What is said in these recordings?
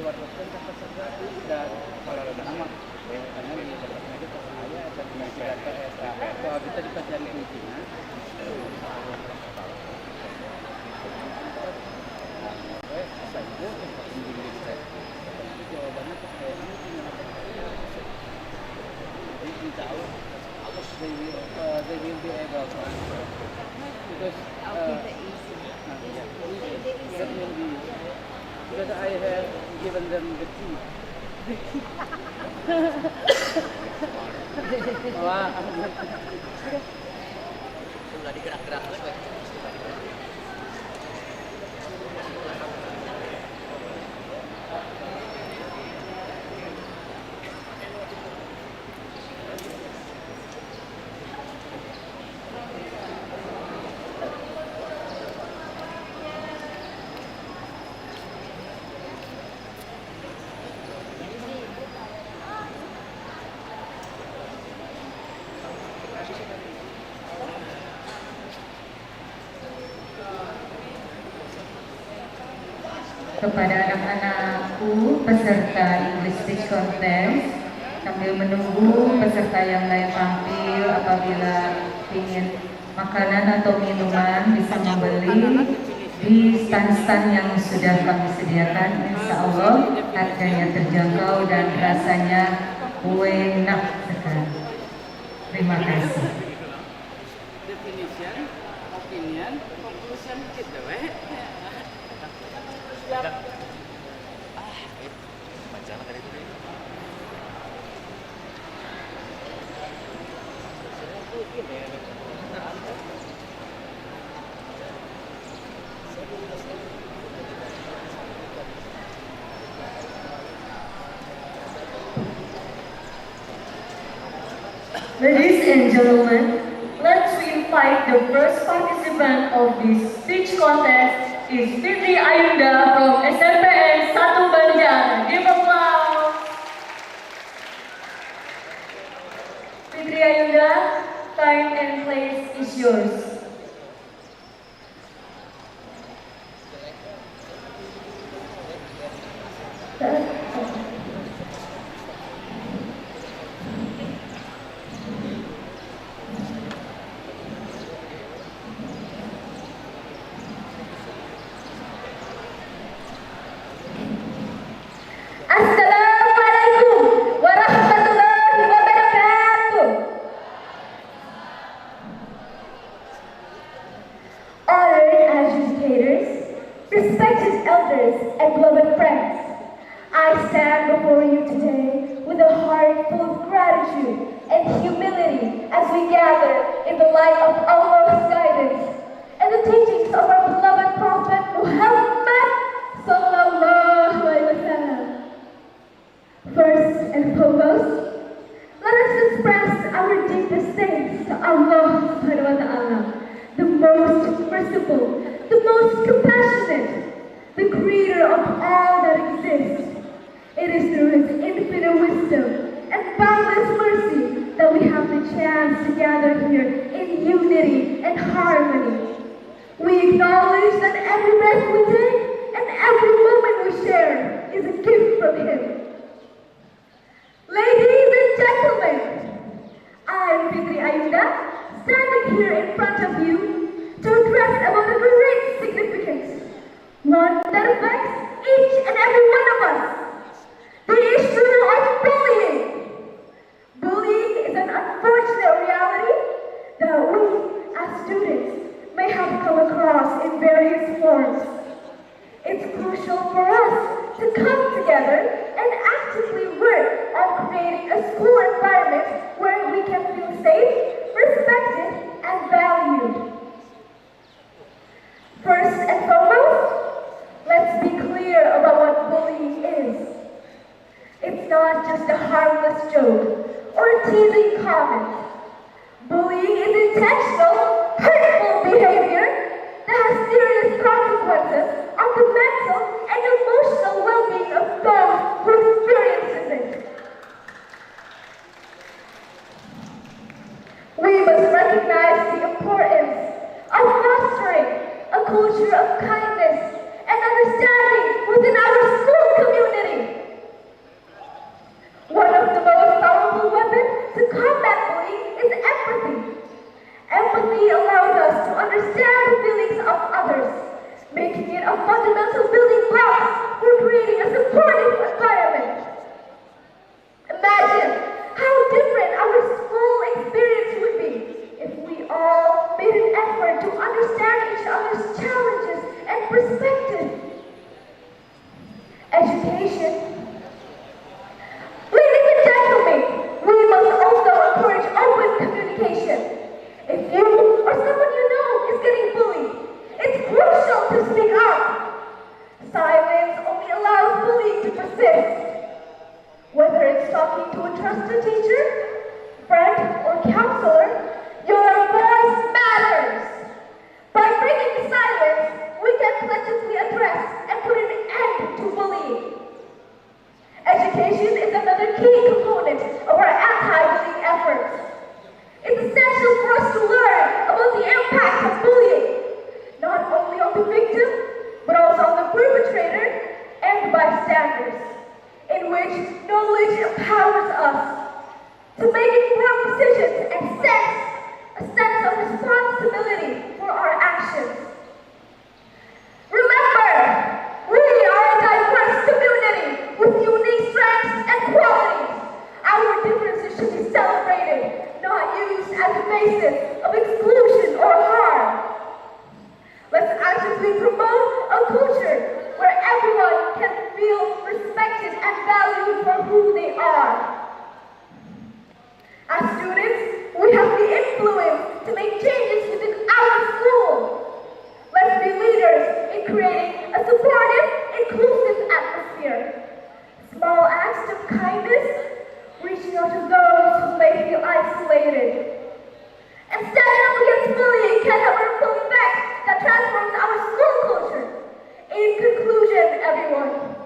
diwariskan ke peserta dan kalau ada nama karena di tempatnya itu saya dan tidak PSA kalau kita dipelajari intinya jawabannya tuh kayaknya jadi tahu they will be able to answer because that will be because I have given them the key. Wah, nggak digerak-gerak lagi. Kepada anak-anakku peserta English Speech Contest, sambil menunggu peserta yang lain tampil, apabila ingin makanan atau minuman bisa membeli di stand-stand yang sudah kami sediakan. Insya Allah harganya terjangkau dan rasanya enak sekali. Terima kasih. Definition, opinion, conclusion gitu, Banjar dari itu. Ladies and gentlemen, let's invite the first participant of this speech contest is Fitri Ayunda from SMPN 1 Banjar. Give applause. Fitri Ayunda, time and place is yours. Respected elders and beloved friends, I stand before you today with a heart full of gratitude and humility as we gather in the light of Allah's guidance and the teachings of our beloved Prophet Muhammad sallallahu alaihi wasallam. First and foremost, let us express our deepest thanks to Allah subhanahu wa ta'ala, the most merciful, the most compassionate, the creator of all that exists. It is through his infinite wisdom and boundless mercy that we have the chance to gather here in unity and harmony. We acknowledge that every breath we take and every moment we share is a gift from him. Ladies and gentlemen, I am Fitri Ayunda, standing here in front of you to address about a great significance, one that affects each and every one of us, the issue of bullying. Bullying is an unfortunate reality that we, as students, may have come across in various forms. It's crucial for us to come together and actively work on creating a school environment where we can feel safe, respected, and valued. First and foremost, let's be clear about what bullying is. It's not just a harmless joke or a teasing comment. Bullying is intentional, hurtful behavior that has serious consequences on the mental and emotional well-being of those who experiences it. We must recognize the importance of fostering a culture of kindness and understanding within our school community. education. Ladies and gentlemen, we must also encourage open communication. If you or someone you know is getting bullied, it's crucial to speak up. Silence only allows bullying to persist. Whether it's talking to a trusted teacher, friend, or counselor, your voice matters. By breaking silence, we can collectively address and put an end to bullying. Education is another key component of our anti-bullying efforts. It's essential for us to learn about the impact of bullying, not only on the victim, but also on the perpetrator and bystanders, in which knowledge empowers us to make informed decisions and a sense of responsibility for our actions. Remember, we are a diverse community with unique strengths and qualities. Our differences should be celebrated, not used as a basis of exclusion or harm. Let's actively promote a culture where everyone can feel respected and valued for who they are. As students, we have the influence to make changes within our school. Let's be leaders in creating a supportive, inclusive atmosphere. Small acts of kindness, reaching out to those who may feel isolated. And standing up against bullying can have a ripple effect that transforms our school culture. In conclusion, everyone,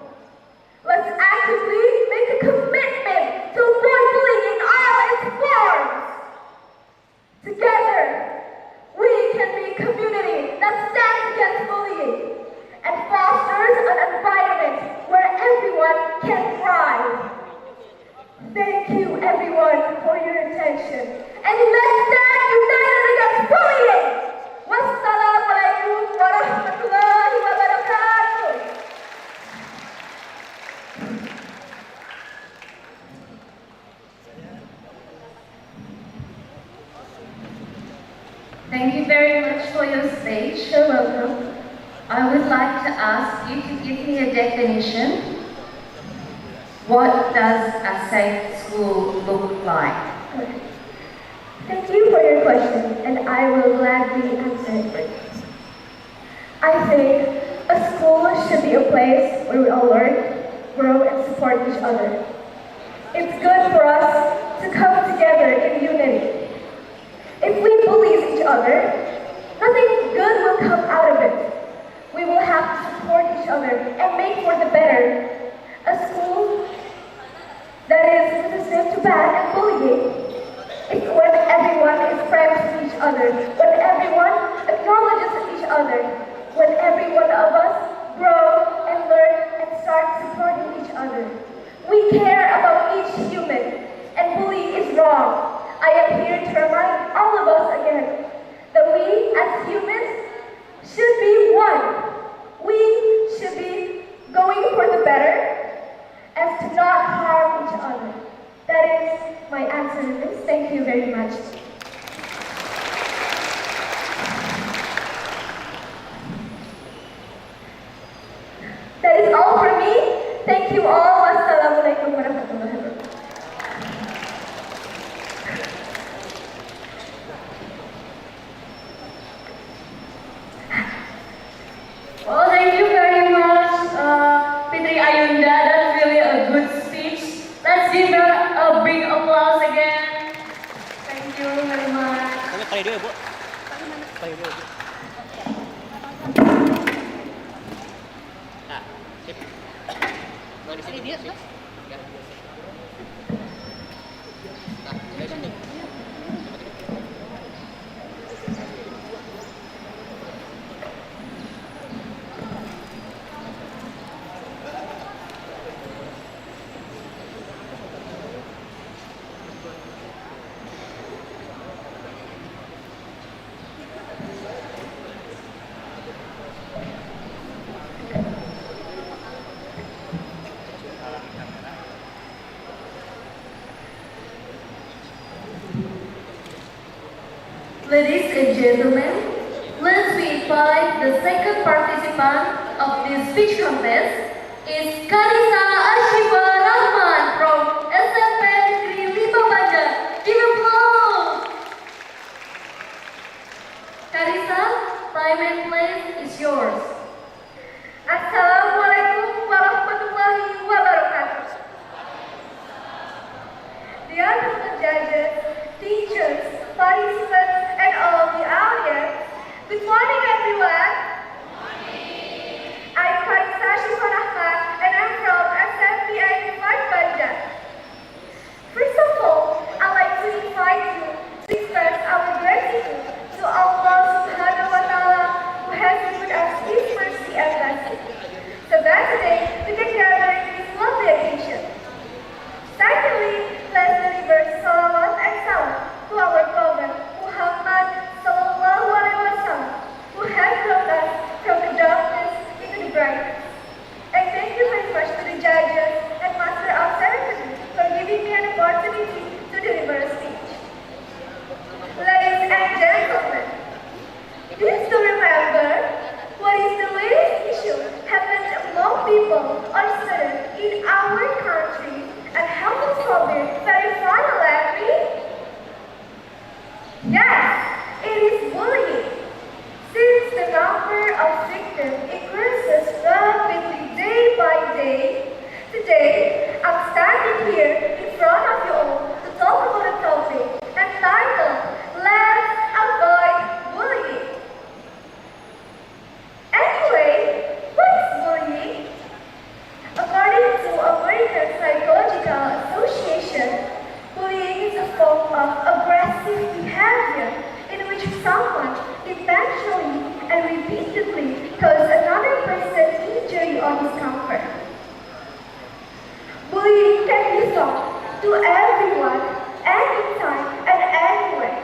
let's actively make a commitment to avoid bullying in all its forms. Together, we can be a community that stands against bullying and fosters an environment where everyone can thrive. Thank you, everyone, for your attention. And let's stand united against bullying. Wassalamualaikum warahmatullahi wabarakatuh. Thank you very much for your speech. You're welcome. I would like to ask you to give me a definition. What does a safe school look like? Okay. Thank you for your question, and I will gladly answer it for you. I think a school should be a place where we all learn, grow, and support each other. It's good for us to come together in unity. If we bully each other, nothing good will come out of it. We will have to support each other and make for the better. A school that is resistant to bad and bullying. It's when everyone is friends with each other, when everyone acknowledges each other, when every one of us grow and learn and start supporting each other. We care about each human, and bullying is wrong. I am here to remind all of us again that we as humans should be one. We should be going for the better as to not harm each other. That is my answer to this. Thank you very much. That is all for me. Thank you all. Wassalamualaikum warahmatullahi wabarakatuh. Well, thank you very much, Fitri Ayunda. That's really a good speech. Let's give her a big applause again. Thank you very much. Kali dulu, Bu. Kali dulu, Bu. Nah, sip. Nah, di sini dia, sip. Nah, dari sini. Ladies and gentlemen, let's invite the second participant of this speech contest, is Karisa Ashifa Rahman from SMP Negeri 5 Banjar. Give applause! Karisa, time and place is yours. Assalamualaikum warahmatullahi wabarakatuh. Dear Mr. Judges, teachers, participants, and all the audience, good morning everyone. I'm Karisa Ashifa Rahman and I'm from SMP 5 Banjar. First of all, I'd like to invite you to express our gratitude to Allah Subhanahu wa Ta'ala who has given us His mercy and blessing. So that today we can gather in this lovely occasion. Secondly, let's deliver salawat and salam to our Prophet Muhammad Sallallahu Alaihi Wasallam, who has brought us from the darkness into the brightness. And thank you very much to the judges and Master of Ceremony for giving me an opportunity to deliver a speech. Ladies and gentlemen, do you still remember what is the latest issue happened among people or students in our country and how to solve it very finally? Yes, it is bullying. Since the number of victims increases rapidly day by day, today I'm standing here in front of you all to talk about a topic entitled Let's Avoid Bullying. Anyway, what is bullying? According to American Psychological Association, bullying is a form of aggressive behavior in which someone intentionally and repeatedly causes another person injury or discomfort. Bullying can be solved to everyone, anytime and anywhere.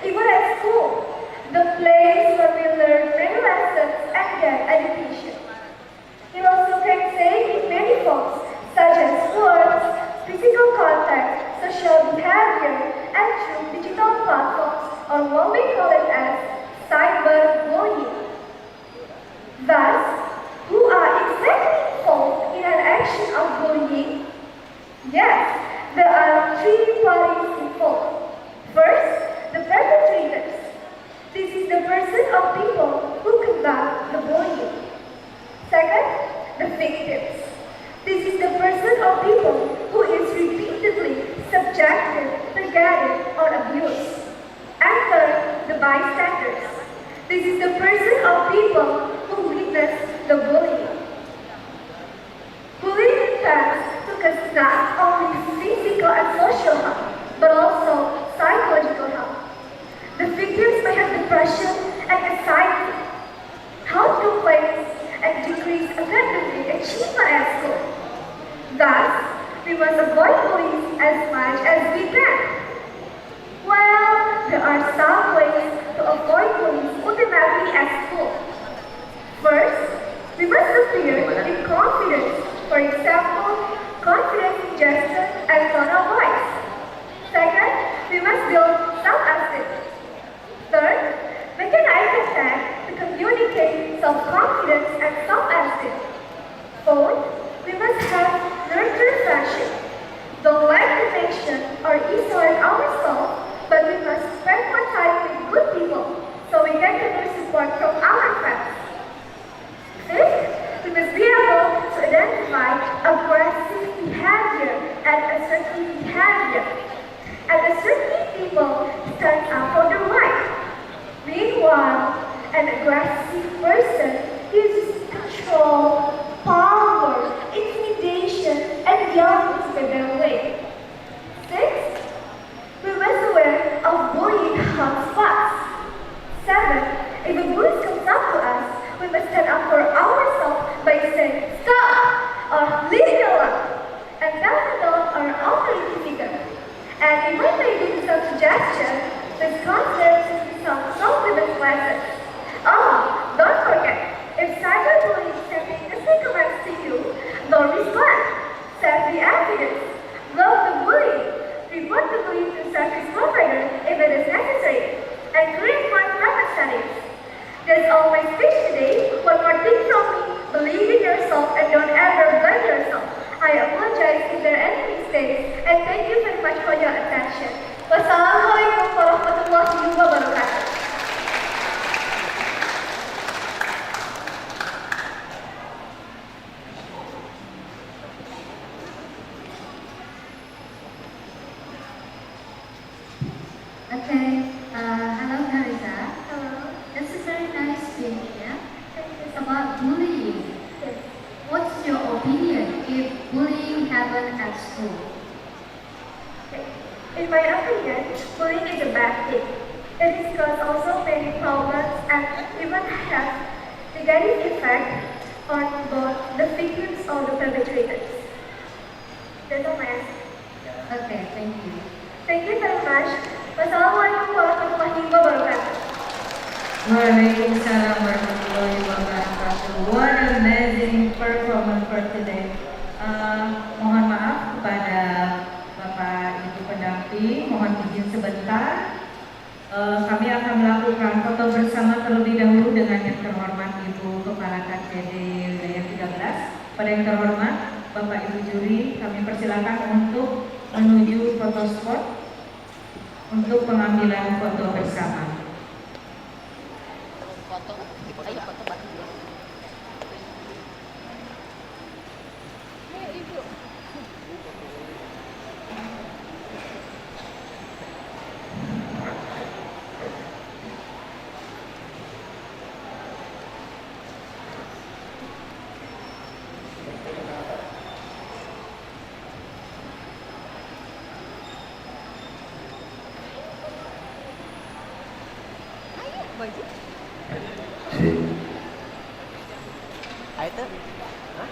Even at school, the place where we learn many lessons and get education. It also can take in many forms, such as words, physical contact, social behavior, and through digital platforms, or what we call it as cyberbullying. Thus, who are exactly involved in an action of bullying? Yes, there are three parties involved. First, the perpetrators. This is the person or people who conduct the bullying. Second, the victims. This is the person or people who is repeatedly subjected, targeted, or abused. And third, the bystanders. This is the person or people who witness the bullying. Bullying attempts to cause not only physical and social harm, but also psychological harm. The victims may have depression and anxiety, health complaints, and decreased academic achievement at school. Thus, we must avoid bullying as much as we can. Well, there are some ways to avoid bullying ultimately at school. First, we must appear in confidence. For example, confidence in gesture and tone of voice. Second, we must build self-esteem. Third, make an eye contact to communicate self-confidence and self-esteem. Fourth, we must have nurture fashion. Don't like to mention or isolate ourselves, but we must spend more time with good people so we can get more support from our friends. Fifth, we must be able to identify aggressive behavior and assertive behavior. And assertive people stand up for the right. Meanwhile, an aggressive person uses control, power, intimidation, and yelling to get their way. Six, we must aware of bullying hotspots. Seven, if a bully comes up to us, we must stand up for ourselves by saying stop or leave me alone and tell an adult or authority figure. And if I may do some suggestion, let's consider some self-defense classes. Oh, don't forget, if cyberbullying is sending innocent comments to you, don't respond. Set the evidence. Block the bully. Report the bully to service provider if it is necessary. And create more private settings. That's all my speech today. One more thing from me. Believe in yourself. yourself and don't ever blame yourself. I apologize if there are any mistakes and thank you very much for your attention. Wassalamualaikum warahmatullahi wabarakatuh. Okay, hello Marisa. Hello. That's a very nice speech, yeah? It's about bullying. Yes. What's your opinion if bullying happens at school? Okay. In my opinion, bullying is a bad thing. It has caused also many problems and even have negative effect on both the victims or the perpetrators. That's all my answer. Okay, thank you. Thank you very much. Wassalamualaikum warahmatullahi wabarakatuh. Waalaikumsalam warahmatullahi wabarakatuh. What an amazing performance for today. Mohon maaf kepada Bapak Ibu pendamping, mohon izin sebentar. Kami akan melakukan foto bersama terlebih dahulu dengan yang terhormat Ibu Kepala KCD Wilayah 13. Pada yang terhormat Bapak Ibu juri, kami persilakan untuk menuju foto spot untuk pengambilan foto bersama. Foto. Ayo foto bareng. Baju. Ayo tuh. Hah?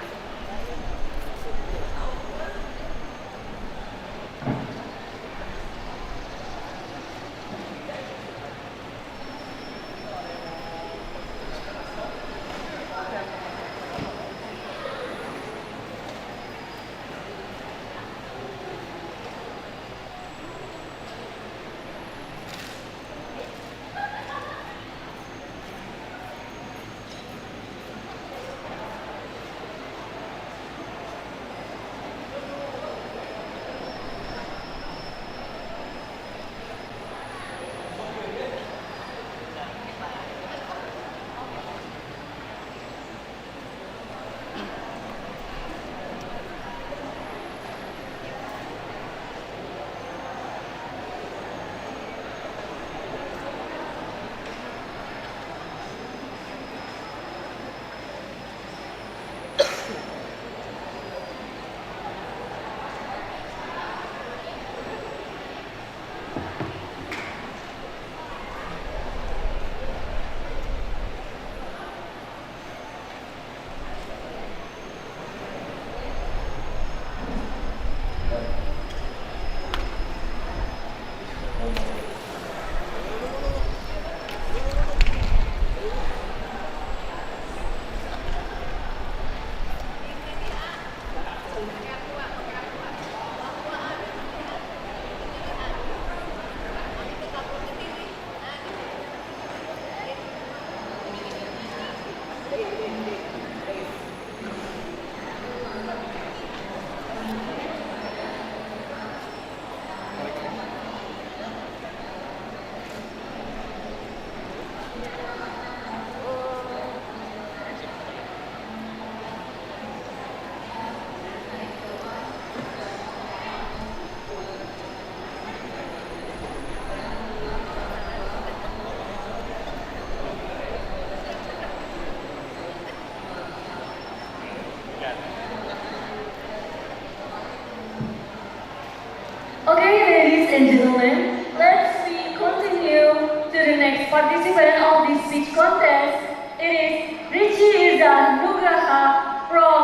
Okay, ladies and gentlemen, let's continue to the next participant of this speech contest. It is Richie Iza Nugraha from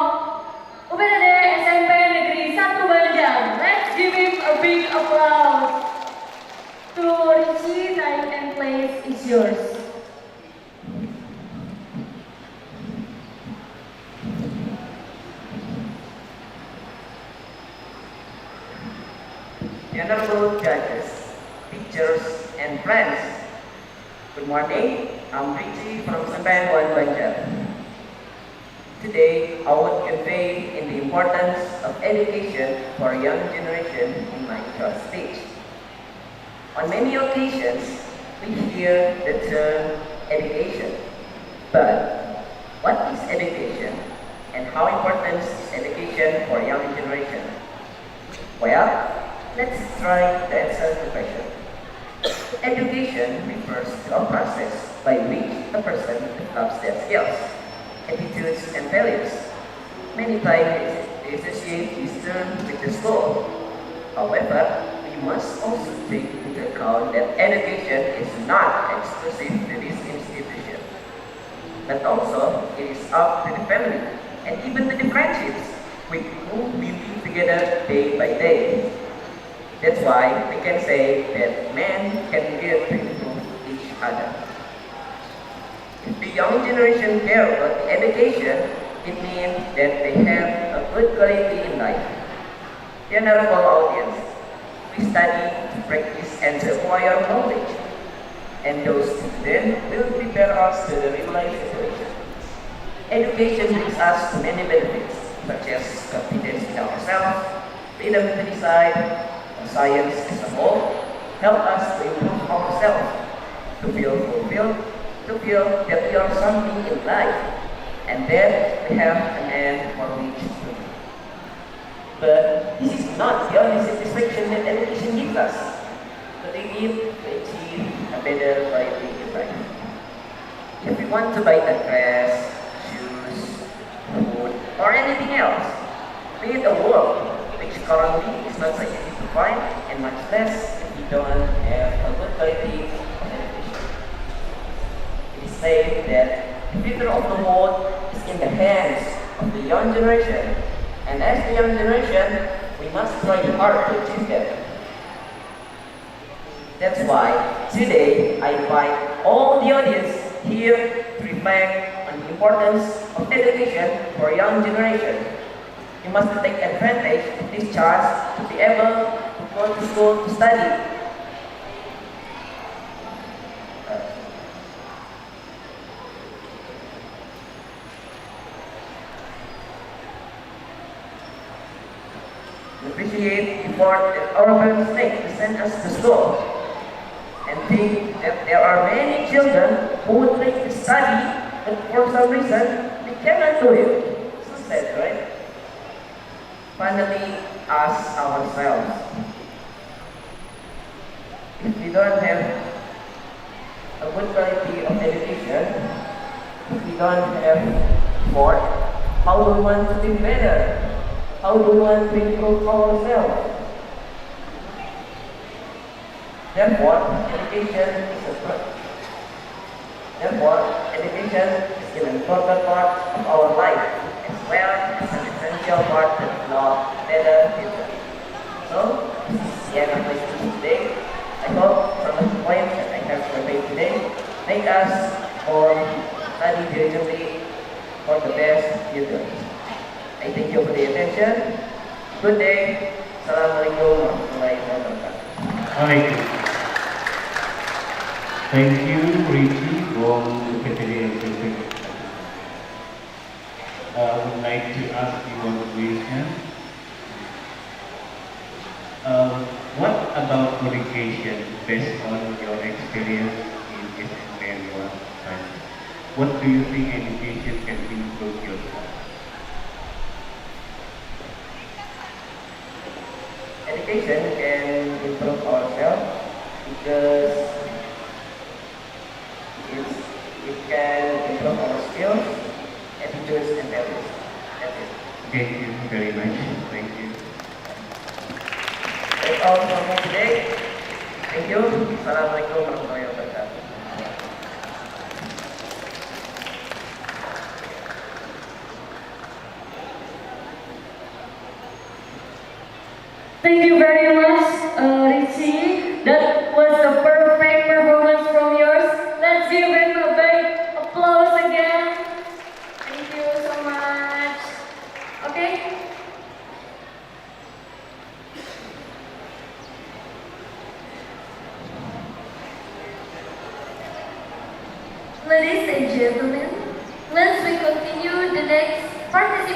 UPTD SMP Negeri 1 Banjar. Let's give him a big applause. To Richie, time and place is yours. Honorable judges, teachers, and friends, good morning. I'm Richie from SMP 1 Banjar. Today, I would convey in the importance of education for young generation in my short speech. On many occasions, we hear the term education. But what is education and how important is education for young generation? Well, let's try to answer the question. Education refers to a process by which a person develops their skills, attitudes, and values. Many times they associate this term with the school. However, we must also take into account that education is not exclusive to this institution, but also it is up to the family and even to the friendships with whom we live together day by day. That's why we can say that men can get to improve each other. If the young generation care about education, it means that they have a good quality in life. Honorable audience, we study to practice and to acquire knowledge, and those students will prepare us to the real life situation. Education brings us many benefits, such as confidence in ourselves, freedom to decide, and science as a whole, help us to improve ourselves, to feel fulfilled, to feel that we are something in life, and that we have an end for which to live. But this is not the only satisfaction that education gives us, but we need to achieve a better quality in life. If we want to buy a dress, shoes, food, or anything else, be it a work, which currently is not so easy to find, and much less if we don't have a good quality of education. It is said that the future of the world is in the hands of the young generation, and as the young generation, we must try hard to achieve that. That's why today I invite all the audience here to reflect on the importance of education for young generation. You must take advantage of this chance to be able to go to school to study. We appreciate the effort that our parents make to send us to school, and think that there are many children who would like to study, but for some reason they cannot do it. So sad, right? Finally, ask ourselves, if we don't have a good quality of education, if we don't have effort, how do we want to be better? How do we want to improve ourselves? Therefore, education is an important part of our life, as well as an essential part to develop better future. So, this is the end of my speech today. I hope some of the points that I have conveyed today make us all study diligently for the best future. I thank you for the attention. Good day. Assalamualaikum warahmatullahi wabarakatuh. Waalaikumsalam. Thank you, Richie, for the very interesting. I would like to ask you one question. What about education based on your experience in SML science? What do you think education can improve yourself? Education can improve ourselves because it can improve our skills, attitudes, and values. That's it. Thank you very much. Thank you. That's all from me today. Thank you. Assalamualaikum warahmatullahi wabarakatuh. Thank you very much, Richie. That was a perfect performance from yours. Let's give him a big applause again. Thank you so much. Okay? Ladies and gentlemen, let's we continue the next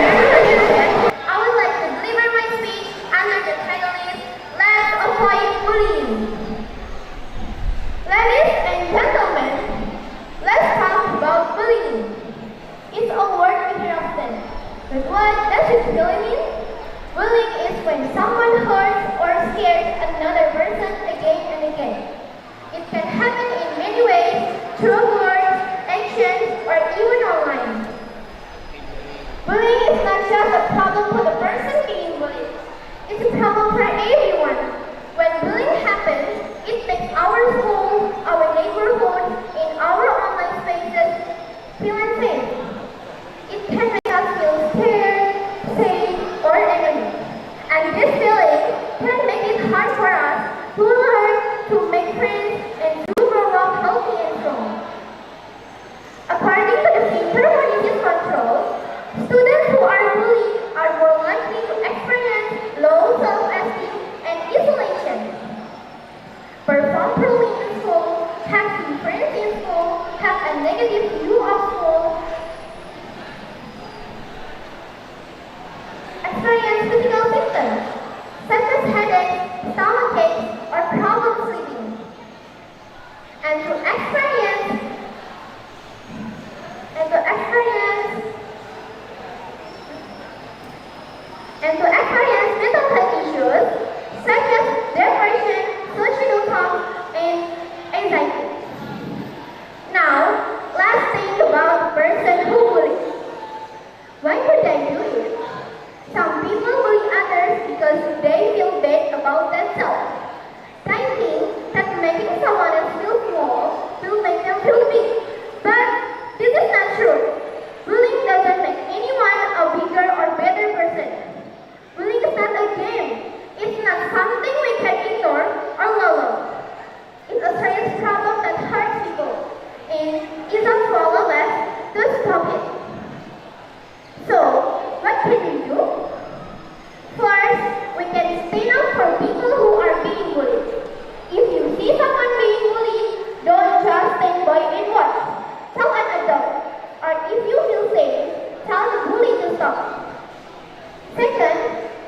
I would like to deliver my speech under the title is Let's Avoid Bullying. Ladies and gentlemen, let's talk about bullying. It's a word we hear often, but what does it really mean? Bullying is when someone hurts or scares another person again and again. It can happen in many ways, through words, actions, or even online. Bullying is not just a problem for the person being bullied. It's a problem for everyone. When bullying happens, it makes our school, our neighborhood, and our online spaces feel unsafe. It can make us feel scared, safe, or enemy. And this feeling can make it hard for us to learn, to make friends, and to grow up healthy and strong. According to the Center for Disease Control, students who are bullied are more likely to experience low self-esteem and isolation. Perform poorly in school, have few friends in school, have a negative view of school, experience physical symptoms such as headaches, stomachaches, or problem sleeping, and to experience mental health issues such as depression, suicidal thoughts, and anxiety. Now, let's think about the person who bullies. Why do they do it? Some people bully others because they feel bad about themselves. They think that making someone else feel small will make them feel big. But this is not true. Bullying doesn't make anyone a bigger or better person. Bullying is not a game. It's not something we can ignore or lower. It's a serious problem that hurts people, and it's up to all of us to stop it. So, what can we do? First, we can stand up for people who are being bullied. If you see someone being bullied, don't just stand by and watch. Tell an adult, or if you feel safe, tell the bully to stop. Second,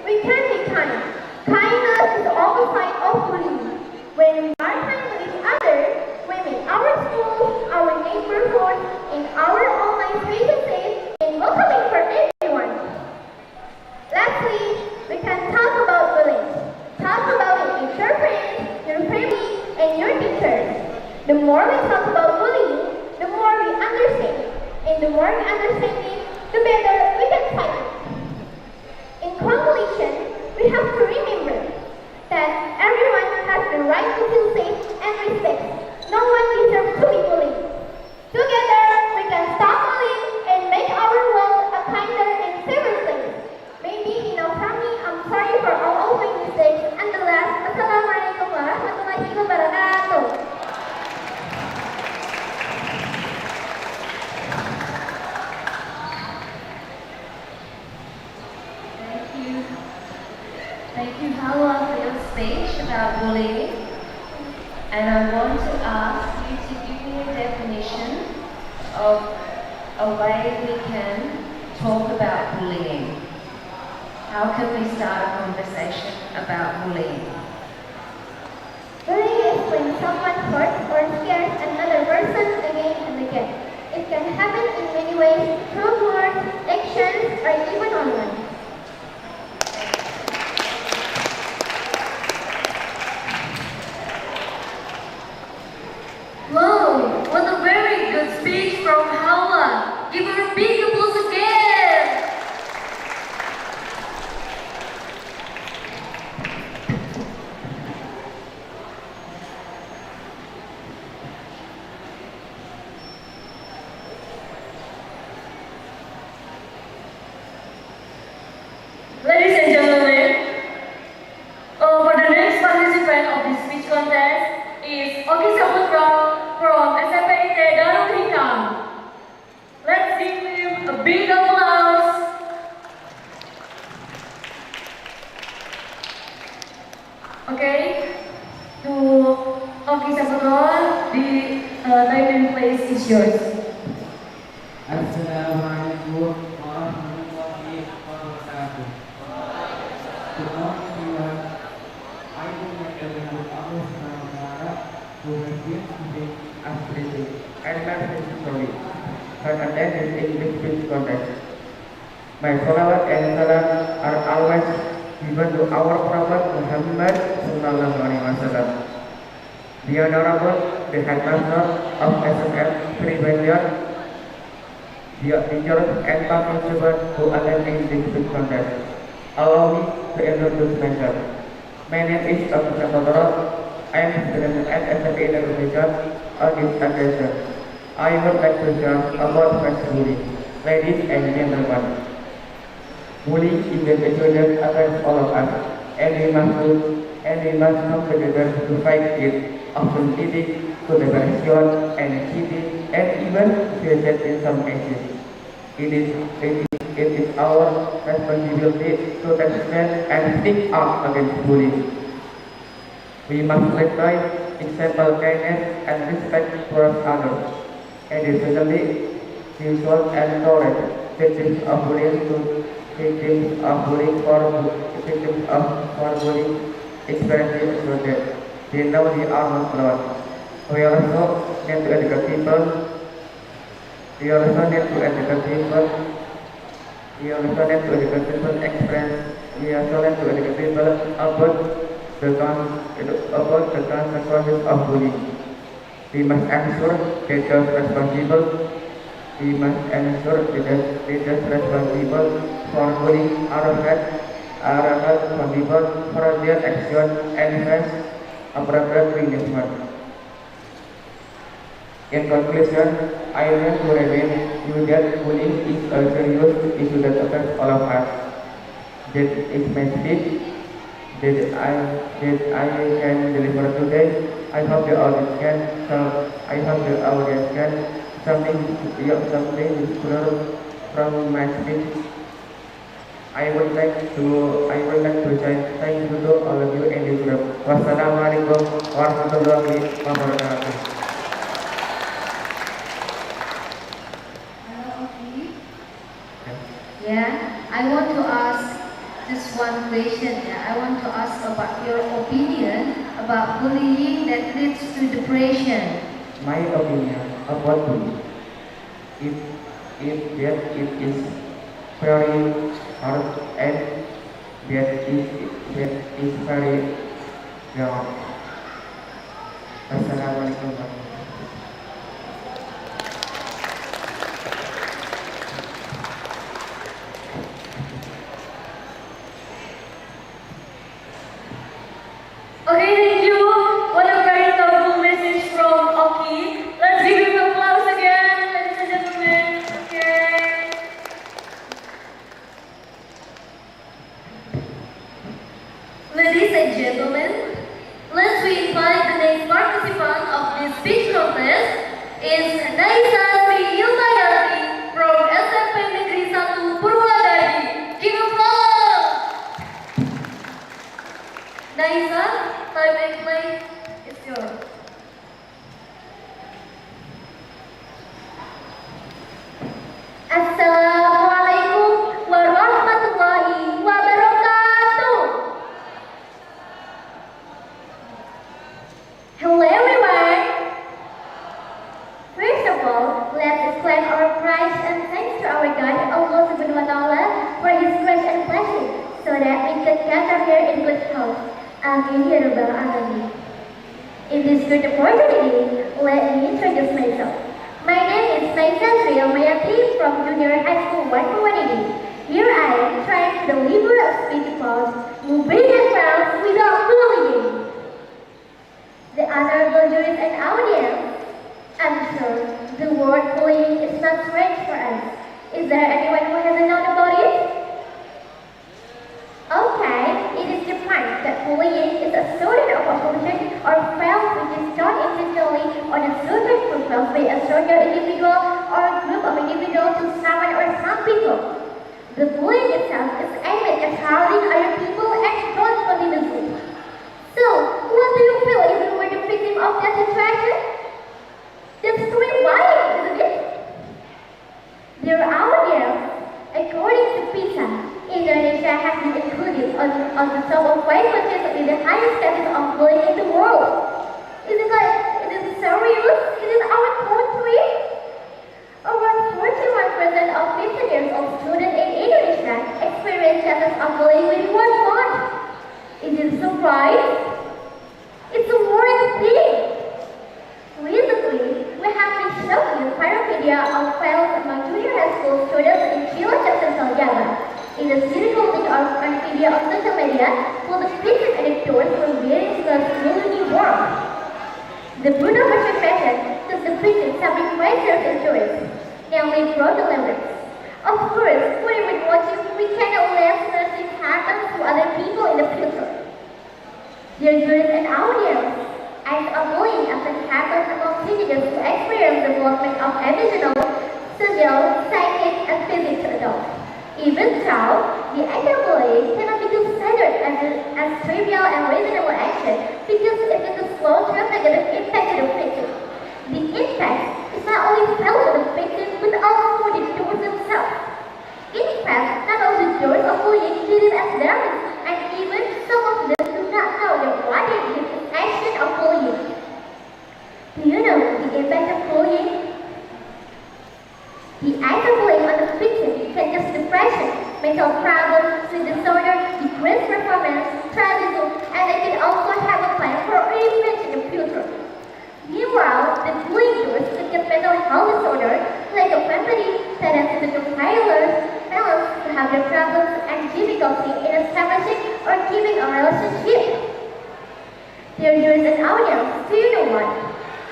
we can be kind. Kindness is the opposite of bullying. When we are kind to each other, we make our schools, our neighborhood, and our online spaces safe and welcoming for everyone. Lastly, we can talk about bullying. Talk about it with your friends, your family, and your teachers. The more we talk about bullying, the more we understand. And the more we understand it, the better we can fight it. In conclusion, we have to remember that everyone has the right to feel safe and respect, no about bullying, and I want to ask you to give me a definition of a way we can talk about bullying. How can we start a conversation about bullying? Bullying is when someone hurts or scares another person again and again. It can happen in many ways, through words, actions, or even online. Wow, what a very good speech from Hawa. Give her a big applause again. Ladies and gentlemen, for the next participant of this speech contest is Oki Saputra from SMP Darul Hikam. Let's give him a big applause. Okay, to Oki Saputra, the time and place is yours. Assalamualaikum warahmatullahi wabarakatuh. Good morning, everyone. I would like to welcome Allah Subhanahu wa Ta'ala who has given today us blessing and mercy story for attending English speech contest. My salawat and salam are always given to our Prophet Muhammad Sallallahu Alaihi Wasallam. The Honorable, the Headmaster of SMF Banjar, the teachers and participants who attended this speech contest. Allow me to introduce myself. My name is Oki Saputra. I am a student at SMP Indonesia on this occasion. I would like to share about bullying. Ladies and gentlemen, bullying is an issue affects all of us, and we must come together to fight it, often leading to depression, anxiety, and even suicide in some cases. It is our responsibility to take stand and speak up against bullying. We must display example kindness and respect towards others. Additionally, we should encourage victims of bullying to victims of bullying experiencing so that they know they are not alone. We also need to educate people. We also need to educate people about the consequences of bullying. We must ensure that those responsible for bullying are held accountable for their action and face appropriate punishment. In conclusion, I want to remind you that bullying is a serious issue that affects all of us. That is my speech that I can deliver today. I hope the audience can something useful from my speech. I would like to say thank you to all of you in this group. Wassalamualaikum warahmatullahi wabarakatuh. Hello, Oki. Yeah, I want to ask just one question. I want to ask about your opinion about bullying that leads to depression. My opinion about bullying, it is very hard and that is very wrong. Assalamualaikum warahmatullahi Okay, thank you. What a very powerful message from Oki. Let's give him applause again, ladies and gentlemen. Okay. Ladies and gentlemen, let's invite the next participant of this speech clap our praise and thanks to our God, Allah Subhanahu wa Ta'ala, for His grace and blessing, so that we could gather here in good health. Amin ya Rabbal Alamin. In this good opportunity, let me introduce myself. My name is Naisa Mayati from Junior High School 180. Here I am trying to deliver a speech about moving and crowds without bullying. The honorable juries and audience, I'm sure the word bullying is not strange for us. Is there anyone who hasn't known about it? Okay, it is defined that bullying is a sort of opposition or fault which is done intentionally on a certain purpose by a certain individual or a group of individuals to someone or some people. The bullying itself is aimed at harming other people and not continuously. So, what do you feel if you were the victim of that situation? That's really lying, isn't it? Dear audience, according to PISA, Indonesia has been included on the top of 5 countries with the highest status of bullying in the world. Is it serious? Is it our country? Over 41% of 15 years old students in Indonesia experience cases of bullying within 1 month. Is it a surprise? It's a worrying thing. Recently, we have been showing you viral video of violence among junior high school students in Cilacap, Central Java. In the circle link on video on social media, full of pictures and tours from various girls' school uniform. The brutal persecution took the victims suffering major injuries, namely broken limbs. Of course, whenever watching, we cannot let such things happen to other people in the future. Dear viewers and audience, as a bullying often happens among teenagers who experience the development of emotional, social, psychic, and physical adults. Even so, the act of bullying cannot be considered as trivial and reasonable action because it is a slow-term negative impact to the victim. The impact is not only felt on the victim but also the doers themselves. In fact, not all the doers of bullying treat it as damage, and even some of them do not know that what they did is action of bullying. Do you know the impact of bullying? The act of bullying on the victim can cause depression, mental problems, sleep disorder, decreased performance, tragedy, and they can also have a plan for revenge in the future. Meanwhile, the bullying doers could get mental health disorder, lack of empathy, tendency to failures, failures to have their problems, and difficulty in establishing or keeping a relationship. Dear viewers and audience, do you know what?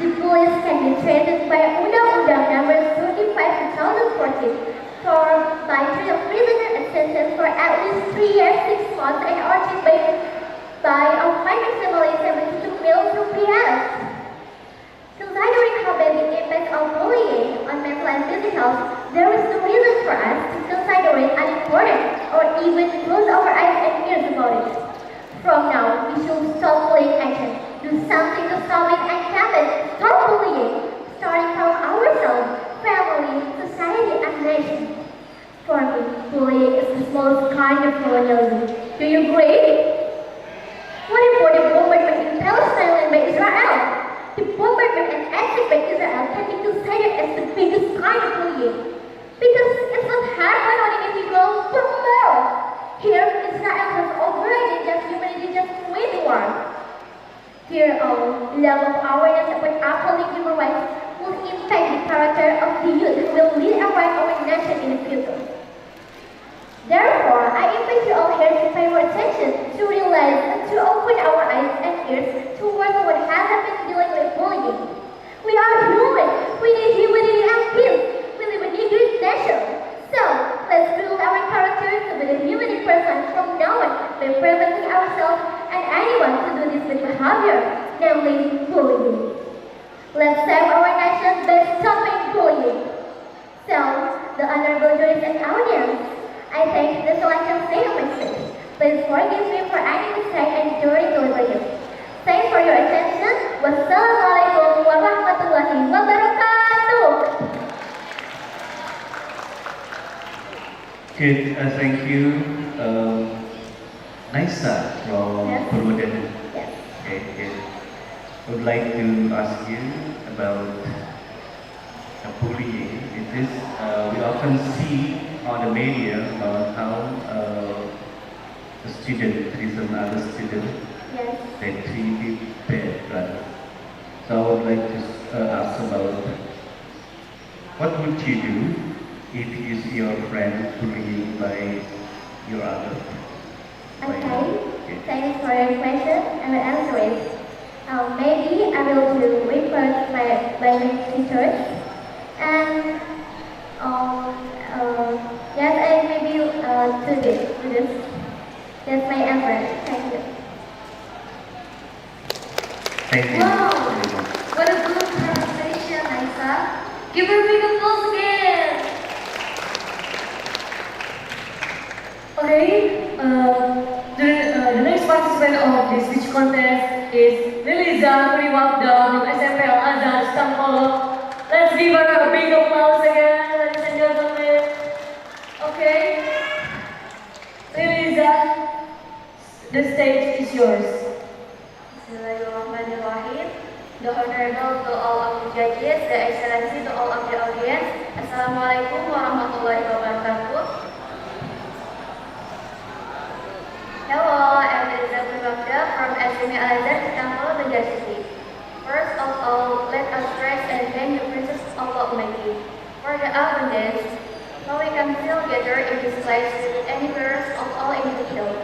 The bullies can be treated by Undang-Undang Number 35/2014 for by prisoner and sentenced for at least 3 years, 6 months, and or by a fine maximally 72 million rupiah. Considering how bad the impact of bullying on mental and physical, there is no reason for us to consider it unimportant or even close our eyes and ears about it. From now, we should stop bullying action, do something to stop it, and stop bullying, starting from ourselves, family, society, and nation. For me, bullying is the smallest kind of colonialism. Do you agree? What about the bombardment in Palestine and by Israel? The bombardment and attack by Israel can be considered as the biggest kind of bullying, because it's not happened on individual, but more. Here, Israel has overridden just humanity just to win the war. Dear all, level of awareness about upholding human rights will impact the character of the youth who will lead and run our nation in the future. Therefore, I invite you all here to pay more attention, to realize and to open our eyes and ears towards what has been dealing with bullying. We are human. We need humanity and peace. We live in a good nation. So, let's build our character to be the human person from now on by preventing ourselves and anyone to do this with behavior, namely bullying. Let's save our nation by stopping bullying. So, the honorable juries and audience, I think that's all I can say on my speech. Please forgive me for any mistake and during deliberations. Thanks for your attention. Wassalamualaikum warahmatullahi wabarakatuh. Good, thank you, Naisa from Yes. Purwodadi. Yes. Okay, good. I would like to ask you about bullying in this, we often see on the media about how a student treats another student, Yes. they treat it bad, right? So I would like to ask about what would you do if you see your friend bullying by your other? Okay, thanks for your question. I will answer it. Maybe I will do report my language teachers and yes, I maybe do this. That's my answer. Thank you. Thank you. Wow, what a good presentation, Aisa. Give her a big applause again. Okay, the next participant of this speech contest is Liliza Puriwakda from SMP Al Azhar, Stamford. Let's give her a big applause again, ladies and gentlemen. Okay, Liliza, the stage is yours. Bismillahirrahmanirrahim. The Honorable to all of the judges, the Excellency to all of the audience. Assalamualaikum warahmatullahi wabarakatuh. Hello, I'm Eliza Purwakda from SMA Al-Azhar, Stamford, Banjar City. First of all, let us praise and thank the Princess of Allah Almighty for the abundance, so we can still gather in this place with any prayers of all individuals.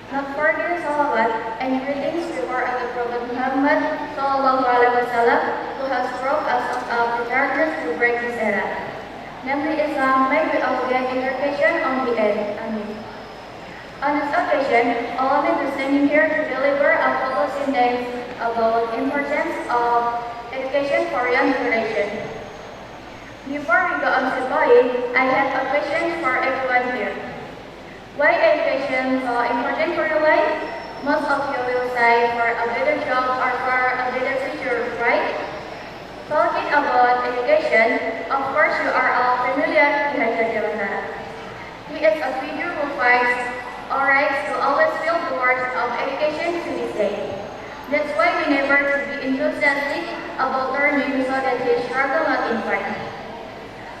Not forget salawat and greetings before our Prophet Muhammad Sallallahu Alaihi Wasallam, who has brought us out of the darkness to break this era. Namely Islam, may we all get education on the end. Amen. On this occasion, allow me to stand here to deliver a focus index about the importance of education for young generation. Before we go on to the point, I have a question for everyone here. Why education so important for your life? Most of you will say for a better job or for a better future, right? Talking about education, of course you are all familiar with Hajar Dewantara. He is a figure who fights or rights to always feel the words of education to this day. That's why we never to be enthusiastic about learning so that they struggle not in vain.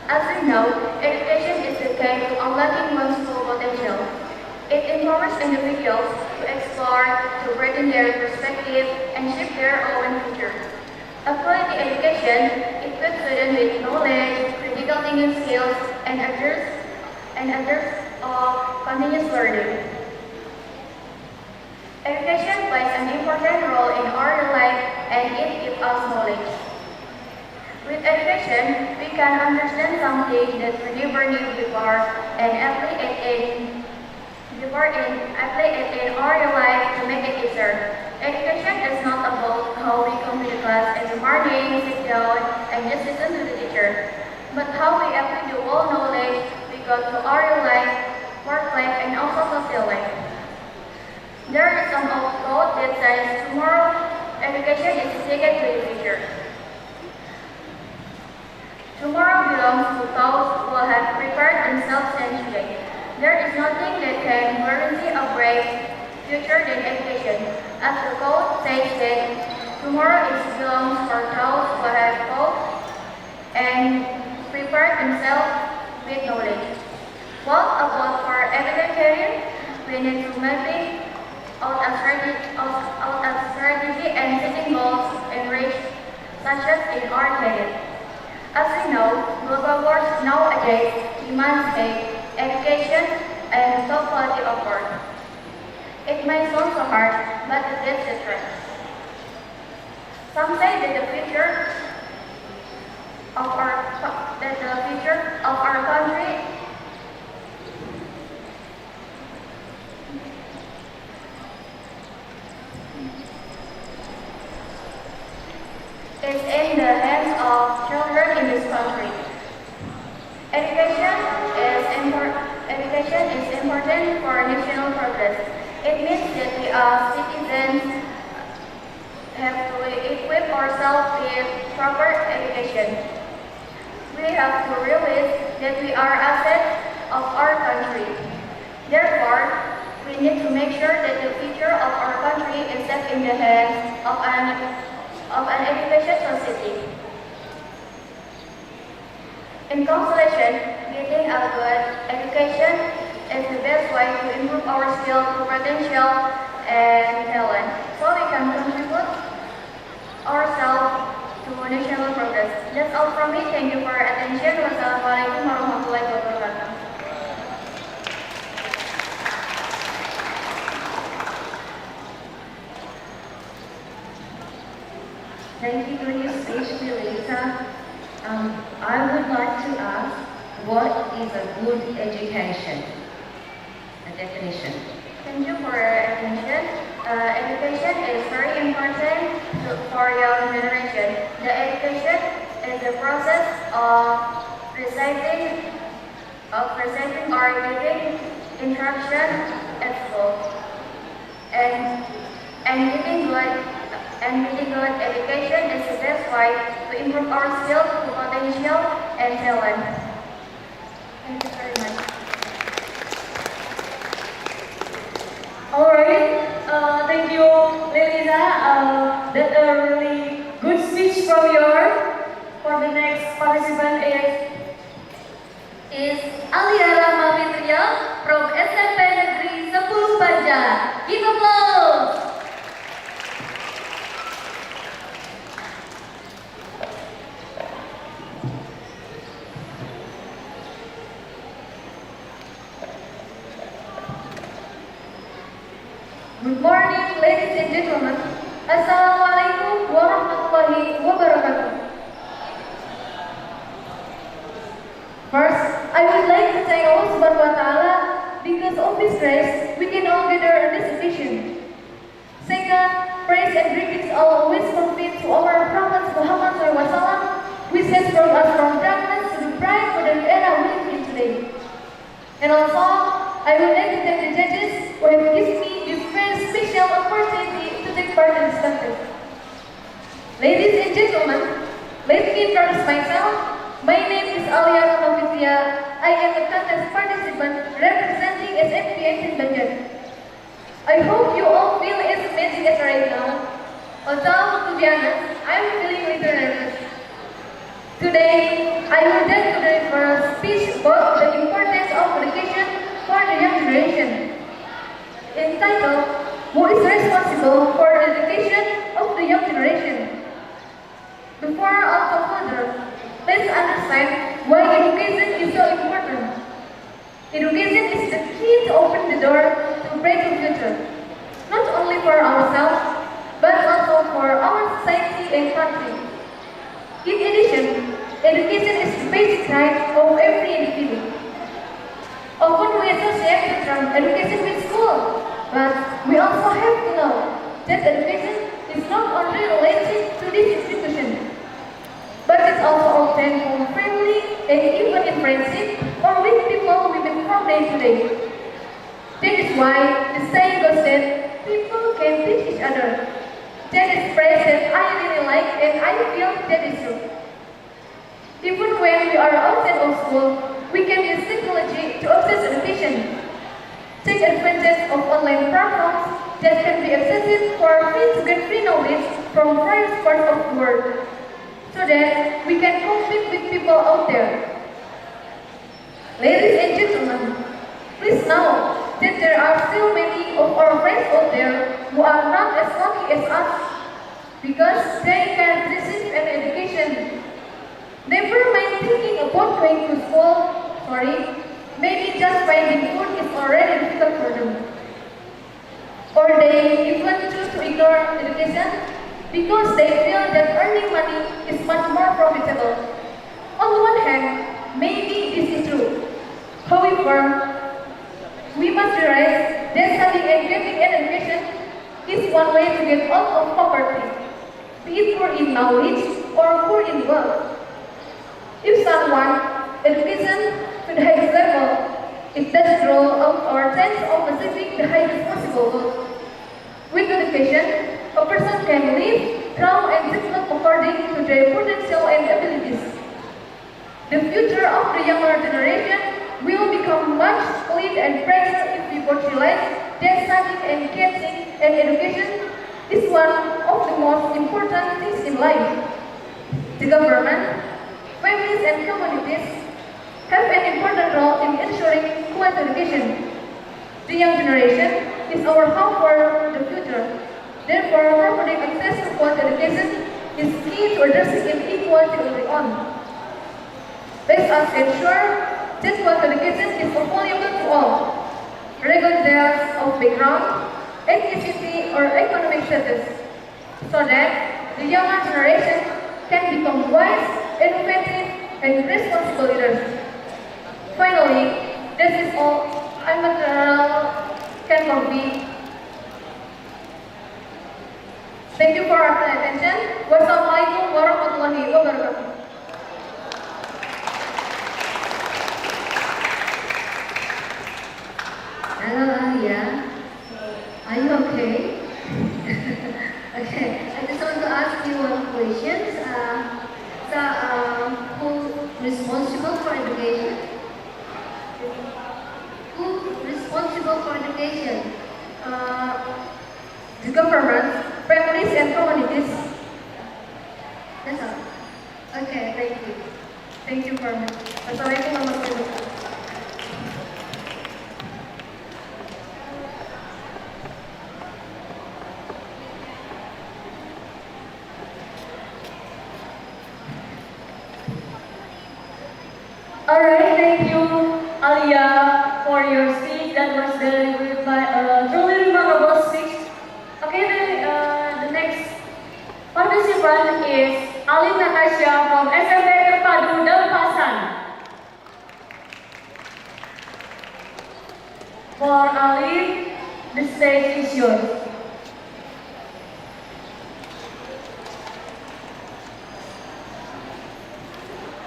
As we know, education is the key to unlocking one's full potential. It empowers individuals to explore, to broaden their perspective, and shape their own future. A quality education equips students with knowledge, critical thinking skills, and others of continuous learning. Education plays an important role in our life, and it gives us knowledge. With education, we can understand something that we never knew before and apply it in our life to make it easier. Education is not about how we come to the class in the morning, sit down, and just listen to the teacher, but how we apply the whole knowledge we got to our life, work life, and also social life. There is some old quote that says, tomorrow, education is the ticket to the future. Tomorrow belongs to those who have prepared themselves today. There is nothing that can guarantee a bright future than education. As the quote says that tomorrow belongs for those who have thought and prepared themselves with knowledge. What about for everyday career? We need to mapping out a strategy and setting goals and reach such as in our career. As we know, global wars nowadays demands education and top quality of work. It may sound so hard, but it is the truth. Some say that the future of our country is in the hands of children in this country. Education is important for national progress. It means that we as citizens have to equip ourselves with proper education. We have to realize that we are assets of our country. Therefore, we need to make sure that the future of our country is set in the hands of an education society. In conclusion, getting a good education is the best way to improve our skills, potential, and talent, so we can contribute ourselves to national progress. That's all from me. Thank you for your attention. Wassalamualaikum warahmatullahi wabarakatuh. Thank you for your speech, Melissa. I would like to ask, what is a good education? A definition. Thank you for your attention. Education is very important for young generation. The education is the process of reciting or giving instruction at school, and getting good education is the best way to improve our skills, potential, and talent. Thank you very much. Alright, thank you, Melissa. That's a really good speech from for the next participant is Aliara Mavitria from SMP Negeri 10 Banjar. Give applause. Good morning, ladies and gentlemen. Assalamualaikum warahmatullahi wabarakatuh. First, I would like to thank Allah Subhanahu wa Ta'ala because of His grace we can all gather on this occasion. Second, praise and greetings always conveyed to our Prophet Muhammad SAW, which has brought us from darkness to the bright modern era we live in today. And also, I would like to thank the judges who have given me this very special opportunity to take part in this contest. Ladies and gentlemen, let me introduce myself. My name is Aliara Novisia. I am a contest participant representing SMP in Banjar. I hope you all feel as amazing as right now. Although, to be honest, I am feeling a little nervous. Today, I would like to deliver a speech about the importance of education for the young generation. Entitled, Who is responsible for the education of the young generation? Before I go further, let's understand why education is so important. Education is the key to open the door to a brighter future, not only for ourselves, but also for our society and country. In addition, education is the basic right of every individual. Often we associate the term education with school, but we also have to know that education is not only related to this institution, but it's also obtained from family and even in friendship or with people we meet from day to day. That is why the saying goes that people can teach each other. That is phrase that I really like and I feel that is true. Even when we are outside of school, we can use technology to access education. Take advantage of online platforms that can be accessed for free to get free knowledge from various parts of the world, so that we can compete with people out there. Ladies and gentlemen, please know that there are still many of our friends out there who are not as lucky as us because they can receive an education. Never mind thinking about going to school, maybe just finding food is already difficult for them. Or they even choose to ignore education because they feel that earning money is much more profitable. On the one hand, maybe this is true. However, we must realize that studying and getting an education is one way to get out of poverty, be it poor in knowledge or poor in wealth. If someone education to the highest level, it does draw out our chance of achieving the highest possible goal. With education, a person can live, grow, and develop according to their potential and abilities. The future of the younger generation will become much cleaner and brighter if we both realize that studying and getting an education is one of the most important things in life. The government, families and communities have an important role in ensuring quality education. The young generation is our hope for the future. Therefore, providing access to quality education is key to addressing inequality early on. Let us ensure that quality education is available to all, regardless of background, ethnicity, or economic status, so that the younger generation can become wise, innovative, and responsible leaders. Finally, this is all I'm can convey. Thank you for your attention. Wassalamualaikum warahmatullahi wabarakatuh. Hello, Alia. Are you okay? Okay, I just want to ask you one question. Who responsible for education? Who responsible for education? The government, families, and communities. That's all. Okay, thank you. Thank you very much. Wassalamualaikum warahmatullahi wabarakatuh. Alright, thank you, Alia, for your speech. That was delivered by a truly remarkable speech. Okay, then the next participant is Ali Natasha from SMP Terpadu Denpasar. For Ali, the stage is yours.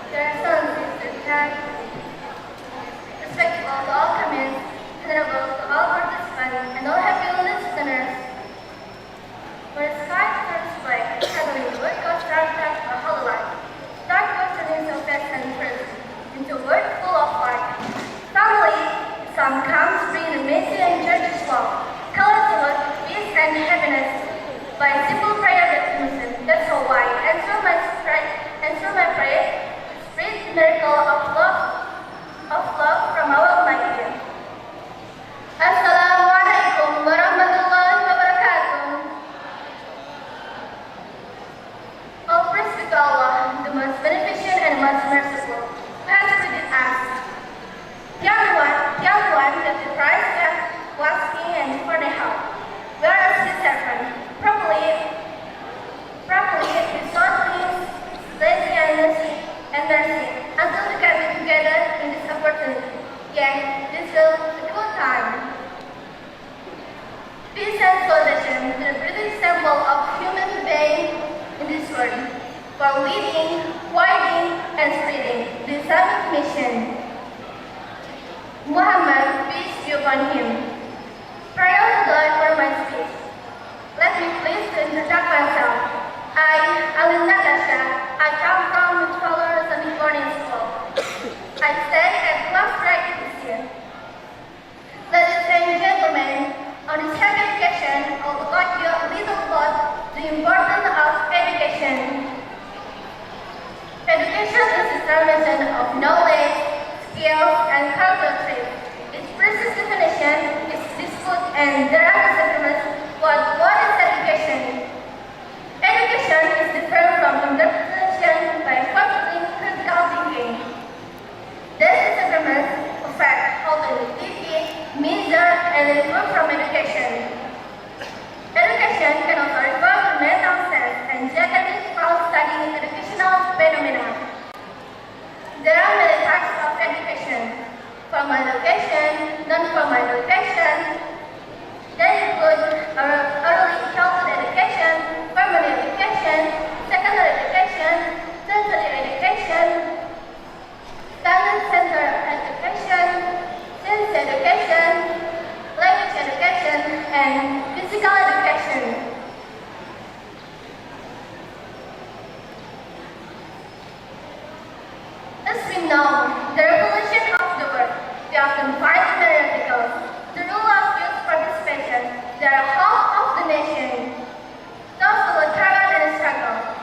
Your Excellencies, respectful to all comments, honorable to all participants, and all happy listeners. For the sky turns black, suddenly the word goes dark or hollow light. Dark goes turning so fast and first, into a word full of light. Suddenly, the sun comes, bringing a messy and gorgeous love, colors of peace and happiness. By a simple prayer that innocent, that's all why. Answer my prayer. Spread the miracle of love from our Almighty. Assalamualaikum warahmatullahi wabarakatuh. All praise be to Allah, the most beneficent and most merciful, who has created us. The only one that the Christ was King and for the help. We are His servants, properly with things, lazy and mercy, until we can be together in this opportunity. Yet, this is a good time. Peace and salvation, the breathing symbol of human being in this world, for leading, guiding, and spreading the Islamic mission. Muhammad, peace be upon him. Prior to God for my speech, let me please introduce myself. I am Natasha. I come from Scholar Islamic Boarding School. I stay at class right this year. Ladies and gentlemen, on this happy occasion, I would like you a little about the importance of education. Education is the transmission of knowledge, skills, and cultural traits. Its precise definition is disputed, and there are disagreements what is education. Education is different from interpretation by fostering critical thinking. These disagreements affect how to identify, measure, and improve from education. Education can also refer to mental science and geography from studying educational phenomena. There are many types of education: formal education, non-formal education. They include early childhood education, primary education, secondary education, tertiary education, talent center education, science education, language education, and physical education. As we know, the revolution of the world, we often find in the articles, the rule of youth participation, they are hope of the nation. Those who will toil and struggle,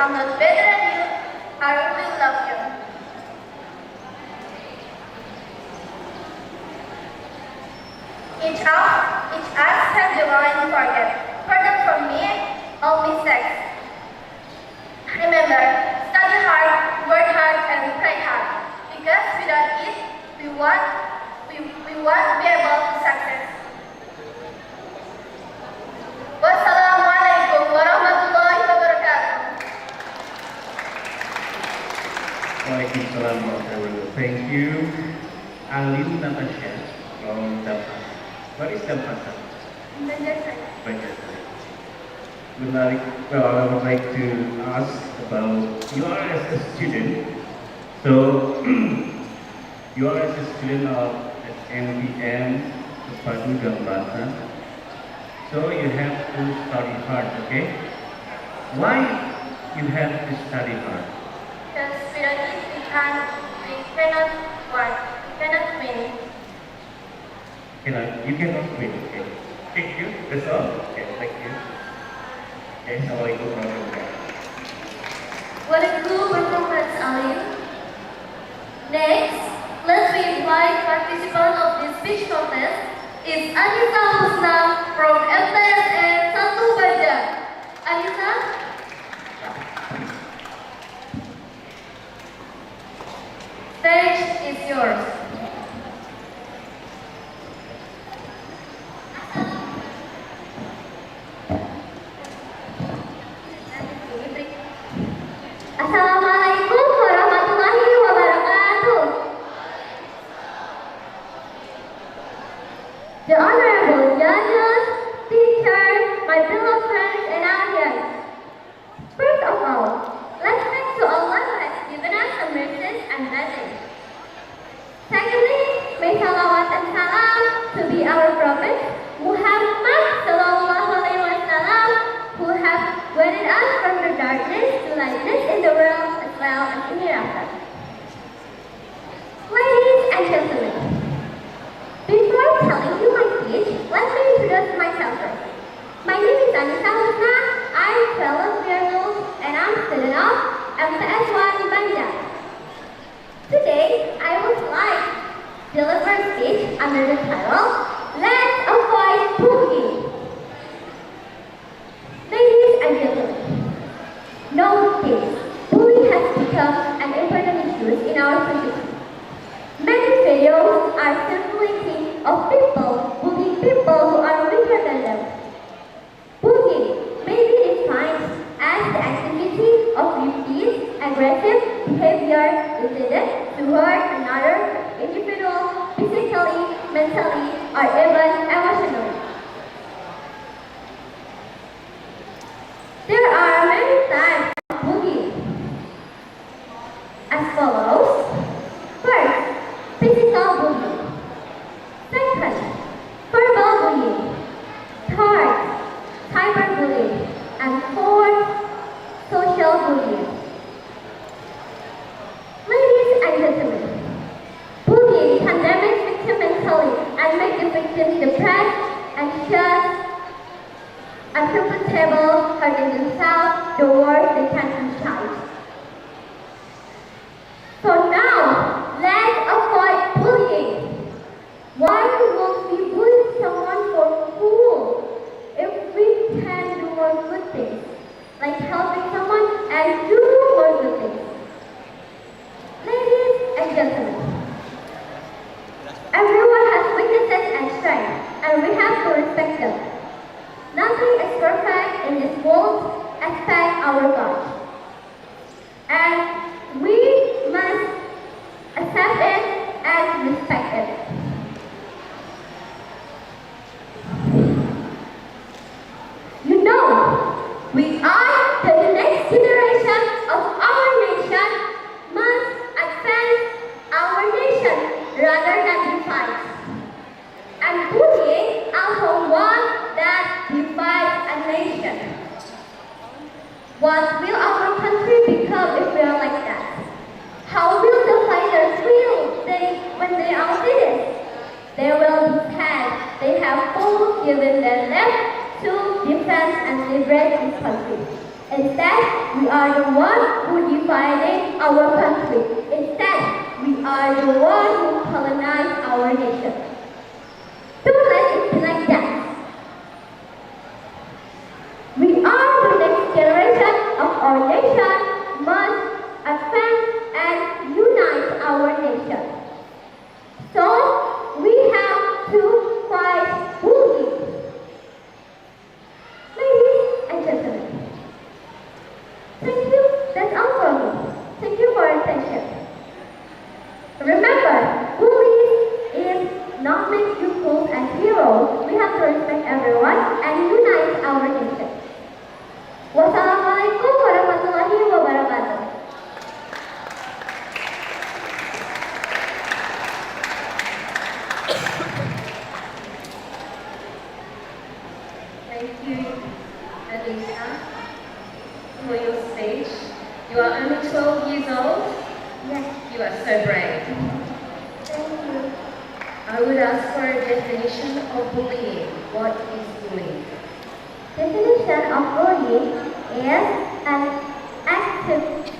I'm not better than you. I will love you. Each us have divine forget. Pardon from me, all mistakes. Remember, study hard, work hard, and pray hard. Because without it, we won't be able to success. Wassalamualaikum warahmatullahi wabarakatuh. Waalaikumsalam warahmatullahi wabarakatuh. Thank you, Alin Natasha from Dapat. What is Dapat? Banjar. Well, I would like to ask about you are as a student. So you are as a student of MPM Padu Gambata. So you have to study hard, okay? Why you have to study hard? Because without it, we cannot work, we cannot win. You cannot win, okay? Thank you, that's all. Okay, thank you. Okay, Assalamualaikum warahmatullahi wabarakatuh. What a cool performance, Ali. Next, let's invite participant of this speech contest is Anissa Husna from MTSN 1 Banjar. Anissa? Stage is yours. Assalamualaikum warahmatullahi wabarakatuh. The Honorable Judges, teachers, my beloved friends and audience. First of all, let's thank to Allah who has given us some mercies and blessings. Secondly, may salawat and salam to be our Prophet Muhammad sallallahu alaihi wasallam, who have guided us from the darkness to lightness in the world as well as in hereafter. Ladies and gentlemen, before telling you my speech, let me introduce myself first. My name is Anissa Husna, I'm 12 years old and I'm student of MTS 1 Banjar. Today, I would like to deliver a speech under the title, Let's Avoid Bullying. Ladies and gentlemen, nowadays, bullying has become an important issue in our society. Many videos are circulating of people bullying people who are weaker than them. Bullying may be defined as the activity of repeated aggressive behavior intended to hurt another individual physically, mentally, or even emotionally. There are many types of bullying. As follows. First, physical bullying. Second, verbal bullying. Third, cyberbullying. And fourth, social bullying. Ladies and gentlemen, bullying can damage victim mentally and make the victim depressed, anxious, uncomfortable, hurting themselves, the worst they can shout. So now, let's avoid bullying. Why would we bully someone for fool if we can do more good things, like helping someone and do more good things? Ladies and gentlemen, everyone has weaknesses and strengths, and we have to respect them. Nothing is perfect in this world except our God. And we must accept it and respect it. You know, we are the next generation of our nation, must advance our nation rather than divide. And bullying also one that divides a nation. What will our country become if we are like that? How will the fighters feel when they are see this? They will be sad. They have both given their life to defend and liberate this country. Instead, we are the one who divided our country. Instead, we are the one who colonized our nation. Don't let it be like that. We are the next generation of our nation, must advance and unite our nation. So, we have to fight bullying. Ladies and gentlemen, thank you. That's all for me. Thank you for your attention. Remember, bullying is not make you fools as heroes. We have to respect everyone and unite our nation. Wassalamualaikum warahmatullahi wabarakatuh. Thank you, Alisa, for your speech. You are only 12 years old. Yes, You are so brave. thank you. I would ask for a definition of bullying. What is bullying? Definition of bullying is an activity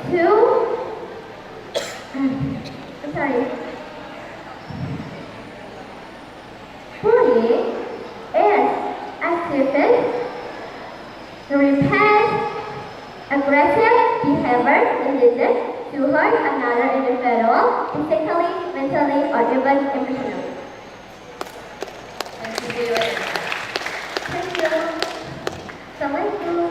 to bullying is activity to repel aggressive behavior intended to hurt another individual physically, mentally, or even emotionally. Thank you for your answer. Thank you. Assalamualaikum.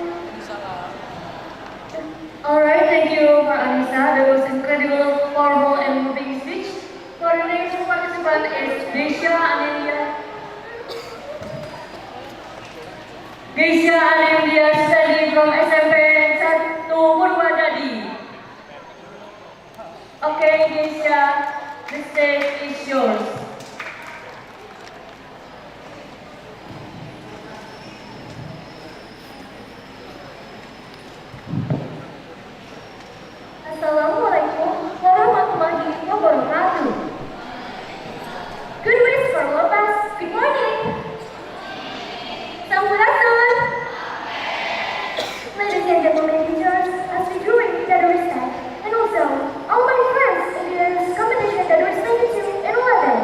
Alright, thank you for Anissa. That was incredible, powerful, and moving speech. For the next participant is Geisha Anelia. Geisha Anelia studying from SMP 1 Purwadadi. Okay, Geisha, the stage is yours. Assalamualaikum warahmatullahi wabarakatuh. Good wishes for all of us. Good morning. Sampurasun. Ladies and gentlemen, teachers, as we do in that respect, and also all my friends in this competition that was 92 and 11.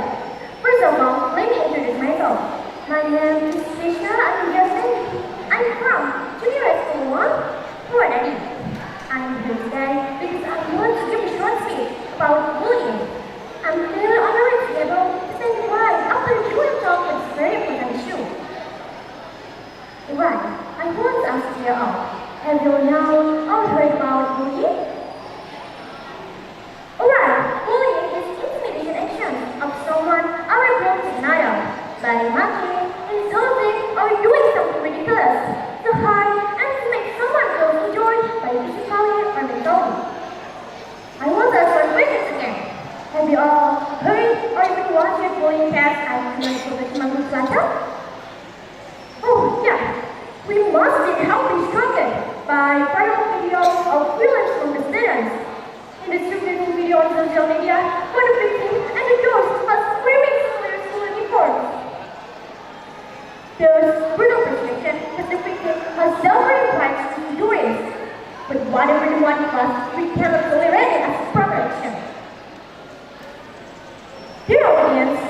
First of all, let me introduce myself. My name is Krishna Anindya. I'm from Junior School 1, Purwadadi. I'm here today because I want to give a short speech about bullying. I'm very honored to be able to say why after doing talk is very important issue. Right, I want to ask you all, have you now all heard about bullying? Alright, bullying is intimidation action of someone or a group to another by mocking, insulting, or doing something ridiculous to hurt and to make someone feel injured by physically or mentally. I want to ask one question again. Have you all heard or even watched a bullying cast at Sumatera Selatan? Oh yeah, we must be helping stronger by viral videos of violence from the students. In the distributing video on social media, for the victim and the girls are screaming from their school uniforms. There's brutal perception that the victim has several rights to endure it. But whatever the one of us, we cannot tolerate it as proper action. Dear audience,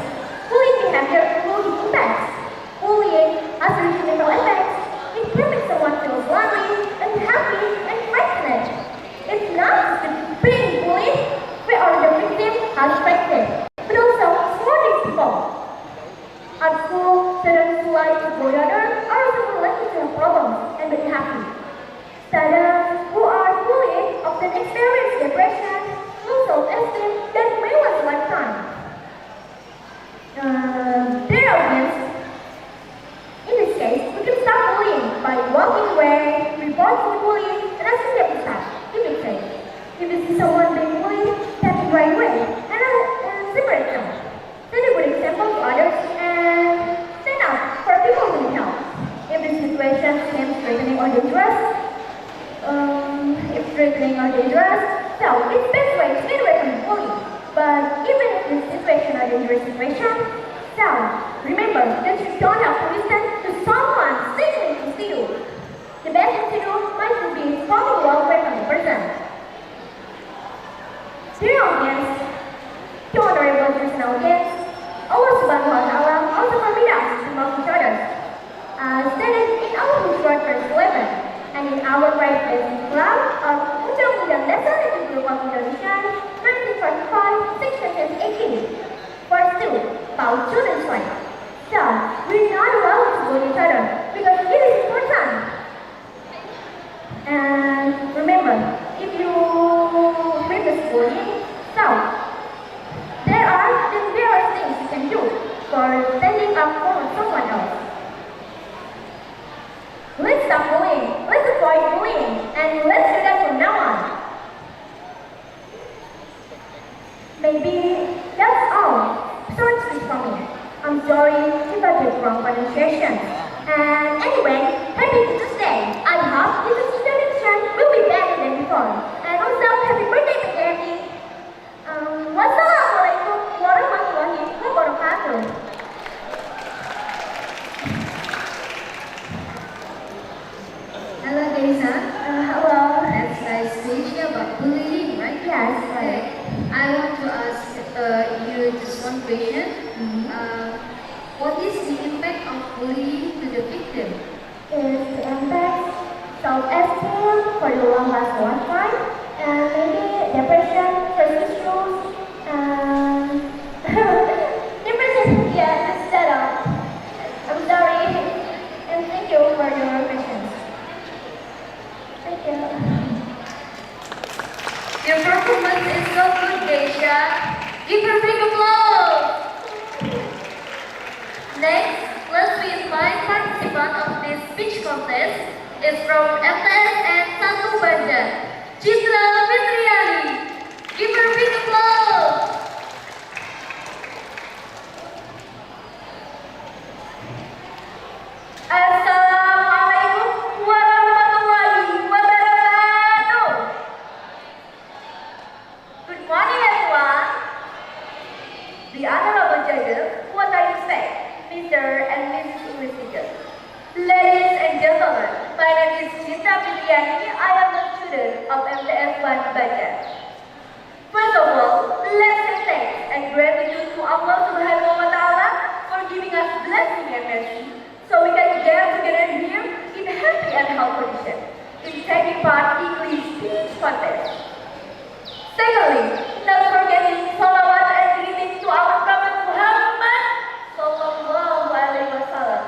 bullying behavior includes impacts. Bullying has detrimental effects. It can make someone feel lonely, unhappy, and frightened. It's not just the being bullied, where the victim has affected, but also supporting people. At school, students who like to go together are also likely to have problems and be happy. Students who are bullied often experience depression, low self-esteem that may last a lifetime. Dear audience, in this case, we can stop bullying by walking away, reporting bullying, and asking them to stop. If it's safe. If you see someone being bullied, step it right away and separate them. Set a good example to others and stand up for people who need help. If the situation seems threatening or dangerous, so it's best way to get away from the bullying. But even if this situation is a dangerous situation, so remember that you don't have to listen to someone signaling to you. our right Blessing Club of Undang-Undang Dasar Republik Indonesia 1945, Section 18. Verse 2, Paul Children's Right. So, we're not allowed to bully each other because it is important. And remember, if you witness bullying, so there are things you can do for standing up for someone else. Let's stop bullying, let's avoid bullying, and let's do that from now on. Maybe that's all. Short speech from me. I'm sorry if I did wrong pronunciation. And anyway, happy Tuesday. I hope this introduction will be better than before. And also, happy birthday to Andy. Wassalamualaikum warahmatullahi wabarakatuh. Hello, Deza. Hello. That's a speech about bullying, right? Yes, right. I want to ask you just one question. What is the impact of bullying to the victim? Is the impact self-esteem for the long last one time, and maybe depression, trust issues, and depression. Yeah, that's that all. I'm sorry, and thank you for your questions. Thank you. Your performance is so good, Geisha. Give her a big applause. Next, let's be invite participant of this speech contest is from MTS and Satu Banjar, Citra Fitriani. Give her a big applause. Assalamualaikum warahmatullahi wabarakatuh. Good morning, everyone. The honorable judges, what I expect, Mr. and Mrs. English teachers. Ladies and gentlemen, my name is Citra Fitriani. I am a student of MTS Banjar. First of all, let's say thanks and gratitude to Allah Subhanahu wa Ta'ala for giving us blessing and mercy, so we can get together here in happy and healthy condition in taking part in this speech contest. Secondly, not forgetting salawat and greeting to our Prophet Muhammad Sallallahu Alaihi Wasallam,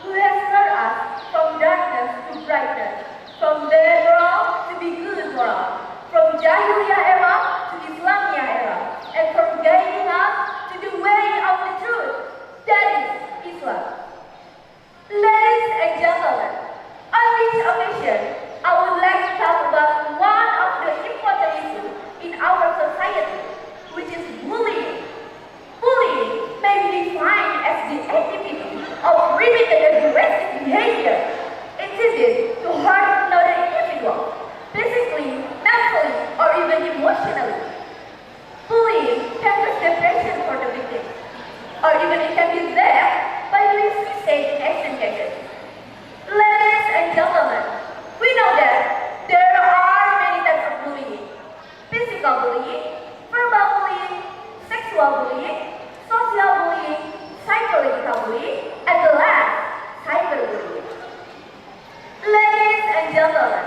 who has brought us from darkness to brightness, from bad world to the good world, from Jahiliyah era to Islamiyah era, and from guiding us to the way of the truth, that is Islam. Ladies and gentlemen, on this occasion, I would like to talk about one of the important issues in our society, which is bullying. Bullying may be defined as the activity of repeated aggressive behavior intended to hurt another individual, physically, mentally, or even emotionally. Bullying can cause depression for the victim, or even it can be death by doing suicide in action cases. Ladies and gentlemen, we know that there are many types of bullying: physical bullying, verbal bullying, sexual bullying, social bullying, psychological bullying, and the last, cyberbullying. Ladies and gentlemen,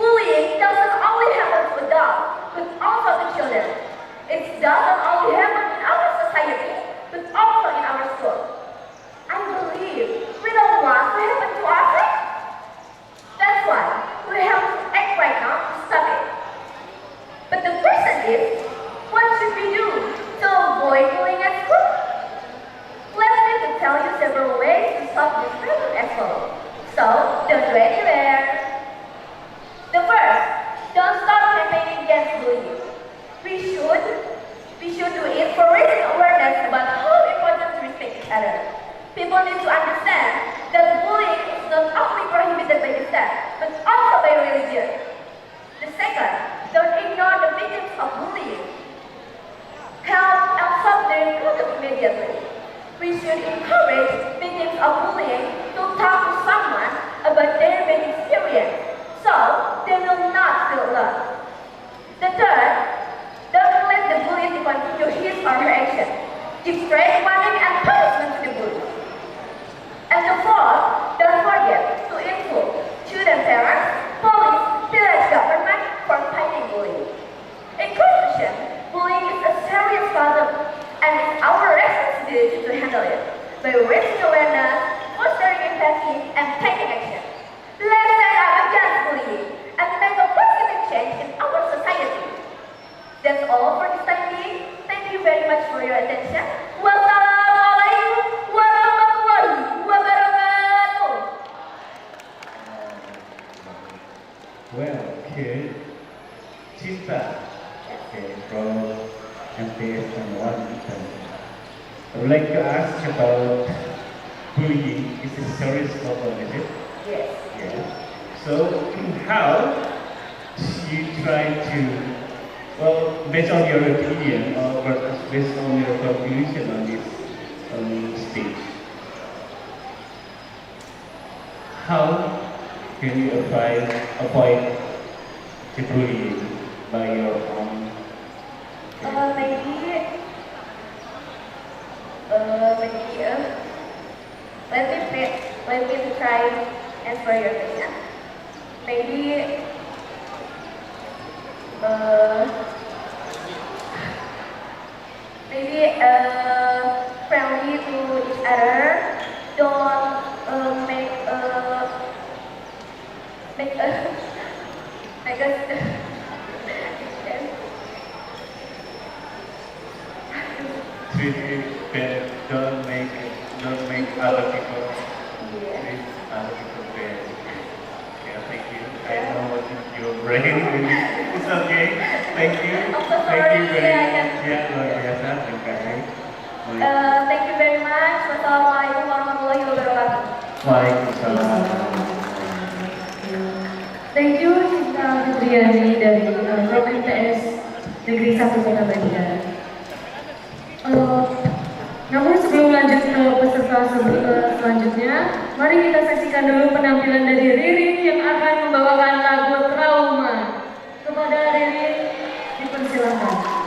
bullying doesn't only happen to adults, but also to children. It doesn't only happen in our society, but also in our school. I believe we don't want to happen to us, right? That's why we have to act right now to stop it. But the question is, what should we do to avoid bullying at school? Let me to tell you several ways to stop this problem as well. So, don't go anywhere. The first, don't stop campaigning against bullying. We should do it for raising awareness about how important to respect each other. People need to understand that bullying is not only prohibited by the state, but also by religion. The second, don't ignore the victims of bullying. Help and solve their problem immediately. We should encourage victims of bullying to talk to someone about their Well, okay. Cinta. Okay, from MTS and Washington. I would like to ask about bullying. Is a serious problem, is it? Yes. Yeah. So, how you try to, well, based on your opinion or based on your conclusion on this stage, how can you avoid the bullying by your own? Let me try answer your question. Maybe friendly to each other. Don't make us Treat it bad. Don't make other people treat other people bad. Yeah, thank you. I know what's in your brain. It's okay. Thank you. Thank you very much. Ya, luar biasa. Terima kasih. Thank you very much. Wassalamualaikum warahmatullahi wabarakatuh. Waalaikumsalam. Thank you Cinta Fitriani dari Koment Negeri 1 Kota Banjar. Namun sebelum lanjut ke peserta selanjutnya, mari kita saksikan dulu penampilan dari Ririn yang akan membawakan lagu Trauma. Kepada Ririn, dipersilakan.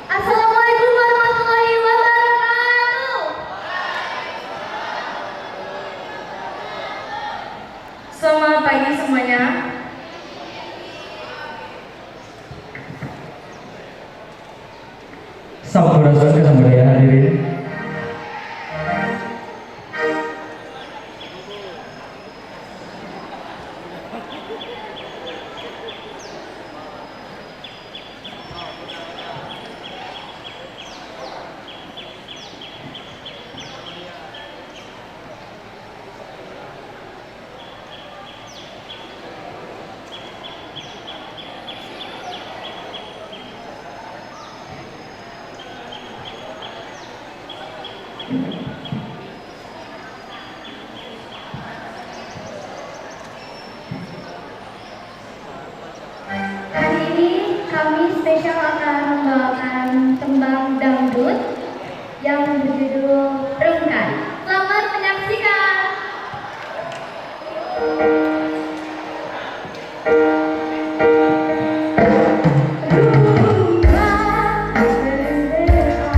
Assalamualaikum warahmatullahi wabarakatuh. Selamat pagi semuanya. Sampurasun kesampaian hadirin. Hari ini kami spesial akan membawakan tembang dangdut yang berjudul Rungkat. Selamat menyaksikan. Rungkat berbeda, yang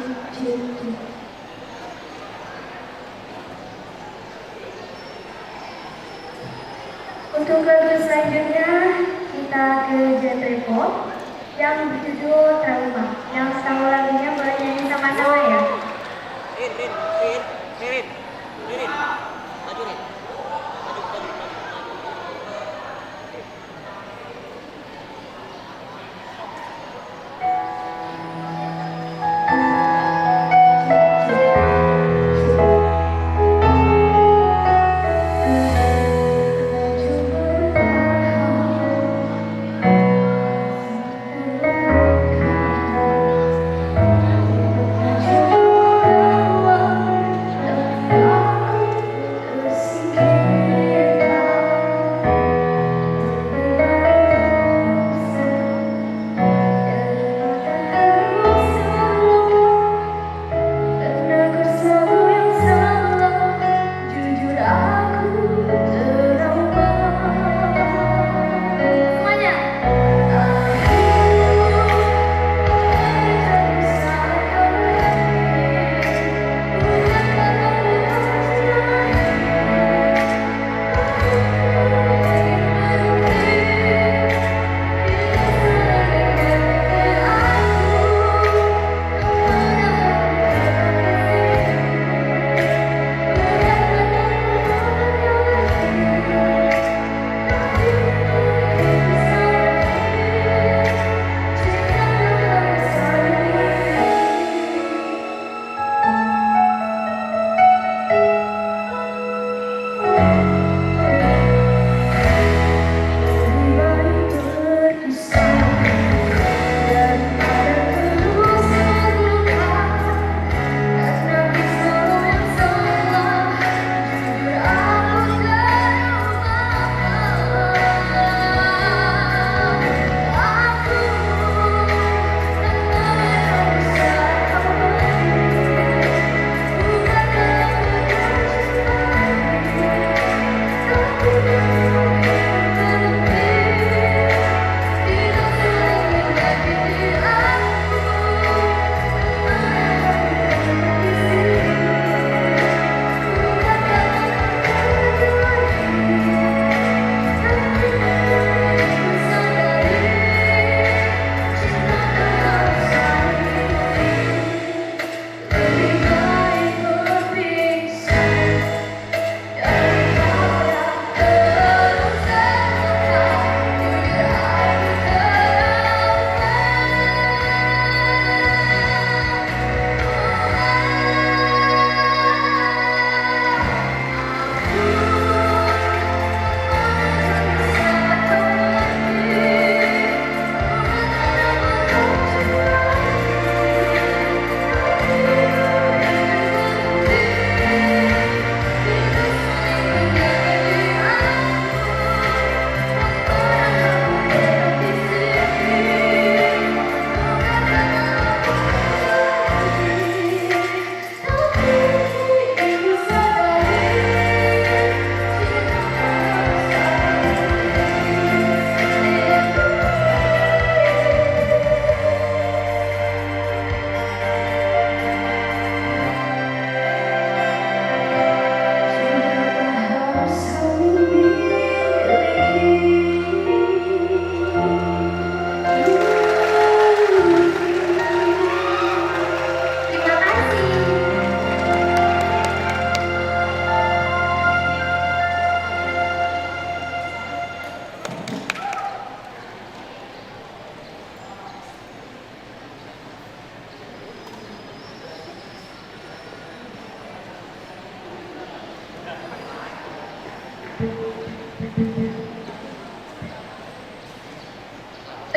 Untuk lagu selanjutnya kita ke genre pop yang berjudul Trauma. Yang tahu lagunya boleh nyanyi sama-sama ya. Rin. Maju Rin. Maju.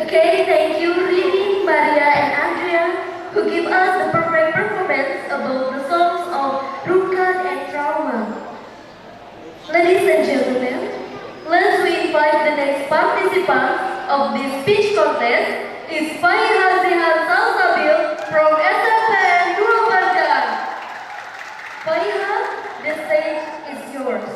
Okay, thank you, Rini, Maria, and Andrea, who give us the perfect performance about the songs of Rukan and Trauma. Ladies and gentlemen, let's invite the next participants of this speech contest is Faiha Zihan Salsabil from SMPN Banjar. Faiha, the stage is yours.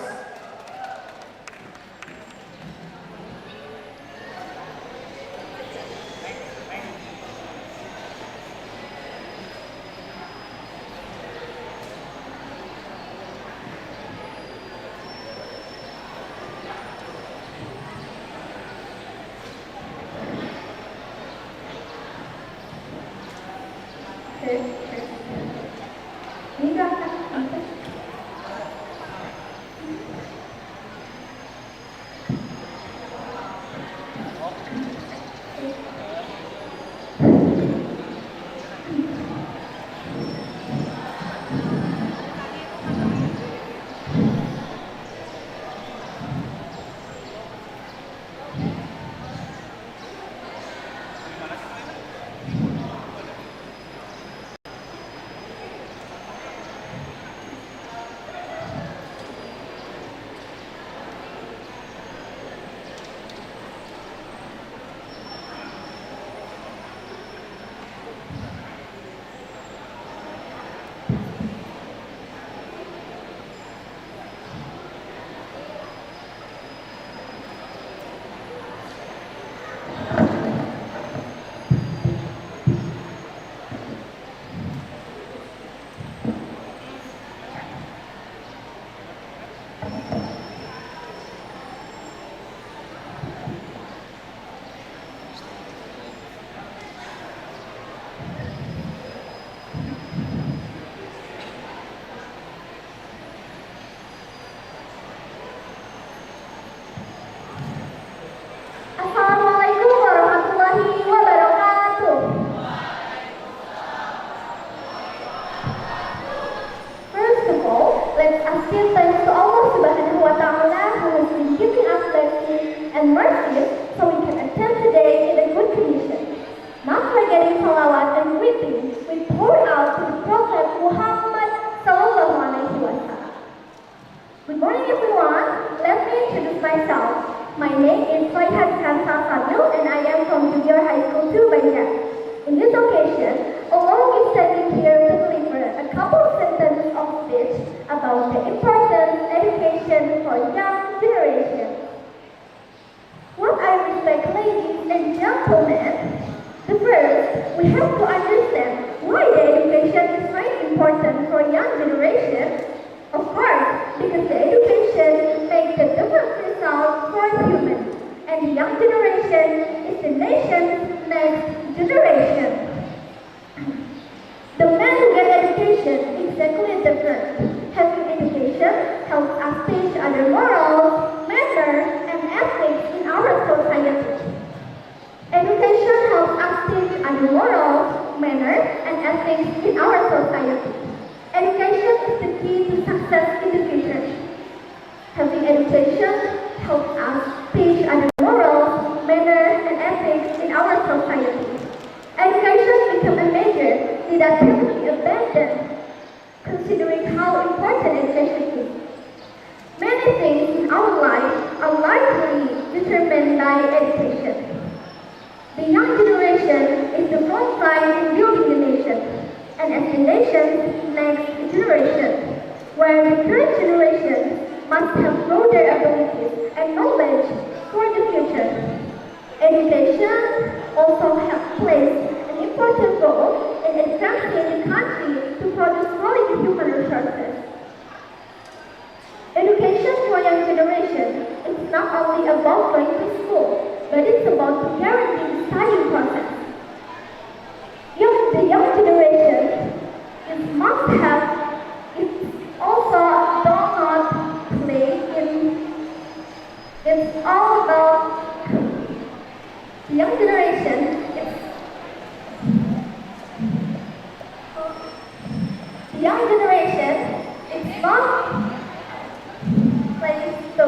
Assalamualaikum warahmatullahi wabarakatuh. First of all, let's give thanks to Allah Subhanahu wa Ta'ala who has been giving us blessings and mercies so we can attend today in a good condition. Not forgetting salawat and greetings we pour out to the Prophet Muhammad Sallallahu Alaihi Wasallam. Good morning everyone. Let me introduce myself. My name is Faihat Kansa Fadil and I am from Junior High School 2 Banjar. In this occasion, along with standing here to deliver a couple of sentences of speech about the importance of education for young generation. What I respect, ladies and gentlemen, the first, we have to understand why the education is very important for young generation. Of course, because the education makes the different result for human, and the young generation is the nation's next generation. The men who get education is exactly different. Having education helps us teach other morals, manners, and ethics in our society. Education helps us teach other morals, manners, and ethics in our society. Education is the key to success in the future. Having education helps us teach other morals, manners, and ethics in our society. Education becomes a major that cannot be abandoned, considering how important education is. Many things in our life are largely determined by education. The young generation is the front line in building the nation, and as the nation's next generation, where the current generation must have broader abilities and knowledge for the future. Education also plays an important role in advancing the country to produce quality human resources. Education for young generation is not only about going to school, but it's about preparing the studying process. The young generation is must have, it also does not play in, it's all about the young generation, the young generation is not playing so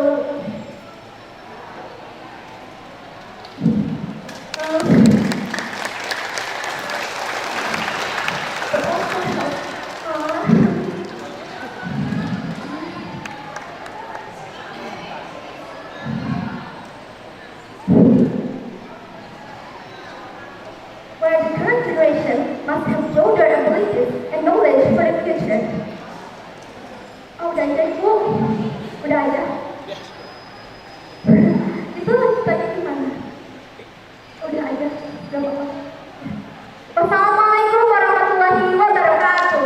where the current generation must have broader abilities and knowledge for the future. Oh, udah ada ibu? Udah ada? Itu tanya gimana? Udah ada? Udah apa? Wassalamualaikum warahmatullahi wabarakatuh.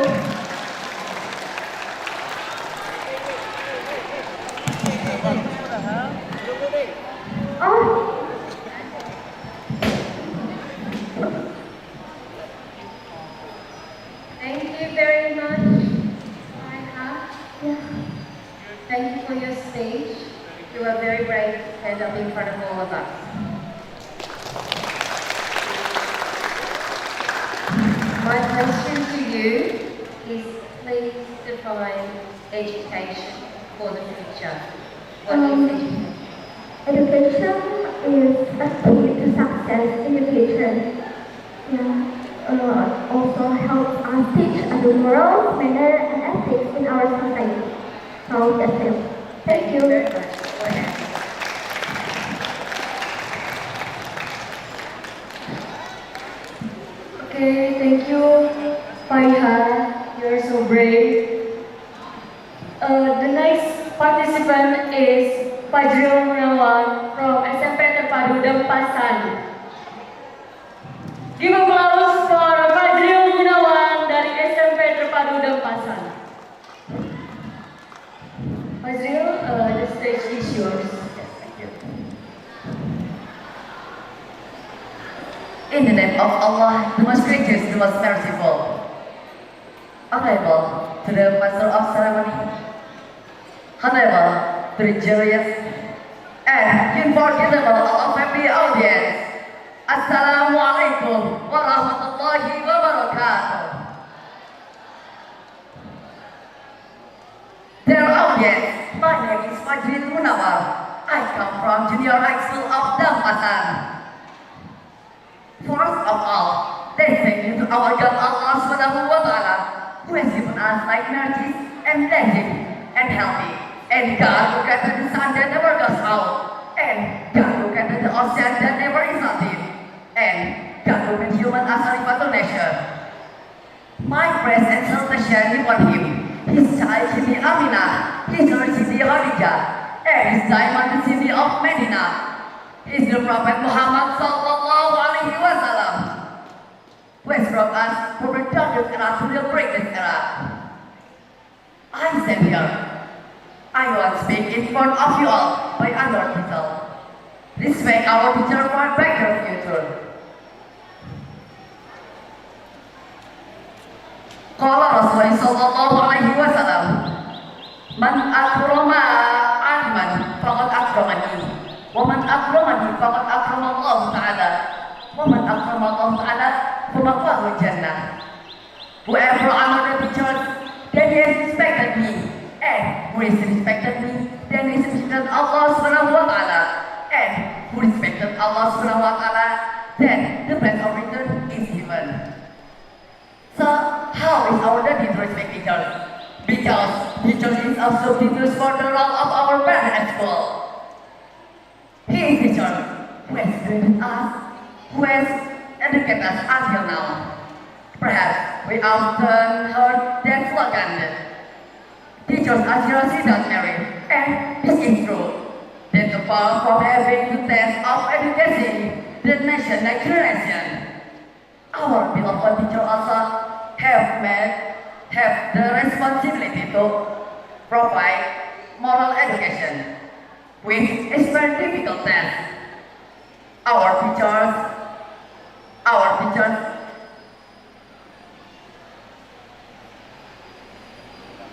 Oh. up in front of all of us. My question to you is, please define education for the future. What is education? Education is a key to success in the future. Yeah. Also helps us teach the moral, manner, and ethics in our society. So that's it. Thank you. Very much. Go ahead. Okay, thank you, Faiha. You're so brave. The next participant is Fajrul Gunawan from SMP Terpadu Dempasan. Give applause for Fajrul Gunawan dari SMP Terpadu Dempasan. Fajrul, the stage is yours. Thank you. In the name of Allah, the most gracious, the most merciful, honorable to the master of ceremony, honorable to the juries, and unforgettable of every audience. Assalamualaikum warahmatullahi wabarakatuh. Dear audience, my name is Fajrul Gunawan. I come from Junior High School of Dempasan. First of all, thank you to our God Allah Subhanahu wa Ta'ala, who has given us life, mercies, and blessing, and healthy. And God who created the sun that never goes out, and God who created the ocean that never is nothing, and God who made human as a reflector nature. My praise and salutation upon him, his child Siti Aminah, his daughter Siti Khadijah, and his diamond the city of Medina. Is the Prophet Muhammad sallallahu alaihi wasallam, who has brought us from the darkest era to the brightest era. I stand here. I want to speak in front of you all by another title. Respect our future for a better future. Qala Rasulullah sallallahu alaihi wasallam, man akrama aliman faqad akramani. وَمَنْ أَكْرَمَنِي فَقَدْ أَكْرَمَ اللَّهُ تَعَالَى وَمَنْ أَكْرَمَ اللَّهُ تَعَالَى فَمَأْوَاهُ الْجَنَّةُ. Whoever honored the teachers, then he has respected me, and who has respected me, then he has respected Allah Subhanahu wa Ta'ala, and who respected Allah Subhanahu wa Ta'ala, then the place of return is given. So, how is our duty to respect teachers? Because teachers is also teachers for the role of our parents at school. He is the teacher who has trained us, who has educated us until now. Perhaps we often heard that slogan, teachers are seriously not married, and this is true. That apart from having the test of education, the nation like generation, our beloved teacher also have the responsibility to provide moral education, which is very difficult test. Our teachers,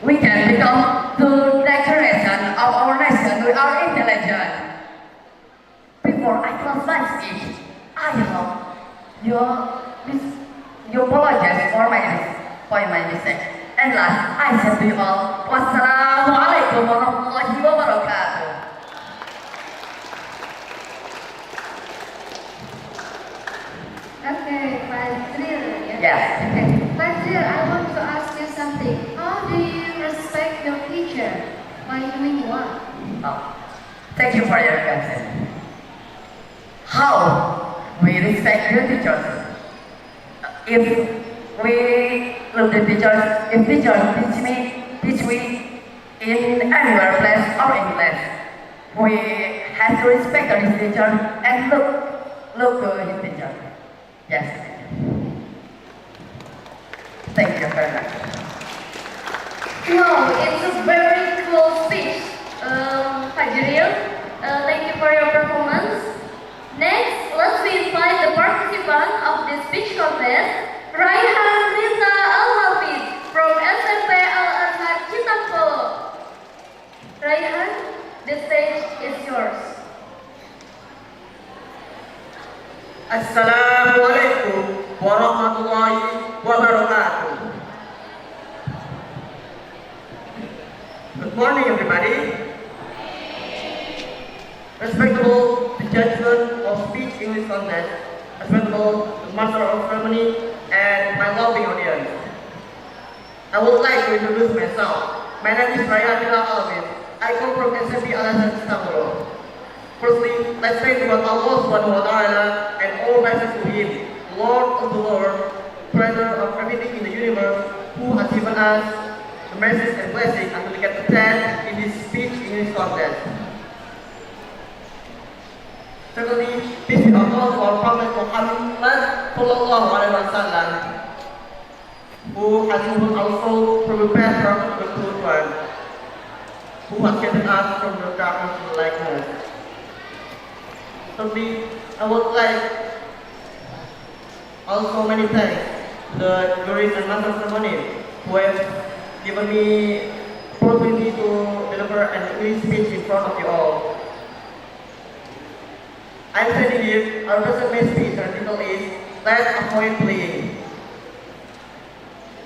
we can become the generation of our nation with our intelligence. Before I close my speech, I hope you apologize for my mistake. And last, I say to you all, wassalamualaikum warahmatullahi wabarakatuh. Okay, Fajril. Yes. Okay, Fajril, I want to ask you something. How do you respect your teacher? By doing what? Oh, thank you for your question. How we respect the teachers? If we look at teachers, if teachers teach me in anywhere place or in class, we have to respect his teacher and look to his teacher. Yes. Thank you very much. Wow, it's a very cool speech, Fajril. Thank you for your performance. Next, let's invite the participant of this speech contest, Raihan Rita Al-Hafiz from SMP Al-Azhar Citapul. Raihan, the stage is yours. Assalamualaikum warahmatullahi wabarakatuh. Good morning, everybody. Respectable the judgment of speech English contest, respectable the master of ceremony, and my loving audience. I would like to introduce myself. My name is Raya Dila Alvin. I come from SMP Al-Azhar Istanbul. Firstly, let's thank God Allah Subhanahu wa Ta'ala and all blessings to Him, Lord of the Lord, Creator of everything in the universe, who has given us the mercies and blessings until we get to stand in this speech English contest. Secondly, peace be upon our Prophet Muhammad Sallallahu Alaihi Wasallam, who has given our soul from the path of the true one, who has given us from the darkness to the lightness. Thirdly, I would like also many thanks to the juries and master of ceremony who have given me opportunity to deliver an English speech in front of you all. I am standing here, I present my speech and title is Let's Avoid Bullying.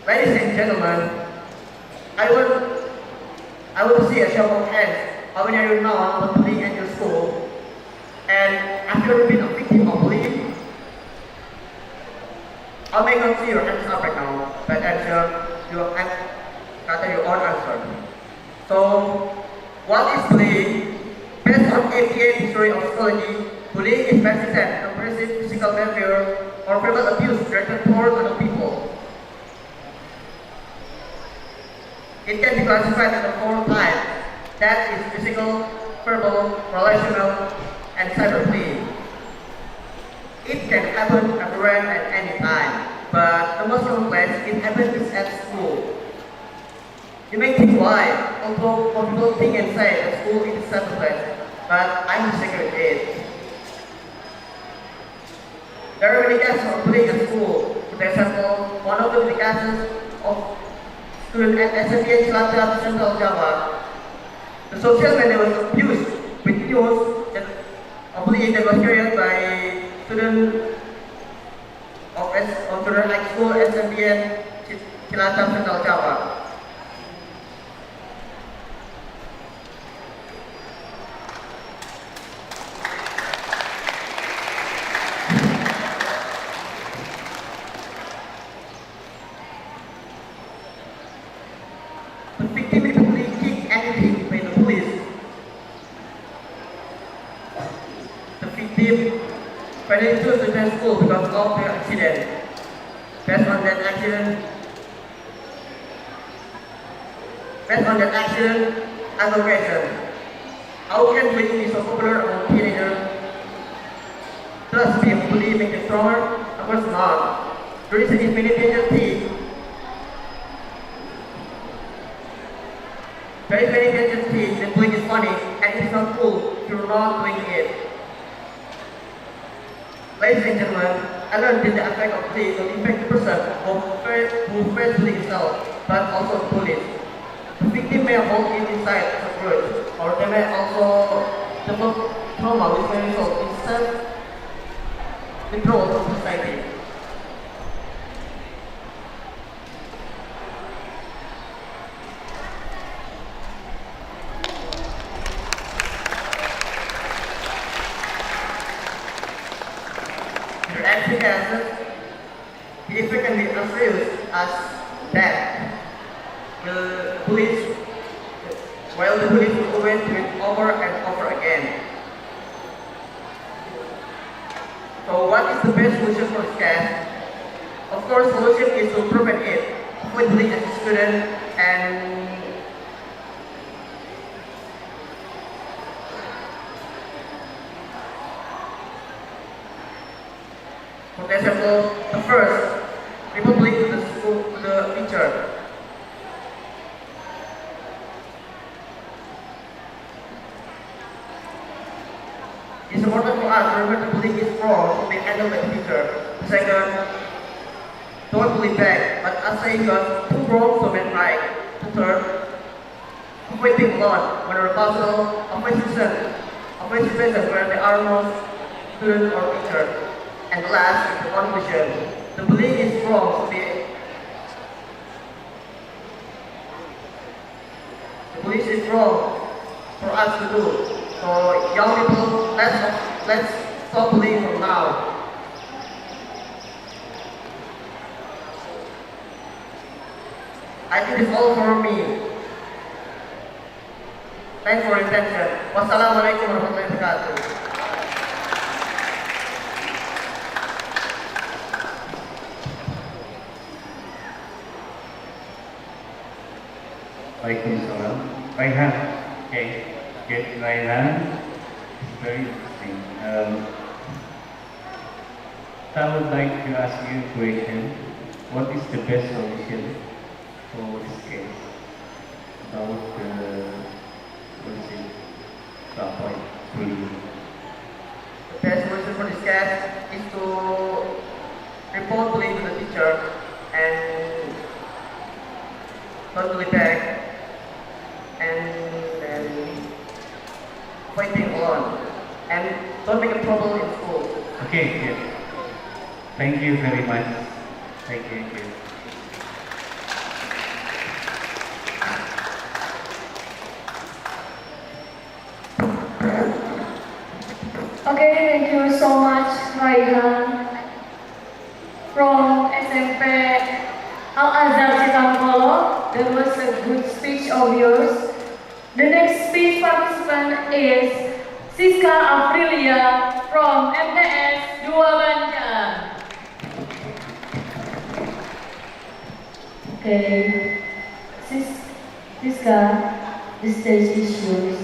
Ladies and gentlemen, I would see a show of hands. How many of you know about bullying at your school? And have you ever been a victim of bullying? I may not see your hands up right now, but answer your own answer. So, what is bullying? Based on 88 history of psychology, bullying is persistent, aggressive physical behavior or verbal abuse directed toward other people. It can be classified into 4 types, that is physical, verbal, relational, and cyberbullying. It can happen everywhere at any time, but the most common place it happens is at school. You may think why, although most people think and say that school is a safe place, but I disagree with it. There are many cases of bullying at school. For example, one of the cases of student at SMP Cilacap, Central Java. The social media was abused with news that bullying that was carried by students of student high school SMP Cilacap, Central Java. The victim repeatedly kicked and hit by the police. The victim finally chose to attend school because of the accident. Based on that accident, as a question, how can bullying be so popular among teenagers? Does being a bully make it stronger? Of course not. The reason is many teenagers think very teenagers think that bullying is funny and it's not cool if you're not doing it. Ladies and gentlemen, I learned that the effect of bullying will affect the person who faces bullying himself, but also the bullied. The victim may hold it inside as a grudge, or they may also develop trauma which may result in self-withdrawal from society. In actual cases, the effect can be as serious as death. While the police will go into it over and over again. So what is the best solution for this case? Of course, the solution is to prevent it, avoid bullying as a student, and for example, the first, report bullying to the school, to the teacher. It's important for us to remember the bullying is wrong to be handled by the teacher. The second, don't bully back, but as saying God, too wrong to make right. The third, avoid being alone whenever possible, avoid situations where there are no students or teachers. And last, the conclusion. The bullying is wrong. The bullying is wrong for us to do. So young people, let's stop bullying from now. I think it's all for me. Thanks for your attention. Wassalamualaikum warahmatullahi wabarakatuh. Waalaikumsalam. Raihan. Okay. Raihan. It's very interesting. I would like to ask you a question. What is the best solution for this case? About what is it? To avoid bullying. The best solution for this case is to report bullying to the teacher and not bully back and fighting alone and don't make a trouble in school. Okay, yeah. Thank you very much. Thank you. Okay, thank you so much, Raihan. From SMP Al-Azhar Citangkolo, that was a good speech of yours. The next speech participant is Siska Aprilia from MTS 2 Banjar. Okay, Siska, the stage is yours.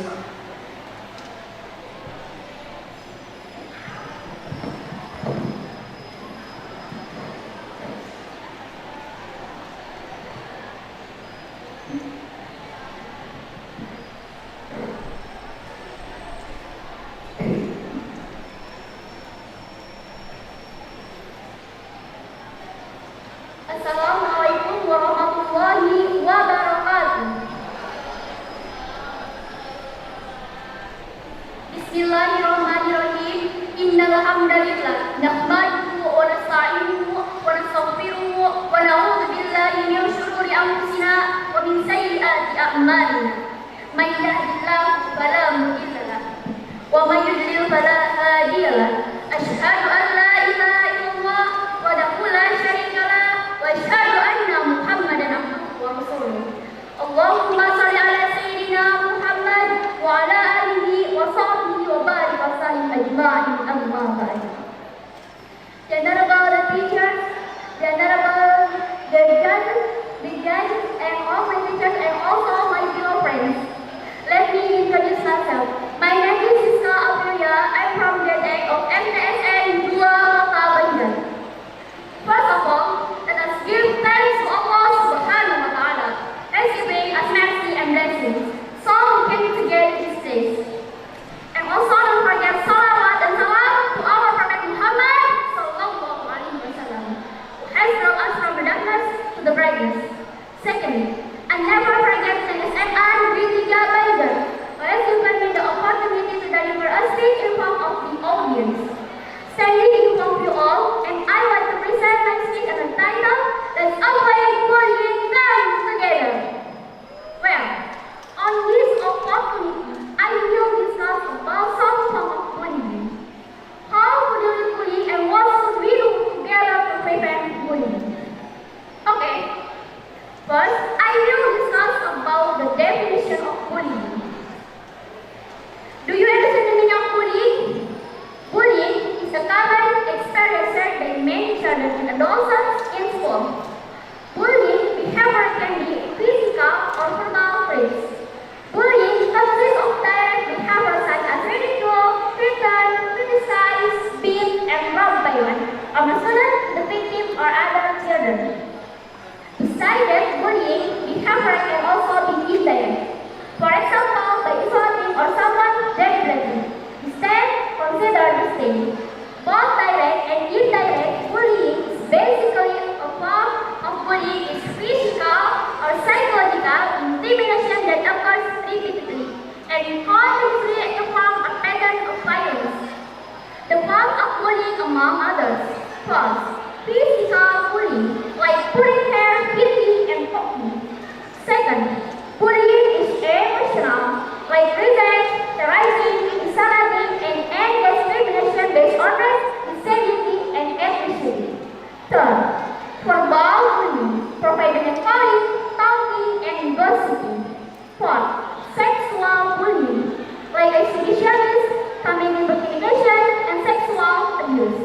Assalamualaikum warahmatullahi wabarakatuh. Bismillahirrahmanirrahim. Innal hamdalillah nahmaduhu wa nasta'inuhu wa nastaghfiruhu wa na'udzu billahi min shururi anfusina wa min sayyiati a'malina. May yahdihillahu fala mudilla lahu wa may yudlil fala hadiya lahu. Asyhadu an la ilaha illallah wahdahu la syarika lahu wa asyhadu anna Muhammadan abduhu wa rasuluh. Allahumma shalli ala sayyidina Muhammad wa ala alihi wa sahbihi wa barik wa sallim ajma'in, amma ba'd. The honorable teachers, the honorable judges, and all my teachers and also my dear friends, let me introduce myself. My name is Siska Aprilia. I'm from the deck of MTSN 2 Kota Banjar. First of all, let us give thanks to Allah Subhanahu wa Ta'ala, as He gave us mercy and blessings, so we can be together these days. And also don't forget salawat and salam to our Prophet Muhammad Sallallahu Alaihi Wasallam, who has brought us from the darkness to the brightness. Secondly, and never forget the SMA Gritiga Banjar, where you can me the opportunity to deliver a speech in front of the audience. Standing in front of you all, and I want to present my speech as a title, Let's Avoid Bullying Time Together. Well, on this opportunity, I will discuss about some form of bullying. How to deal with bullying and what should we do together to prevent bullying. Okay, first I will discuss about the definition of bullying. Do you understand the meaning of bullying? Bullying is a common experience by many children and adolescents in school. Bullying behavior can be physical or verbal praise. Bullying consists of direct behavior such as ridicule, threaten, criticize, beat, and rob by one of the student, the victim, or other children. Besides that, bullying behavior can also be indirect. For example, by insulting or someone deliberately. Instead, consider this thing. Both direct and indirect bullying is basically a form of bullying is physical or psychological intimidation that occurs repeatedly and continuously to form a pattern of violence. The form of bullying among among others. First, physical bullying, like pulling hair, beating, and poking. Second, bullying is emotional, like revenge, terrorizing, dishonoring, and discrimination based on race, disability, and ethnicity. Third, verbal bullying, providing calling, taunting, and gossiping. Fourth, sexual bullying, like exhibitionism, community intimidation, and sexual abuse.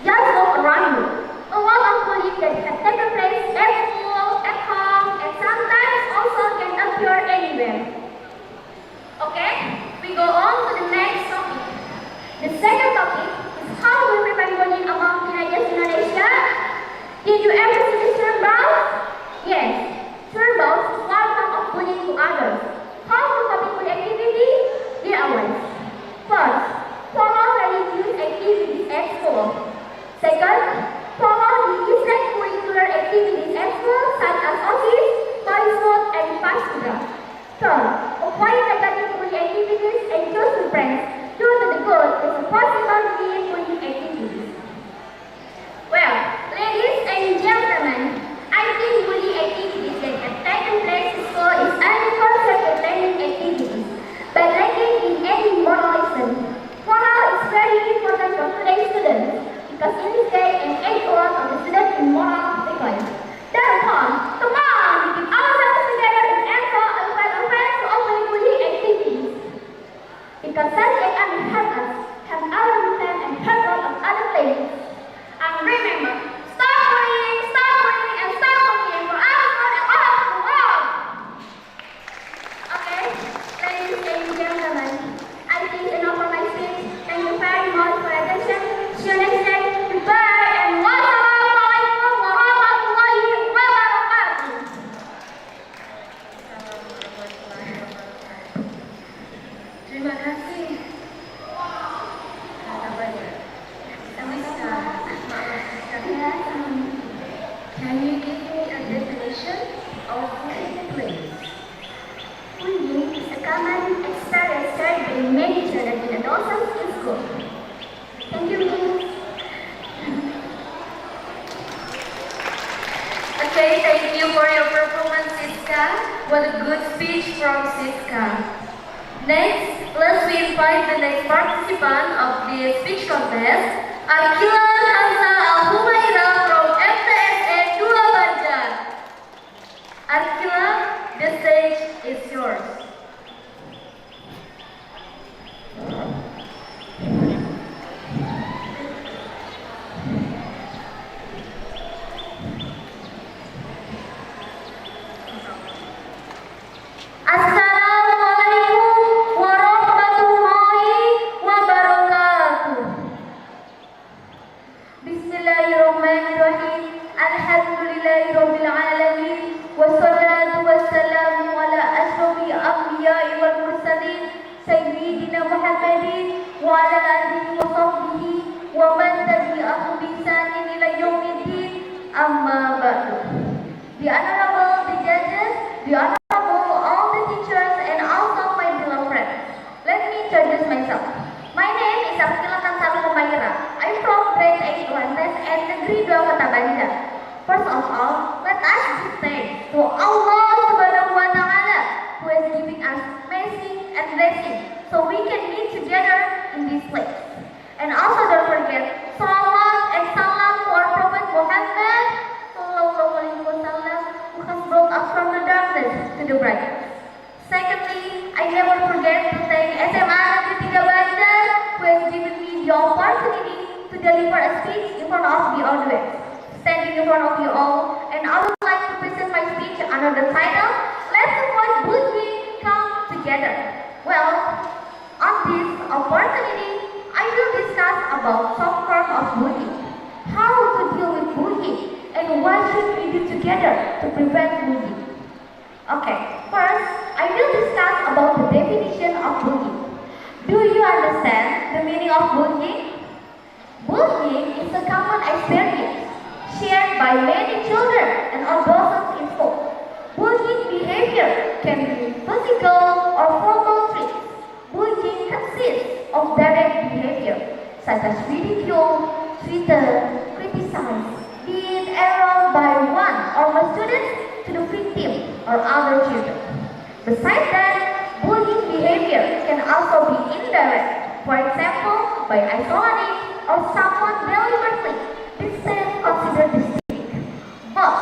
Just look around you. A lot of bullying that has taken place at school, at home, and sometimes also can appear anywhere. Okay, we go on to the next topic. The second topic is how we prevent bullying among teenagers in Indonesia. Did you ever see the turnbout? Yes, turnbout is one form of bullying to others. How to copy with activity? Here are ways. First, follow religious activities at school. Second, follow the extracurricular activities at school such as office, boys' school, and pastoral. Third, avoid negative bullying activities and choose with friends due to the good is a possible bullying activities. Well, ladies and gentlemen, I think bullying activities that have taken place in school is unconcerted learning activities, but lacking in any moralism. Moral is very important for today's students, because in this day and age a lot of the students in moral decline. Therefore, come on, we keep ourselves together and enter and find our friends to avoid bullying activities. Because such an act will help us have our intent and help out of other things. And remember, stop bullying, and stop bullying for us and all of the world. Okay, ladies and gentlemen, I think enough for my speech. Thank you very much for your attention. See you next time. Goodbye and wassalamualaikum warahmatullahi wabarakatuh. Terima kasih. Kata Banjar. Can you give me a definition of bullying, please? Bullying is a common experience shared by many children in adolescence in school. Thank you, Miss. Okay, thank you for your performance, Siska. What a good speech from Siska. Next, let's invite the next participant of the speech contest, Akila Hamza Al-Humaira from MTSN 2 Banjar. Akila, the stage is yours. Assalamualaikum warahmatullahi wabarakatuh. Bismillahirrahmanirrahim. Alhamdulillahirabbil alamin. Wassalatu wassalamu ala asyrafil anbiya'i wal mursalin sayyidina Muhammadin wa ala alihi wa sahbihi wa man tabi'ahum bi ihsanin ila yaumiddin. Amma ba'du. The honorable, the judges, the honorable, all the teachers, and also my beloved friends. Let me introduce myself. My name is Akila Hamza Al-Humaira. I'm from grade 8 Lantas and Negeri 2 Kota Banjar. First of all, let us give thanks to Allah Subhanahu wa Ta'ala who has given us mercy and blessing so we can meet together in this place. And also don't forget salawat and salam to our Prophet Muhammad Sallallahu Alaihi Wasallam who has brought us from the darkness to the brightness. Secondly, I never forget to thank SMA Negeri 3 Banjar who has given me the opportunity to deliver a speech in front of the audience. Standing in front of you all, and I would like to present my speech under the title, Let's Avoid Bullying, Come Together. Well, on this opportunity, I will discuss about some form of bullying, how to deal with bullying, and what should we do together to prevent bullying. Okay, first, I will discuss about the definition of bullying. Do you understand the meaning of bullying? Bullying is a common experience shared by many children and adults in school. Bullying behavior can be physical or verbal traits. Bullying consists of direct behavior, such as ridicule, Twitter, criticize, being error by one or more students to the victim or other children. Besides that, bullying behavior can also be indirect, for example, by isolating or someone deliberately. This is considered distinct. But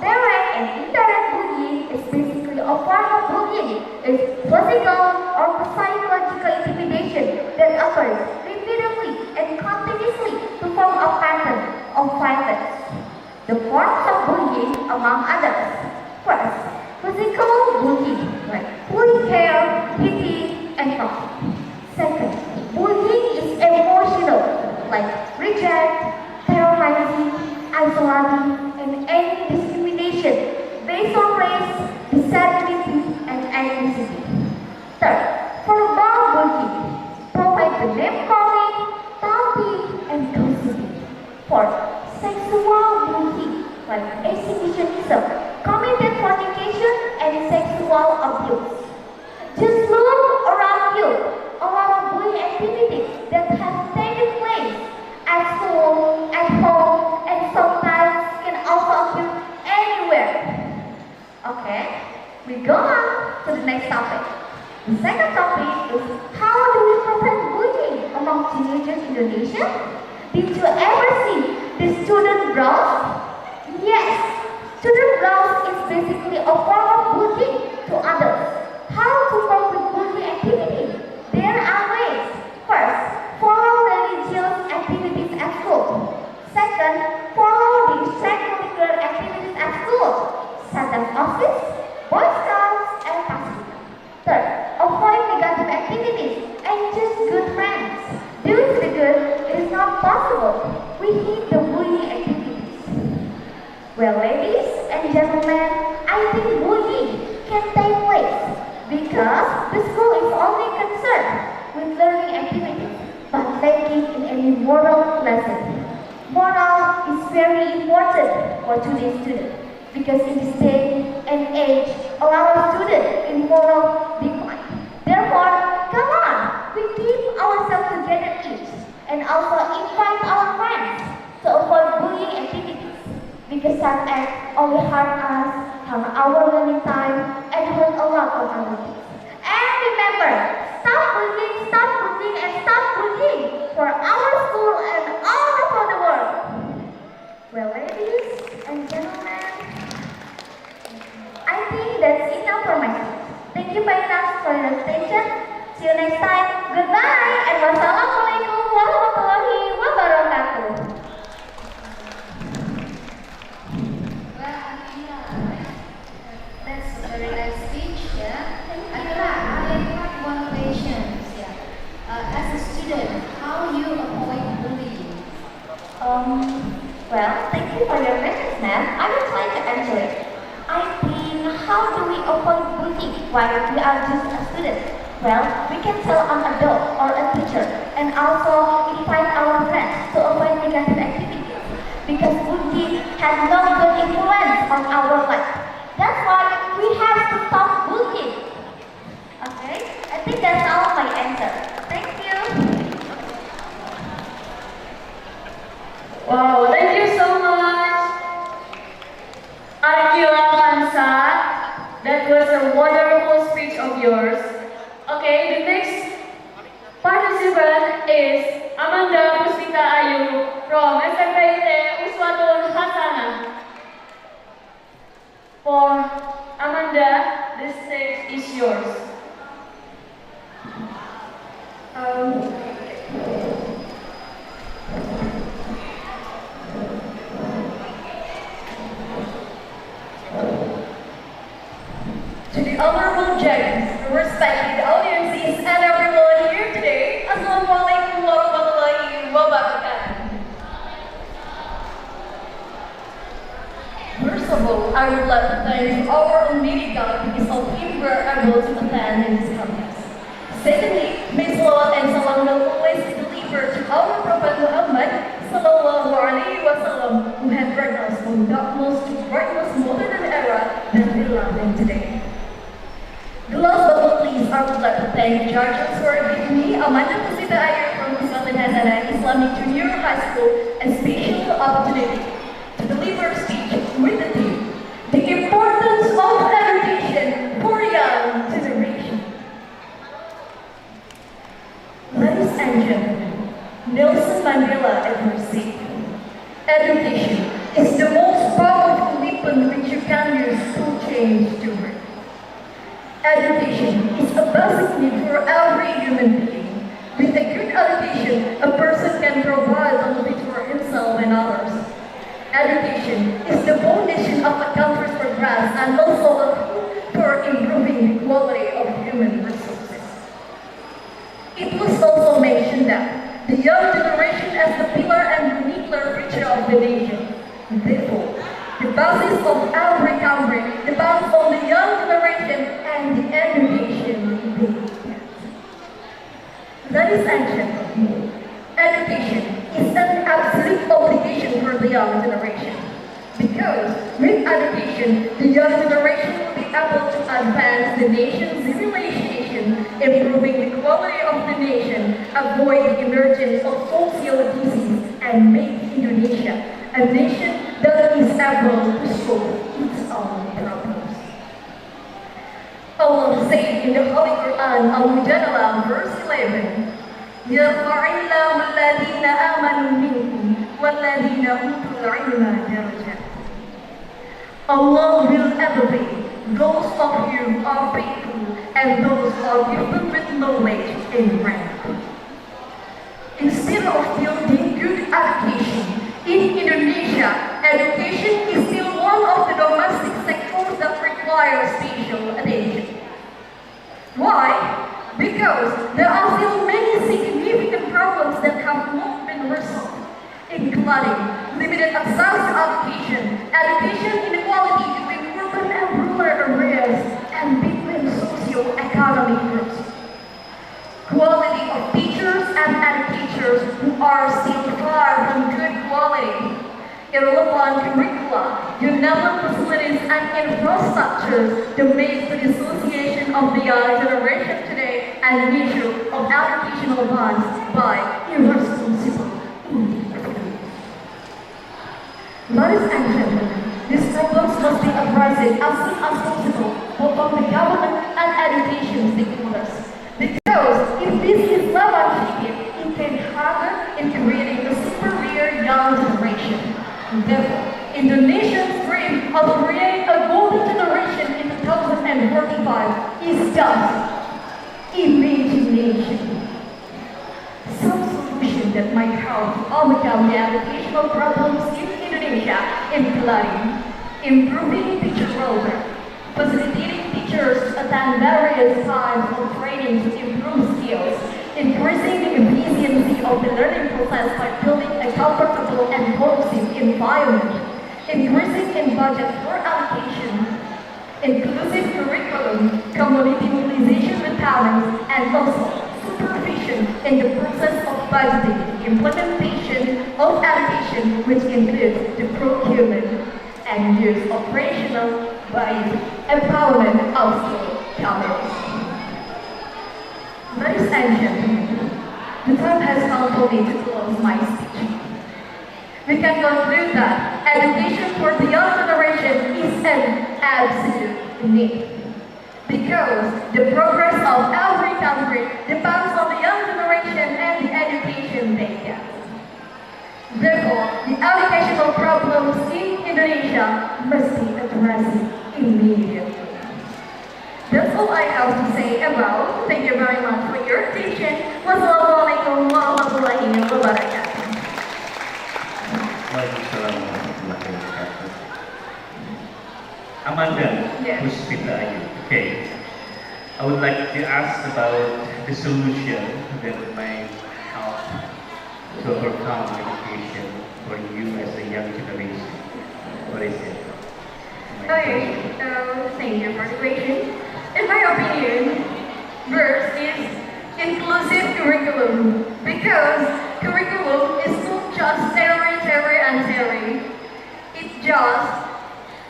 direct and indirect bullying is basically a form of bullying. It's physical or psychological intimidation that occurs repeatedly and continuously to form a pattern of violence. The forms of bullying, among others. First, physical bullying, like pulling hair, hitting, and talking. Second, bullying is emotional, like reject, terrorizing, isolating, and any discrimination based on race, disability, and ethnicity. Third, verbal bullying, provide the name calling, taunting, and gossiping. Fourth, sexual bullying, like exhibitionism, committed fornication, and sexual abuse. Just look around you, a lot of bullying activities that have taken place at school, at home, and sometimes can also occur anywhere. Okay, we go on to the next topic. The second topic is how do we prevent bullying among teenagers in Indonesia? Did you ever see the student browse? Yes, student browse is basically a form of bullying to others. How to cope with bullying activity? There are ways. First, follow religious activities at school. Second, follow the extracurricular activities at school, such as office, Boy Scouts, and pastoral. Third, avoid negative activities and choose good friends. Doing the good is not possible. We hate the bullying activities. Well, ladies and gentlemen, I think bullying can take place because the school is only concerned with learning activities but lacking in any moral lesson. Moral is very important for today's students because in this day and age, a lot of students in moral decline. Therefore, come on, we keep ourselves together each and also invite our friends to avoid bullying activities because some acts only harm us, harm our learning time, and hurt a lot of other kids. And remember, stop bullying, and stop bullying for our school and all over the world. Well, ladies and gentlemen, I think that's enough for my speech. Thank you very much for your attention. See you next time. Goodbye and wassalamualaikum warahmatullahi wabarakatuh. That's a very nice speech, yeah. Akila, I have one question, yeah. As a student, how you avoid bullying? Well, thank you for your questions, ma'am. I will try to answer it. I think, how do we avoid bullying while we are just a student? Well, we can tell an adult or a teacher and also invite our friends to avoid negative activities because bullying has no good influence on our life. That's why we have to stop bullying. Okay? I think that's all my answer. Thank you. Wow, thank you so much, Akila Hansa. That was a wonderful speech of yours. Okay, the next participant is Amanda Puspita Ayu from SMPT Uswatun Hasanah. For Amanda, the stage is yours. To the honorable judges, respected audiences, and everyone here today, Assalamualaikum warahmatullahi wabarakatuh. First of all, I would like to thank our Almighty God because of Him we are able to attend in this contest. Secondly, may salawat and salam will always be delivered to our Prophet Muhammad sallallahu alaihi wasallam, who had brought us from darkness to brightness modern era that we live in today. The last but not least, I would like to thank judges for giving me Amanda Puspita Ayu from Uswatun Hasanah Islam Islamic Junior High School a special opportunity to deliver speech with the theme, The Importance of Education for Young Generation. Ladies and gentlemen, Nelson Mandela ever said, education is the most powerful weapon which you can use to change the world. Education is a basic need for every human being. With a good education, a person can provide a little bit for himself and others. Education is the foundation of a country's progress and also a tool for improving the quality of human resources. It was also mentioned that the young generation as the pillar and the nuclear future of the nation. Therefore, the basis of every country depends on the young generation and the education they get. Ladies and gentlemen, education is an absolute obligation for the young generation. Because with education, the young generation will be able to advance the nation's civilization, improving the quality of the nation, avoid the emergence of social disease, and make Indonesia a nation that is able to solve its own problems. Allah said in the Holy Quran, Al-Mujadala, verse 11, يَرْفَعِ اللَّهُ الَّذِينَ آمَنُوا مِنْكُمْ وَالَّذِينَ أُوتُوا الْعِلْمَ دَرَجَاتٍ. Allah will elevate those of you who are faithful and those who are gifted with knowledge and rank. Instead of building good education, in Indonesia, education is still one of the domestic sectors that requires special attention. Why? Because there are still many significant problems that have not been resolved, including limited access to education inequality between urban and rural areas, and between socio-economic groups. Quality of teachers and educators who are still far from good quality. Irrelevant curricula, inadequate facilities and infrastructures, the main association of the young generation today and issue of educational bonds by irresponsible individuals. Ladies and gentlemen, these problems must be addressed as soon as possible, both from the government and education stakeholders. Because if this is not achieved, it can harder in creating a superior young generation. Therefore, Indonesia's dream of creating a golden generation in 2045 is just imagination. Some solution that might help to overcome the educational problems in Indonesia include improving teacher roster, facilitating teachers to attend various kinds of training to improve skills, increasing the efficiency of the learning process by building a comfortable and conducive environment, increasing in budget for education, inclusive curriculum, community mobilization with parents, and also supervision in the process of budgeting, implementation of education, which includes the procurement and use operational by empowerment of school communities. Ladies and gentlemen, the time has come for me to close my speech. We can conclude that education for the young generation is an absolute need. Because the progress of every country depends on the young generation and the education they get. Therefore, the educational problems in Indonesia must be addressed immediately. That's all I have to say about. Thank you very much for your attention. Wassalamualaikum warahmatullahi wabarakatuh. Waalaikumsalam warahmatullahi wabarakatuh. Amanda, Yes. Puspita Ayu. Okay. I would like to ask about the solution that might help to overcome education for you as a young generation. What is it? Okay, thank you for the question. In my opinion, first is inclusive curriculum, because curriculum is not just theory, and theory. It's just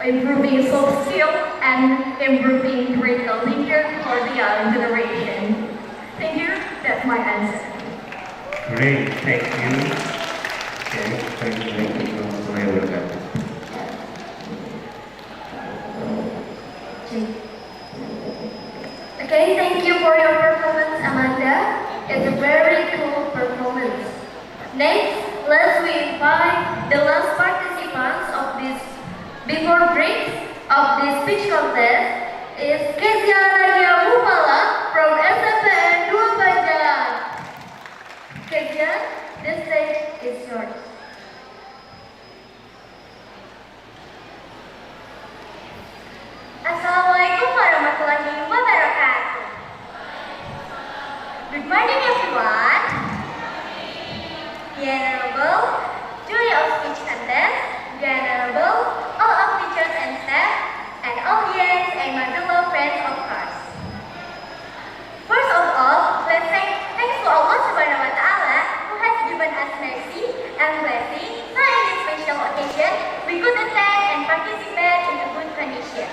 improving soft skill and improving critical thinking for the young generation. Thank you, that's my answer. Great, thank you. Okay, Assalamualaikum warahmatullahi wabarakatuh. Okay, thank you for your performance, Amanda. It's a very cool performance. Next, let's invite the last participants of this before break of this speech contest is Jangan from SMPN 2 Banjar. Jangan, the stage is yours. Assalamualaikum warahmatullahi wabarakatuh. Good morning everyone. The Honorable Jury of Speech Contest, the Honorable all of teachers and staff, and audience and my fellow friends of course. First of all, let's say thanks to Allah Subhanahu wa Ta'ala who has given us mercy and blessing so in this special occasion we could attend and participate in a good condition.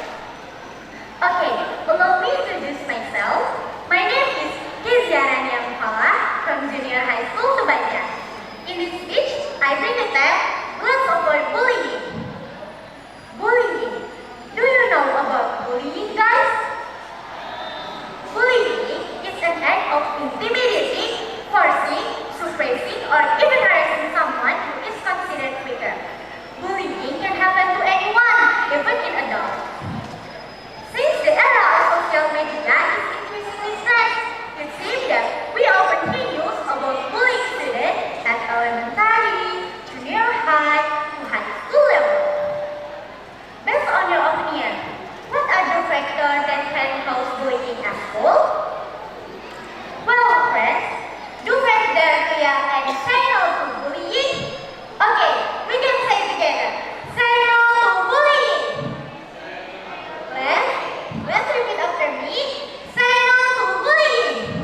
Okay, allow me to introduce myself. My name is Jangan from Junior High School Banjar. In this speech, I bring the theme, let's avoid bullying. Bullying. Do you know about bullying, guys? Bullying is an act of intimidating, forcing, suppressing, or even harassing someone who is considered weaker. Bullying can happen to anyone, even in adults. Since the era of social media is increasingly stressed, it seems that we often hear news about bullying students at elementary, junior high, to high school level. Based on your opinion, what are the factors that can cause bullying at school? Well, friends, do friends dare to yell and say no to bullying? Okay, we can say together, say no to bullying. Let's repeat after me. Say no to bullying.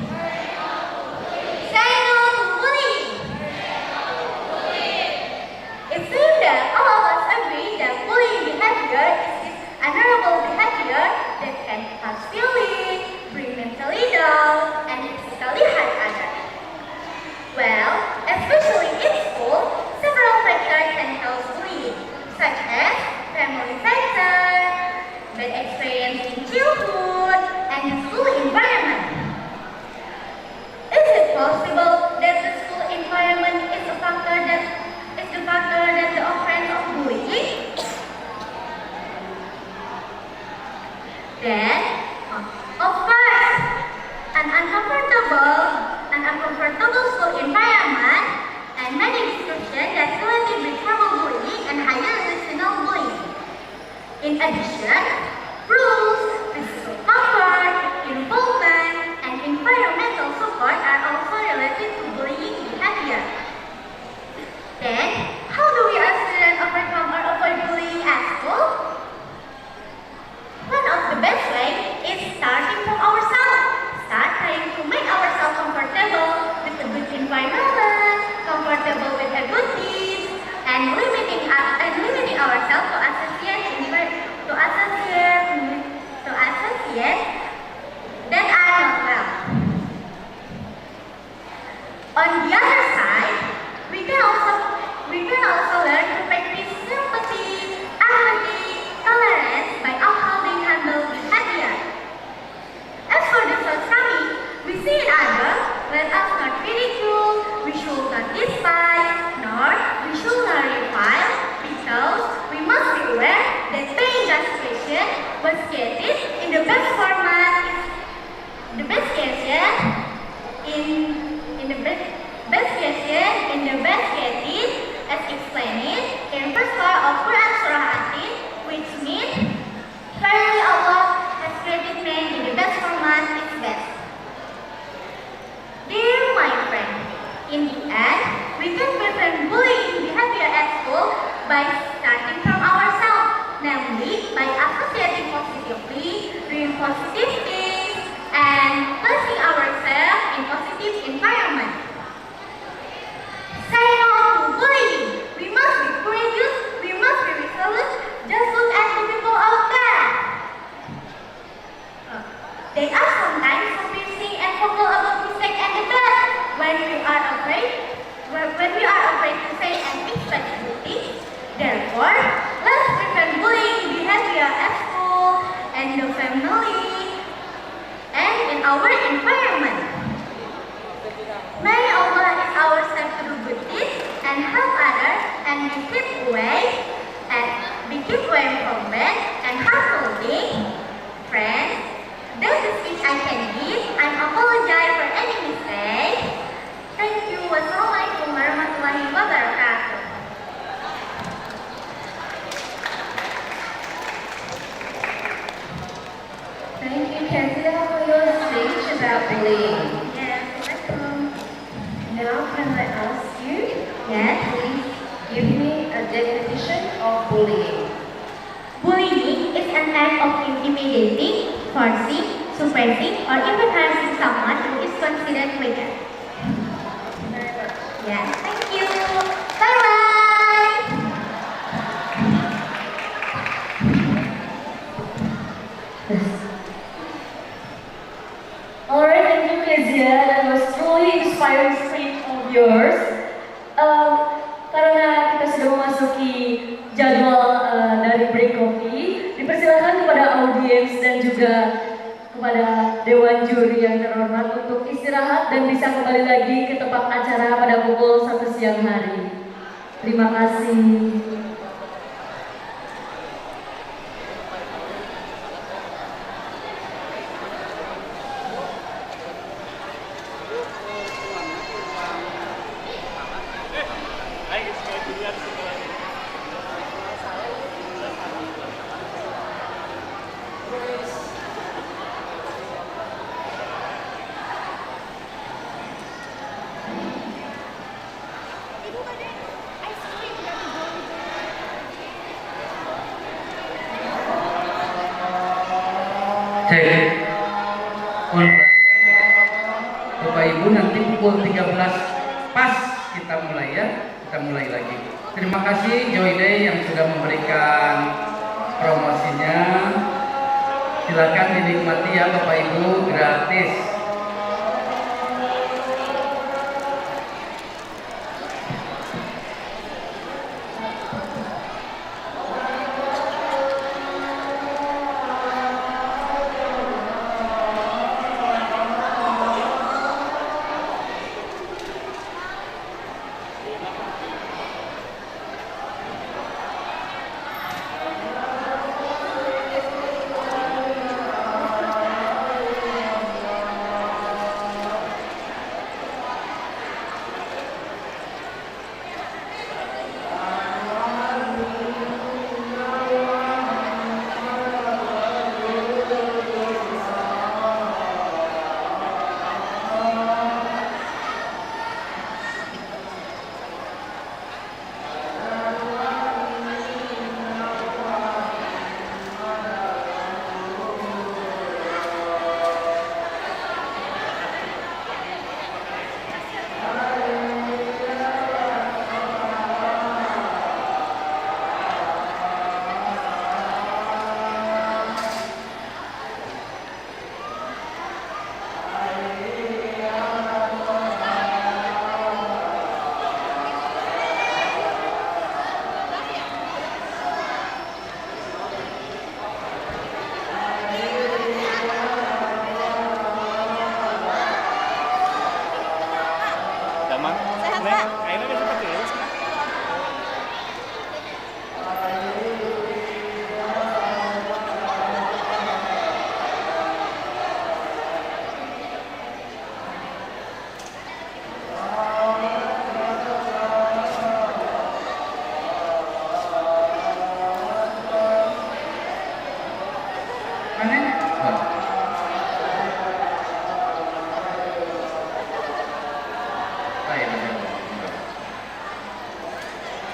Say no to bullying. It seems that all of us agree that bullying behavior is this unhonorable behavior that can hurt feelings, bring mentally down, and physically hurt others. Well, especially in school, several factors can cause bullying, such as family factors, bad experience in childhood, and the school environment. Is it possible that the school environment is the factor that the offense of bullying? Then, of course, an uncomfortable school environment and many descriptions that related with verbal bullying and higher relational bullying. In addition, rules, physical comfort, involvement, and environmental support are also related to bullying behavior. Then, how do we as students overcome or avoid bullying at school? One of the best ways is starting from ourselves. Start trying to make ourselves comfortable with a good environment, comfortable with a good team, and limiting ourselves to associate that are not well. On the other side, we can also learn to practice sympathy, empathy, tolerance by upholding humble behavior. As for the shortcoming we see in others, let us not ridicule, we should not despise, nor we should not revile, because we must be definition of bullying. Bullying is an act of intimidating, forcing, suppressing, or even harming someone who is considered weaker. Yes, thank you. Bye-bye. Alright, thank you Kezia. That was truly inspiring speech of yours. Karena kita sudah memasuki jadwal dari break coffee, dipersilakan kepada audiens dan juga kepada dewan juri yang terhormat untuk istirahat dan bisa kembali lagi ke tempat acara pada pukul 1 siang hari. Terima kasih. Cek. Bapak Ibu nanti pukul 13 pas kita mulai ya. Kita mulai lagi. Terima kasih Joy Day yang sudah memberikan promosinya. Silakan dinikmati ya Bapak Ibu, gratis.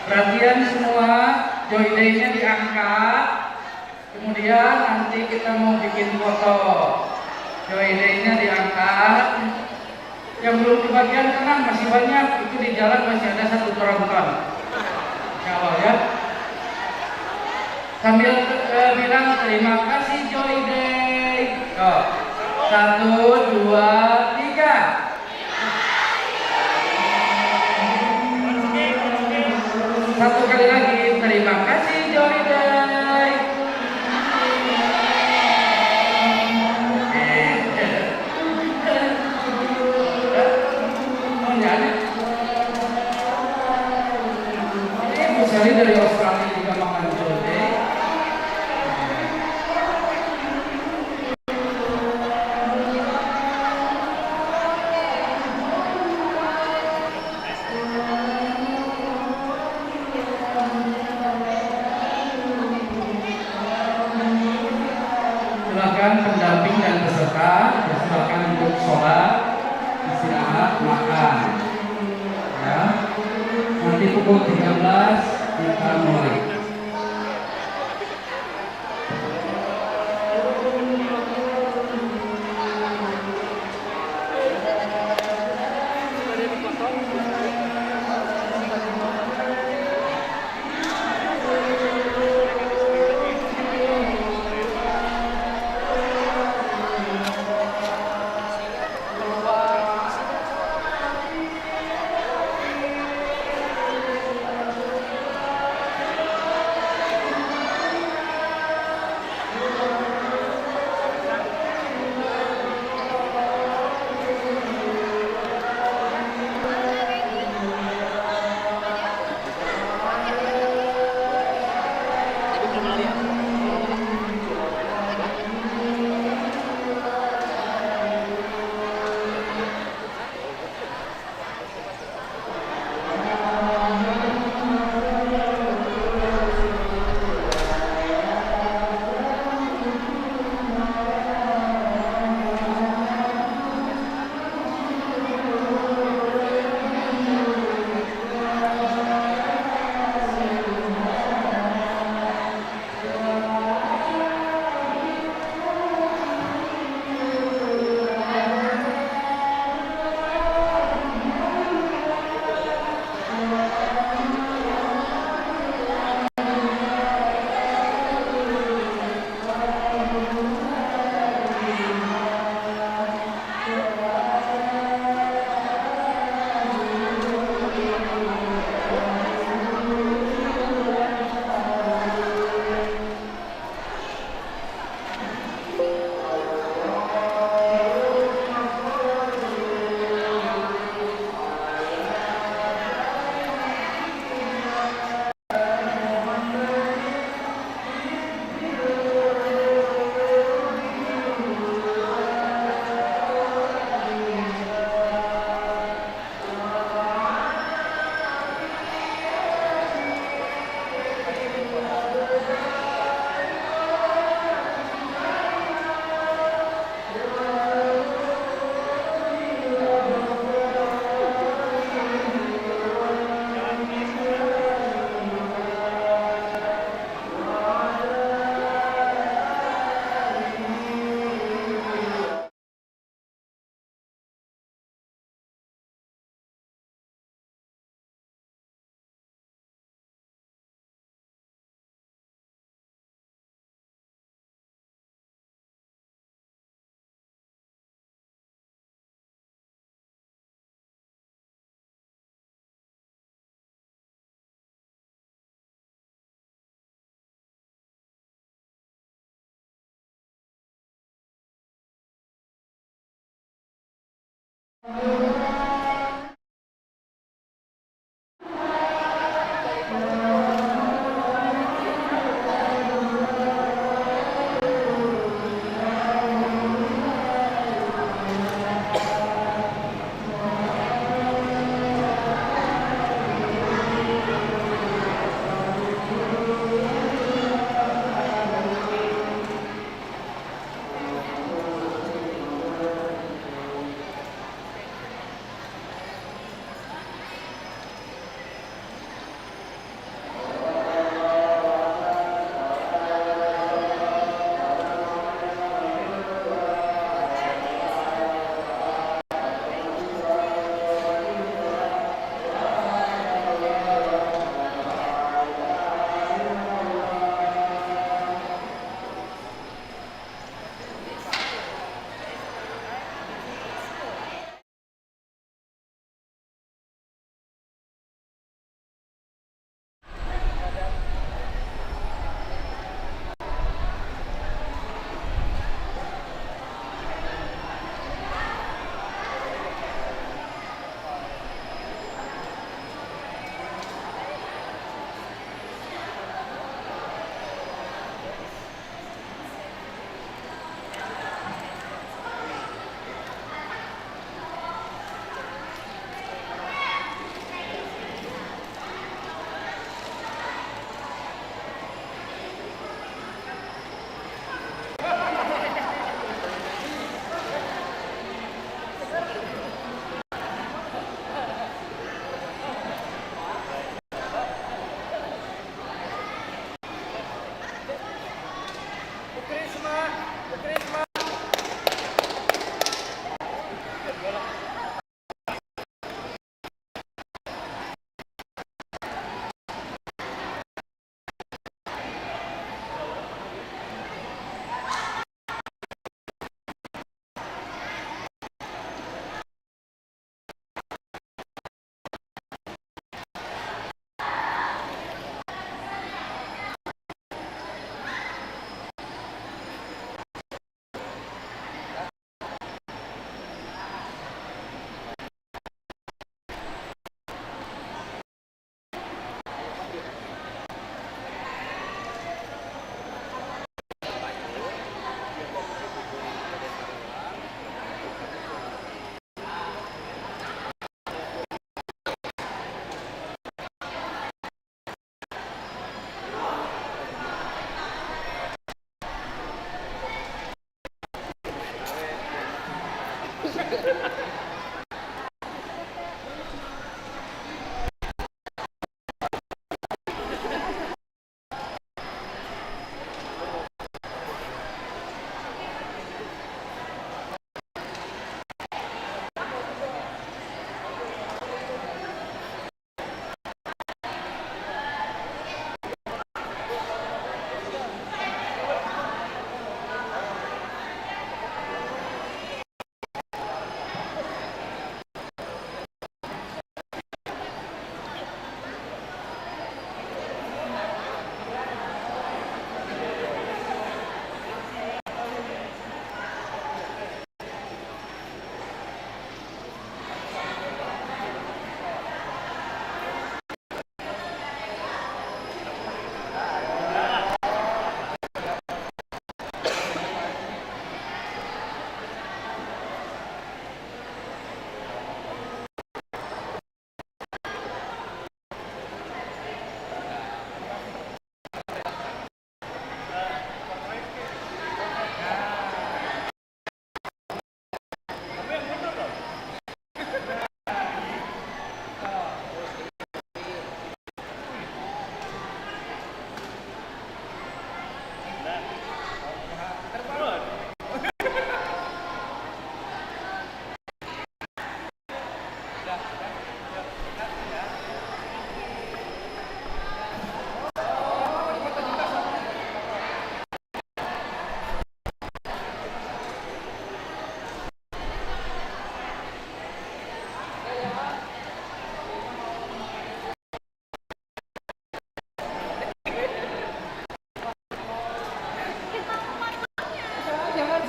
Perhatian semua, Joy Day-nya diangkat. Kemudian nanti kita mau bikin foto. Joy Day-nya diangkat. Yang belum kebagian tenang, masih banyak. Itu di jalan masih ada 1 tronton. Insya Allah ya. Sambil bilang terima kasih Joy Day. 1, 2, 3. Satu kali lagi, terima kasih Joy Day. Ini Bu Sari dari Australia juga makan Joy Day. Pendamping dan peserta silakan untuk sholat, istirahat, makan. Ya. Nanti pukul 13 kita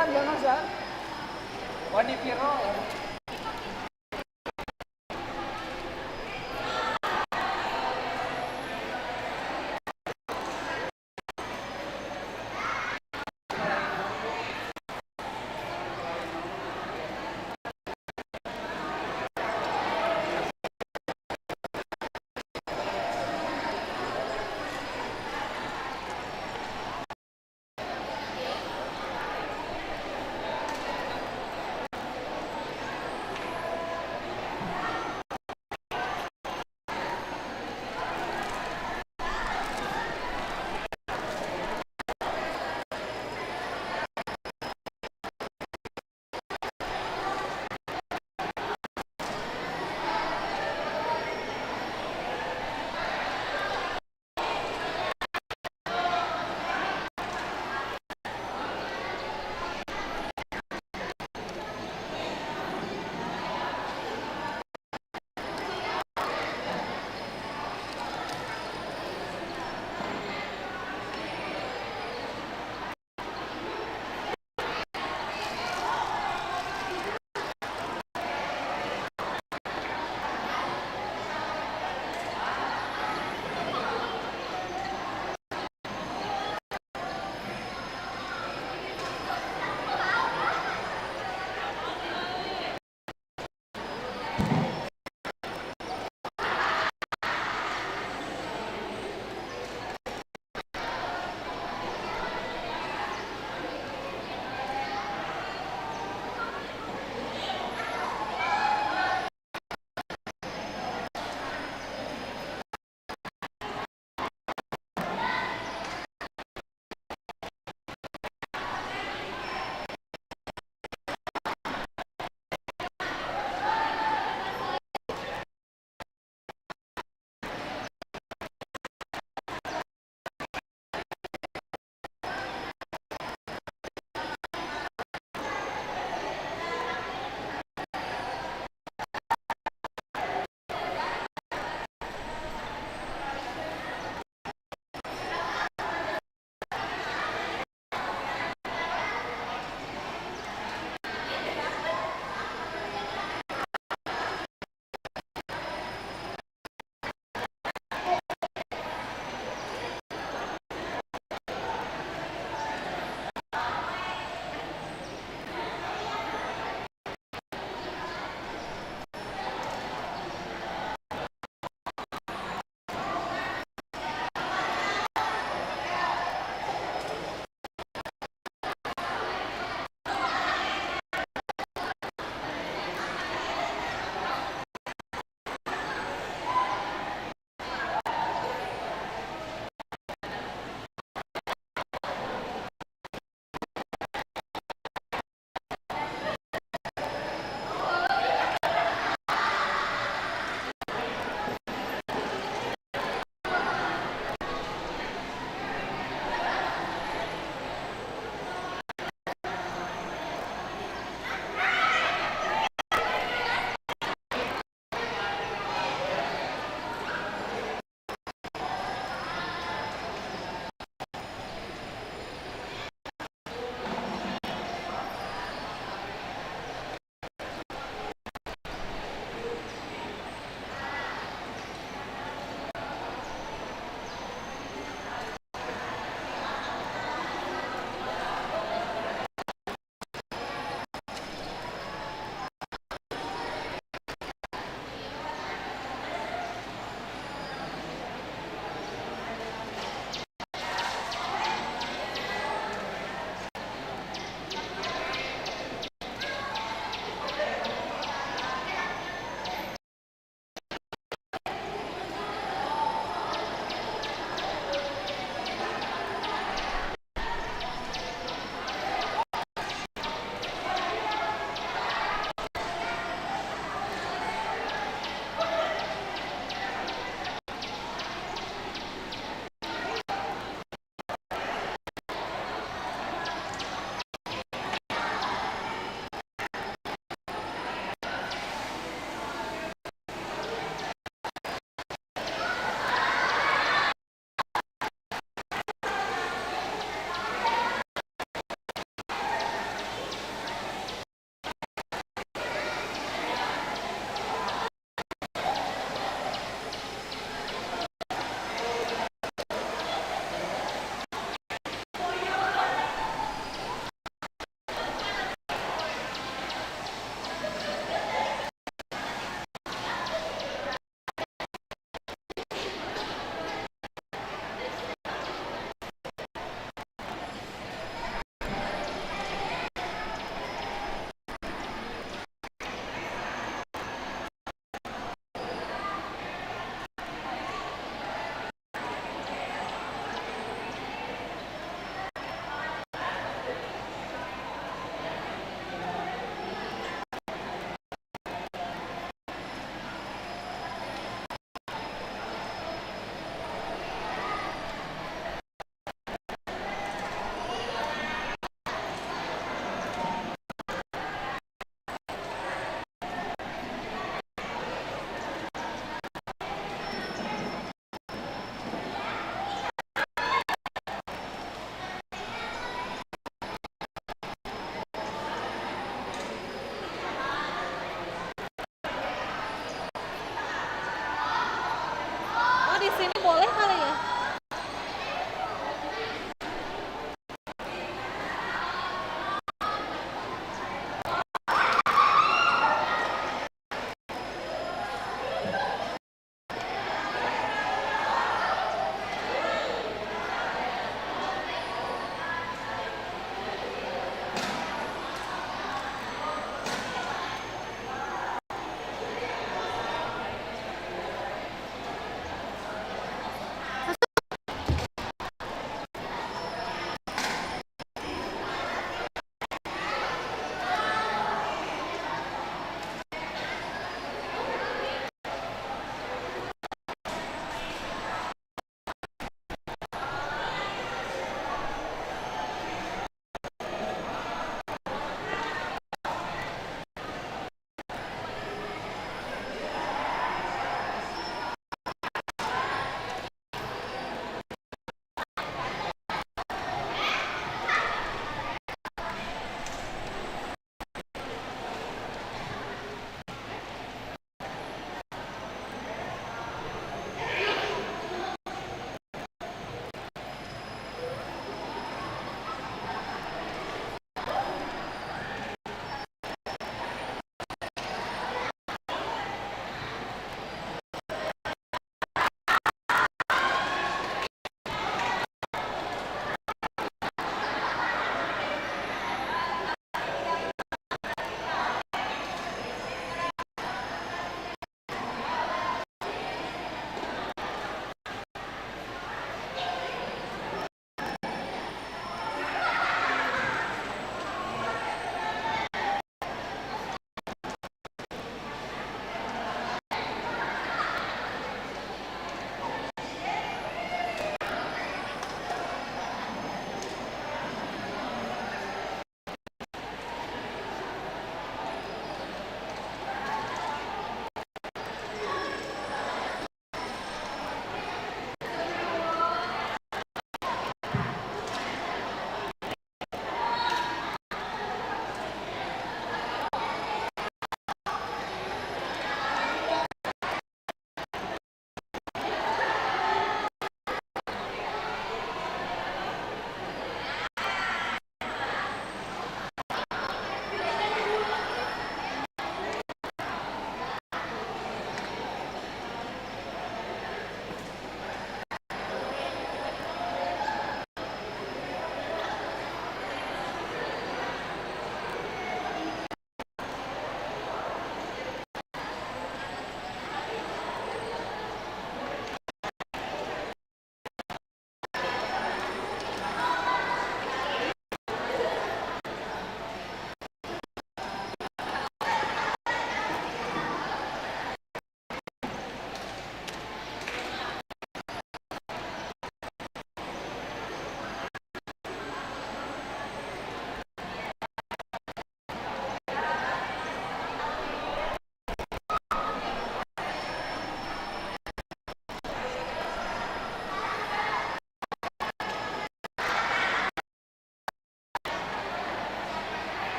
Jangan San, Wani Piro.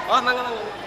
Oh, mangga mangga.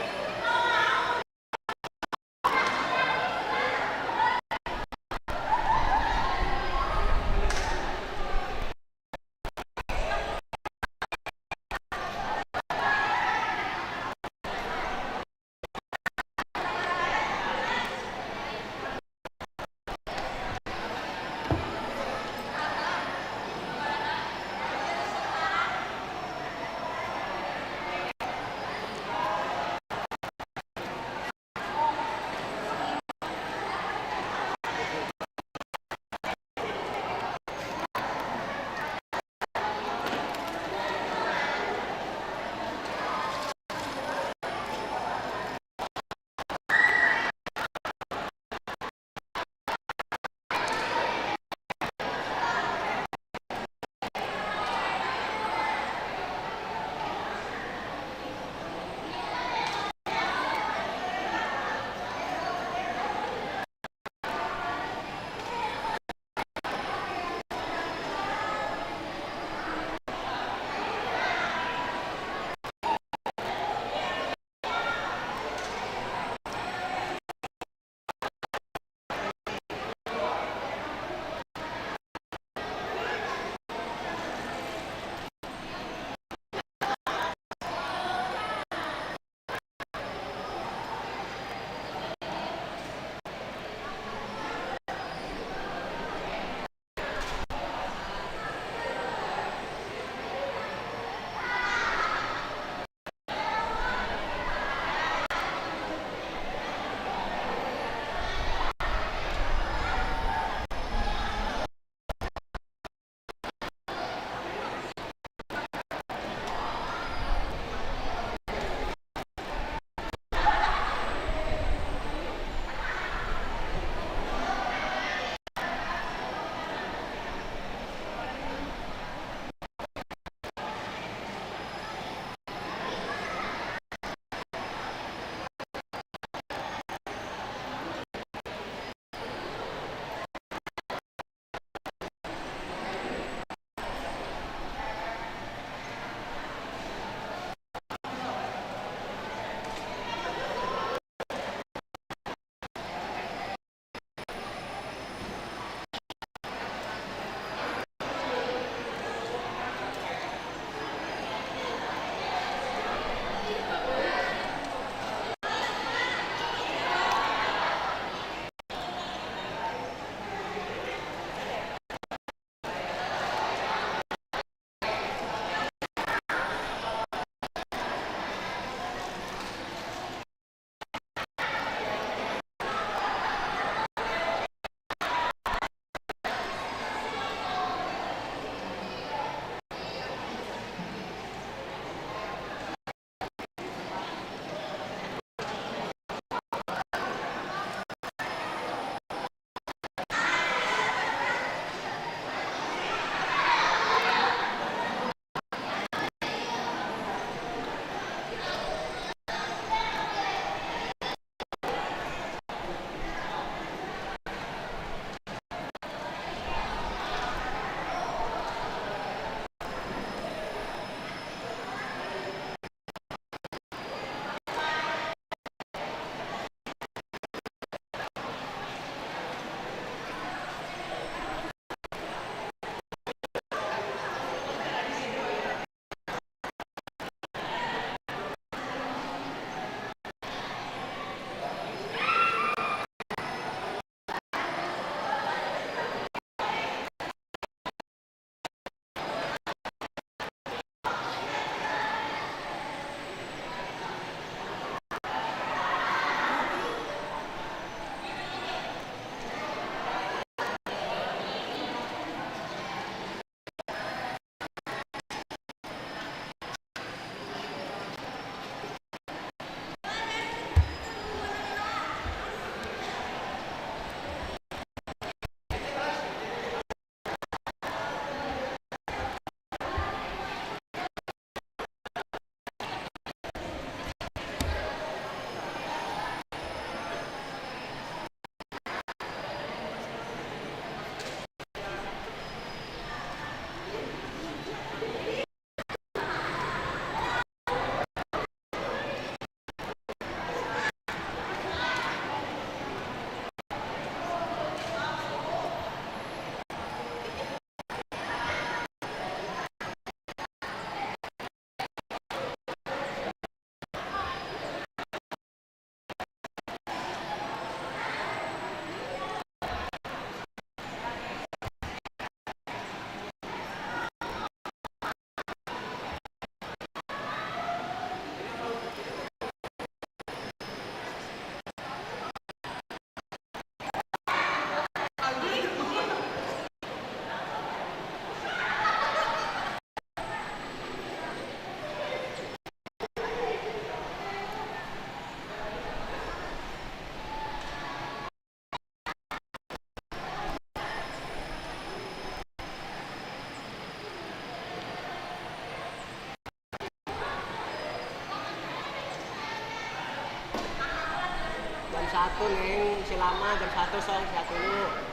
1 Neng, si lama jam 1 soal siap dulu.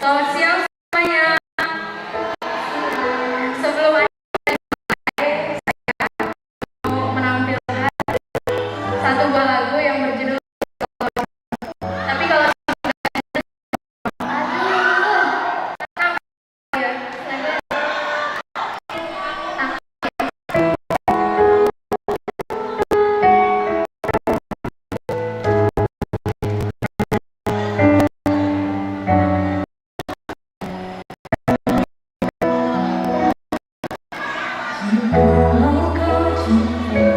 Selamat siang semuanya. Sebelum mau menampilkan satu buah lagu yang berjudul tapi kalau Kalau kau cinta,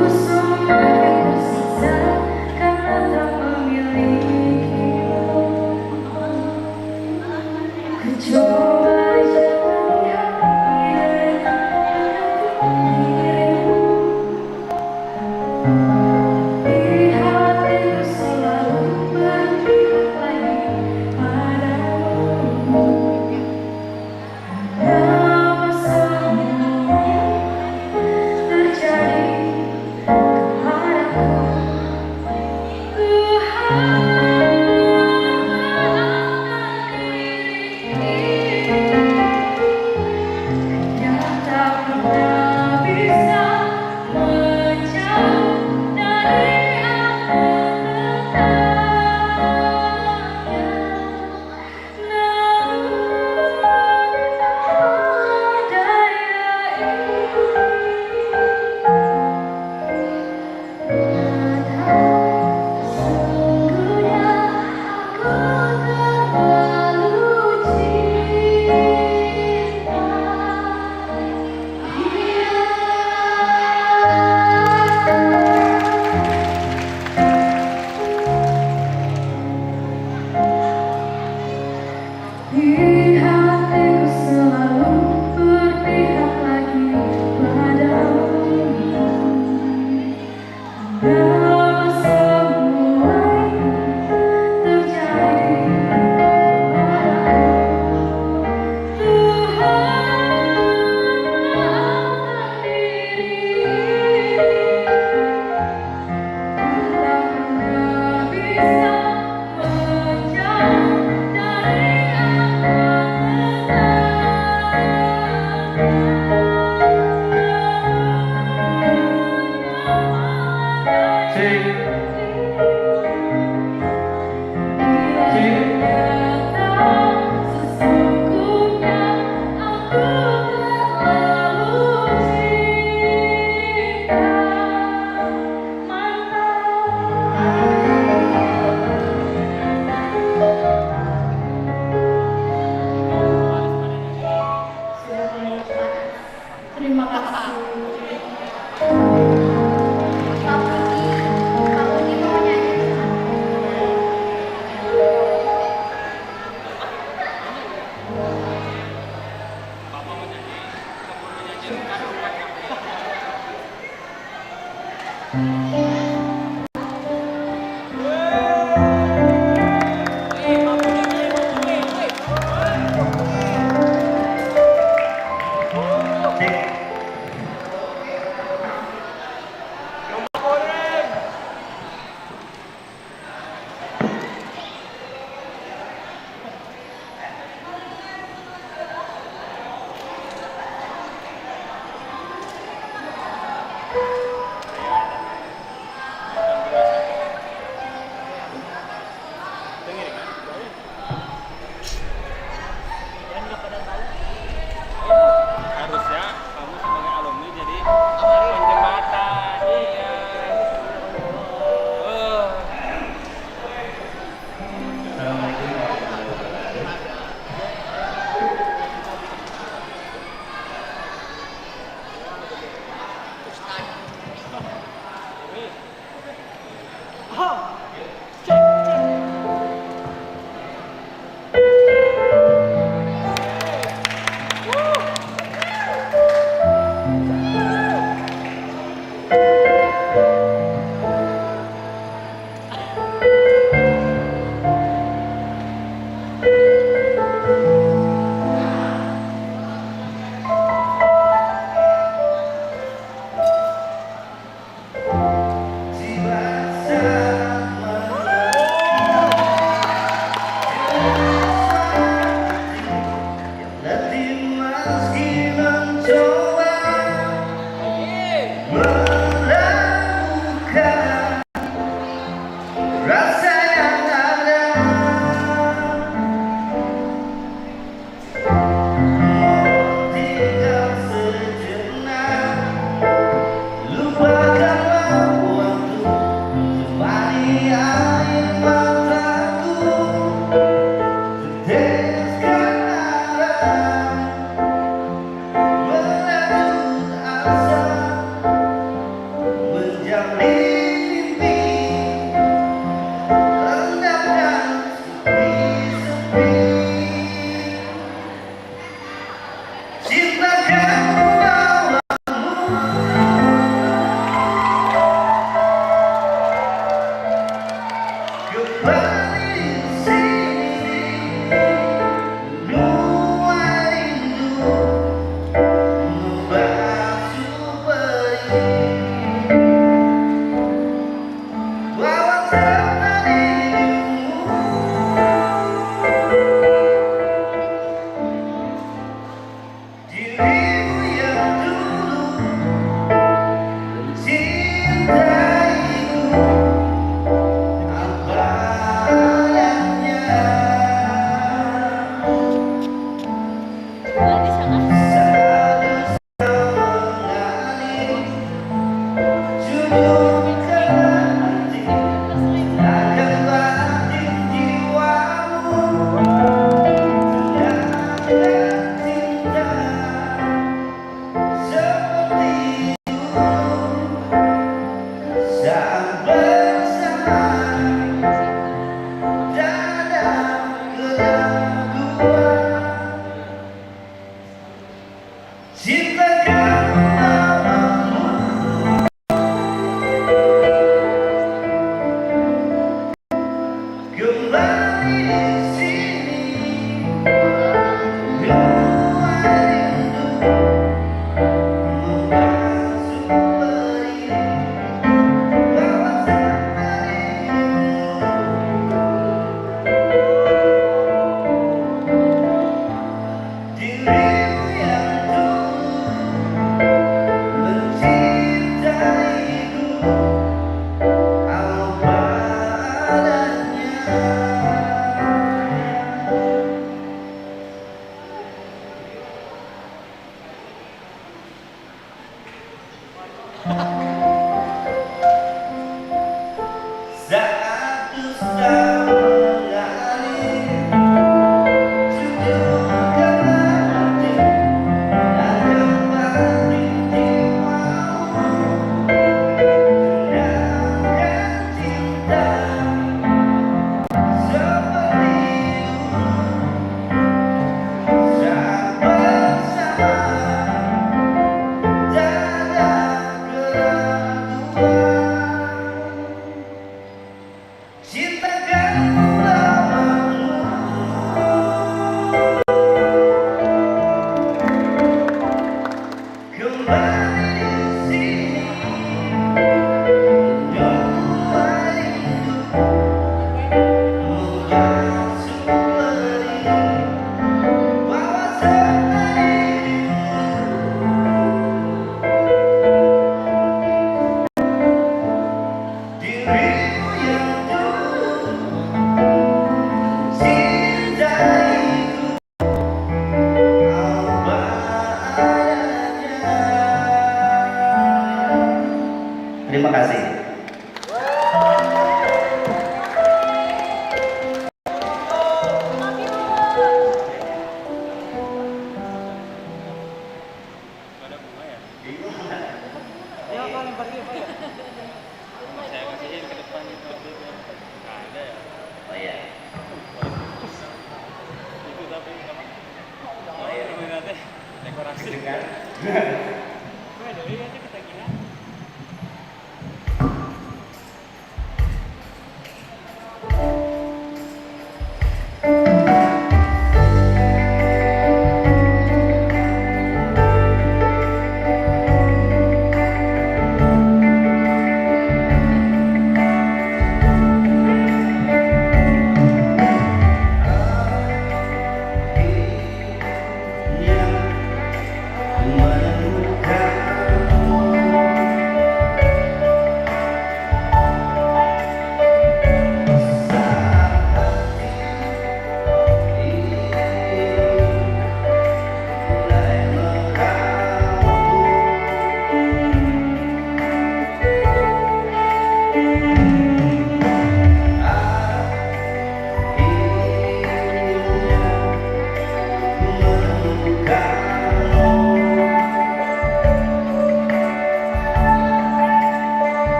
Ku semakin tersiksa karena tak memiliki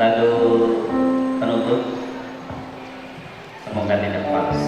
lagu penutup semoga tidak pas.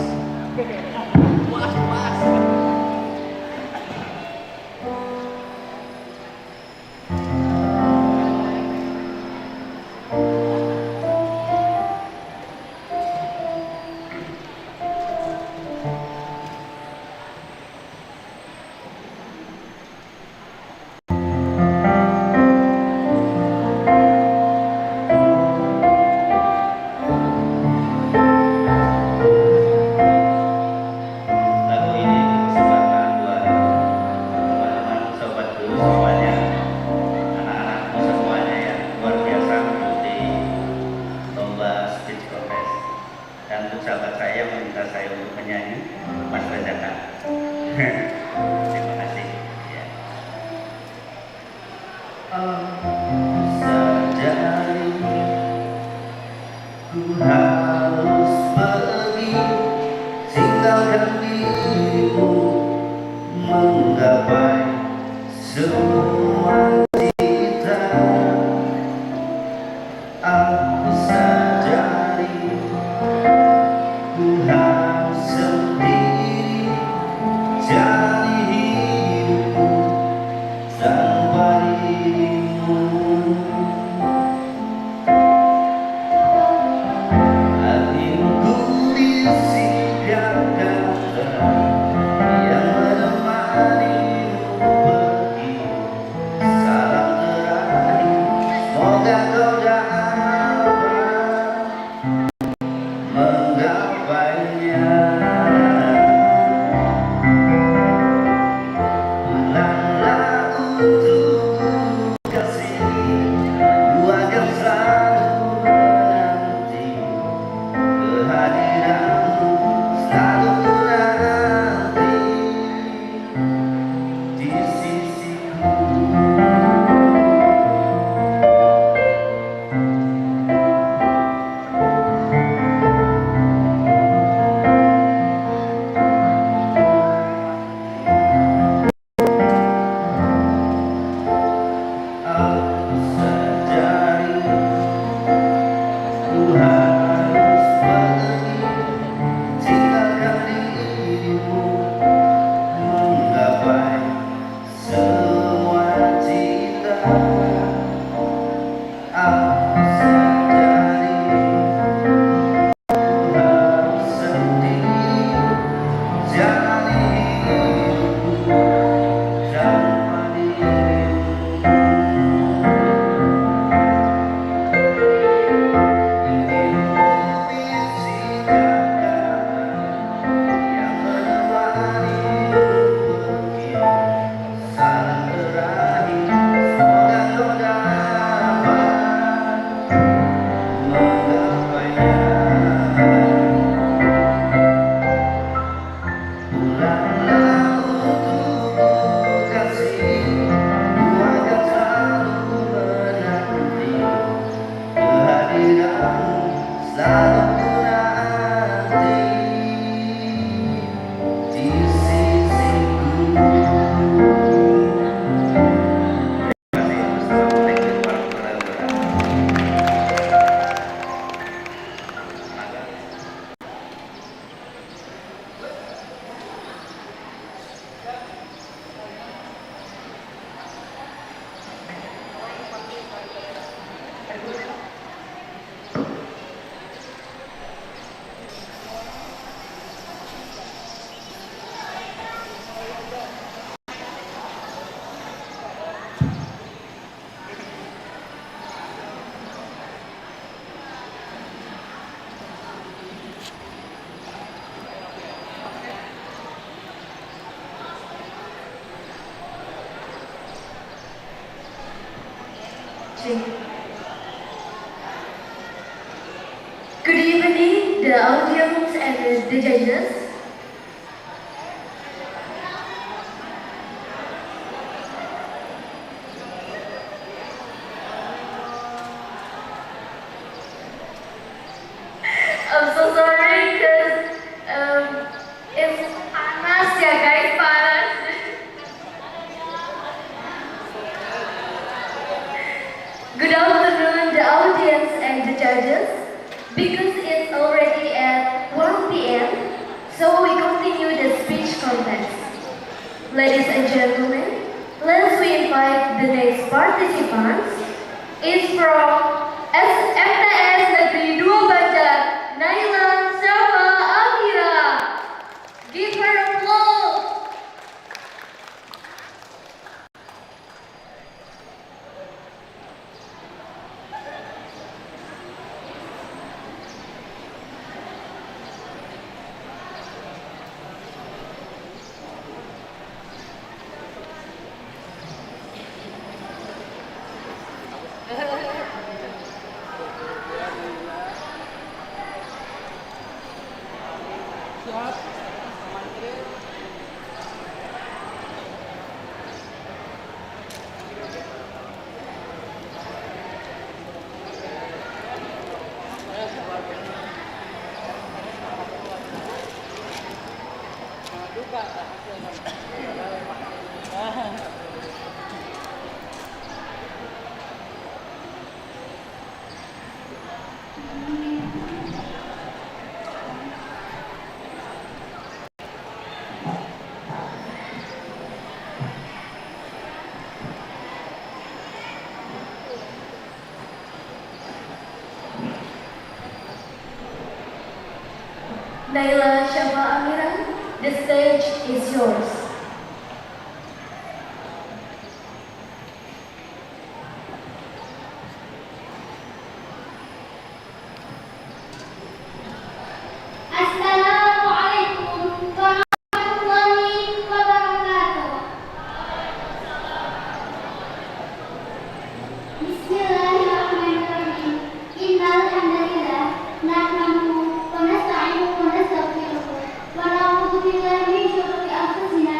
Good evening, the audience and the judges. I'm so sorry because it's panas ya guys, panas. Good afternoon, the audience and judges because it's already at 1 p.m. So we continue the speech contest. Ladies and gentlemen, let's we invite the next participants. It's from MTS Negeri 2 Banjar, Naila Syafa Amira. Give her applause. Naila Syafa Amira, the stage is yours. Assalamualaikum warahmatullahi wabarakatuh. Bismillahirrahmanirrahim. Innal hamdalillah nahmaduhu wa nasta'inuhu wa nastaghfiruh wa na'udzu billahi min shururi anfusina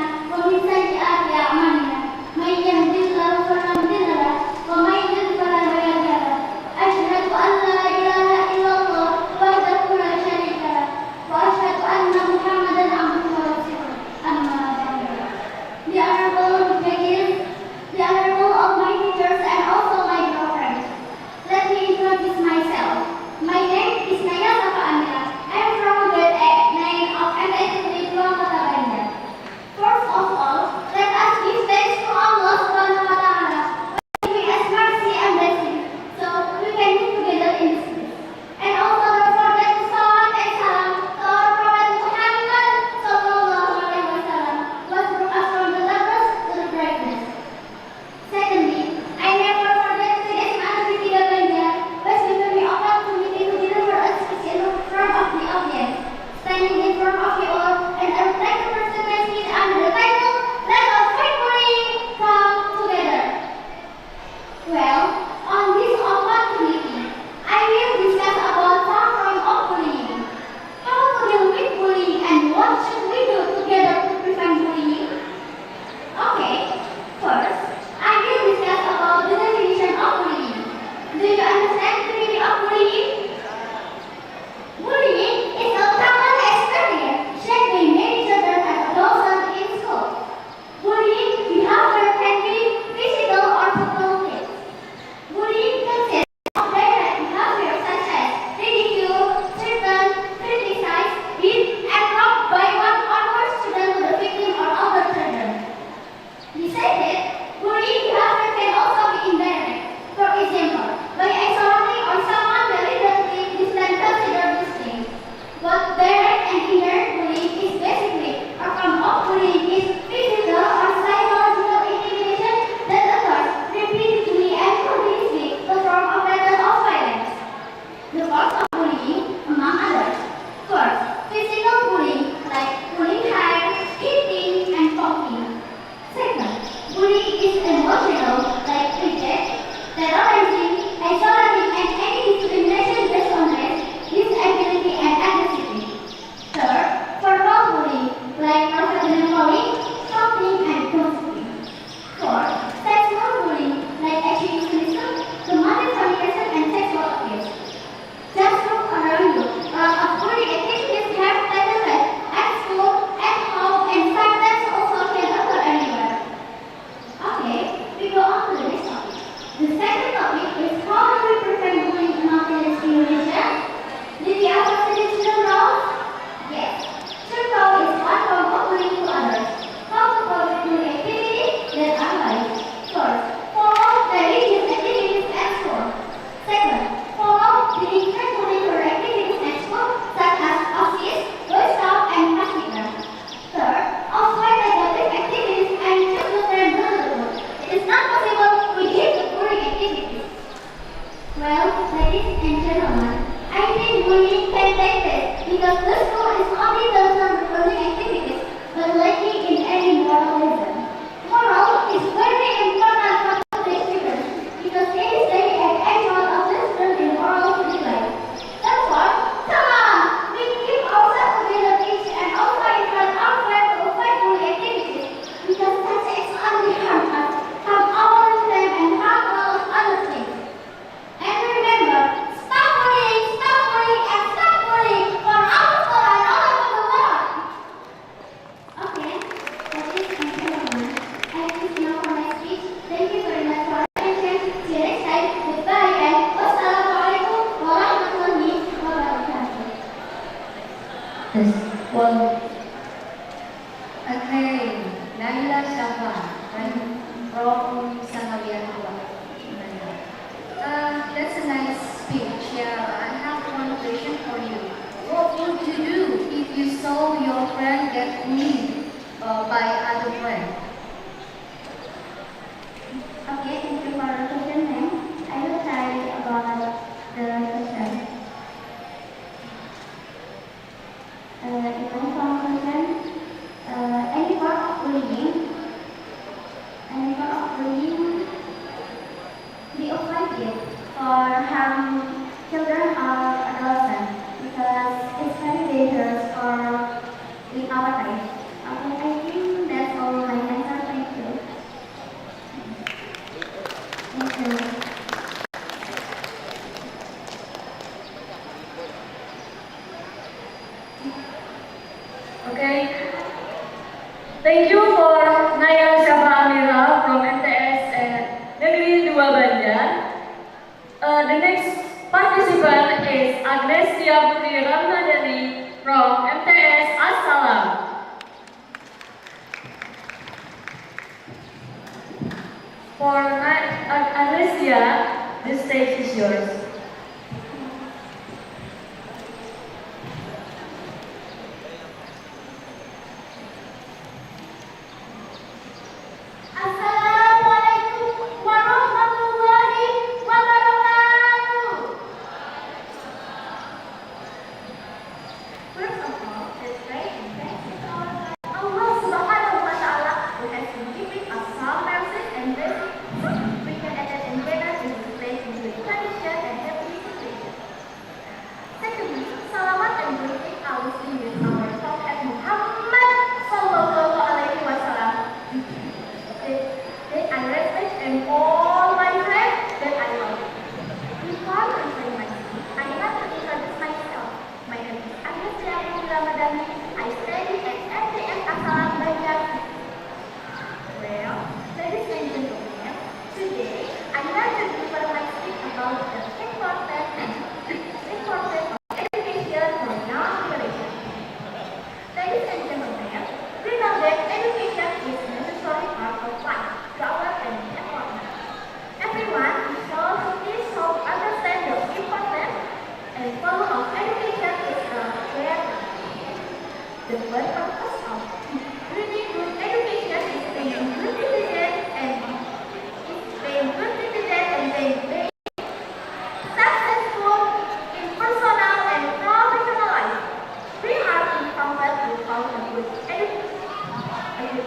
never really be offended for harm children or adolescents because it's very dangerous for in our life. Okay, I think that's all my answer. Thank you. Thank you. Okay. Thank you for Naya Syaba Amira from MTS and Negeri 2 Banjar. The next participant is Agnesia Putri Ramadhani from MTS Assalam. For Agnesia, the stage is yours. Assalamualaikum warahmatullahi wabarakatuh. First of all, let's pray and thank Allah Subhanahu wa Ta'ala who has been giving us some mercy and blessing so we can attend and gather in this place in good condition and happy situation. Secondly, salawat and greeting I will sing with our Prophet Muhammad Sallallahu Alaihi Wasallam. That I respect and all my friends that I love. Before answering my speech, I want to introduce myself. My name is Agnesia Putri Ramadhani. I study at MTS Assalam Banjar. Well, ladies and gentlemen, today I want to deliver my speech about the importance of education for young generation. Ladies and gentlemen, we know that education is a necessary part of life, power and important. Everyone should understand the importance and value of education is clear. The first purpose of bringing good education is being good citizen and being successful in personal and professional life. We are empowered to found a good education because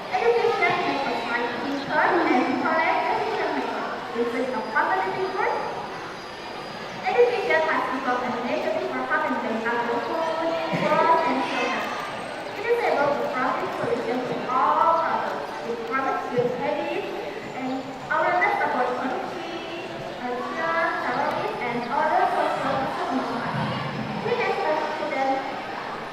education makes us like thinker and correct decision maker. This is a competitive work. Education has become a necessity for having the adulthood, work, and children. It is able to provide solutions to all problems. It promotes good habits and awareness about corruption, terrorism, and other social issues. We as a student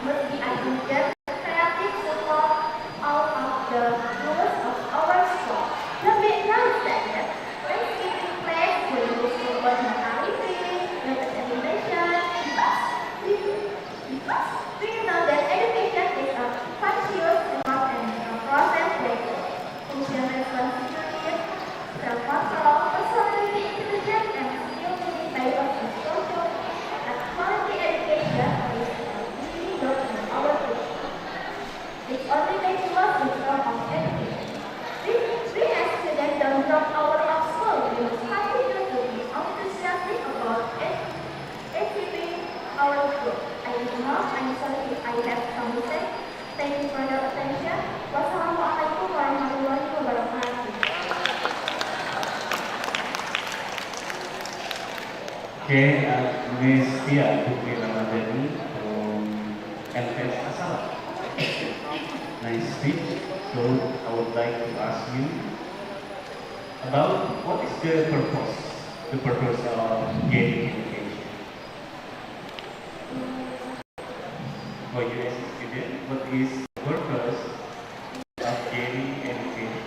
must be engaged, creative, support all of the rules of our school. Let me understand that when skipping class, we use the word mentality, representation, because we know that education is a conscious effort and a process that function responsibility, self-control, personality, intelligence, and skill needed by us as social and quality education is really good in our future. It only makes us in form of education. We as students don't drop our of school. We must continue to be enthusiastic about achieving our goal. I do not, I'm sorry if I have some mistake. Thank you for your attention. Wassalamualaikum warahmatullahi wabarakatuh. Okay, Miss Tia Putri Ramadhani from MTS Assalam. Nice speech. So I would like to ask you about what is the purpose of gaining education. For you as a student, what is the purpose of gaining education?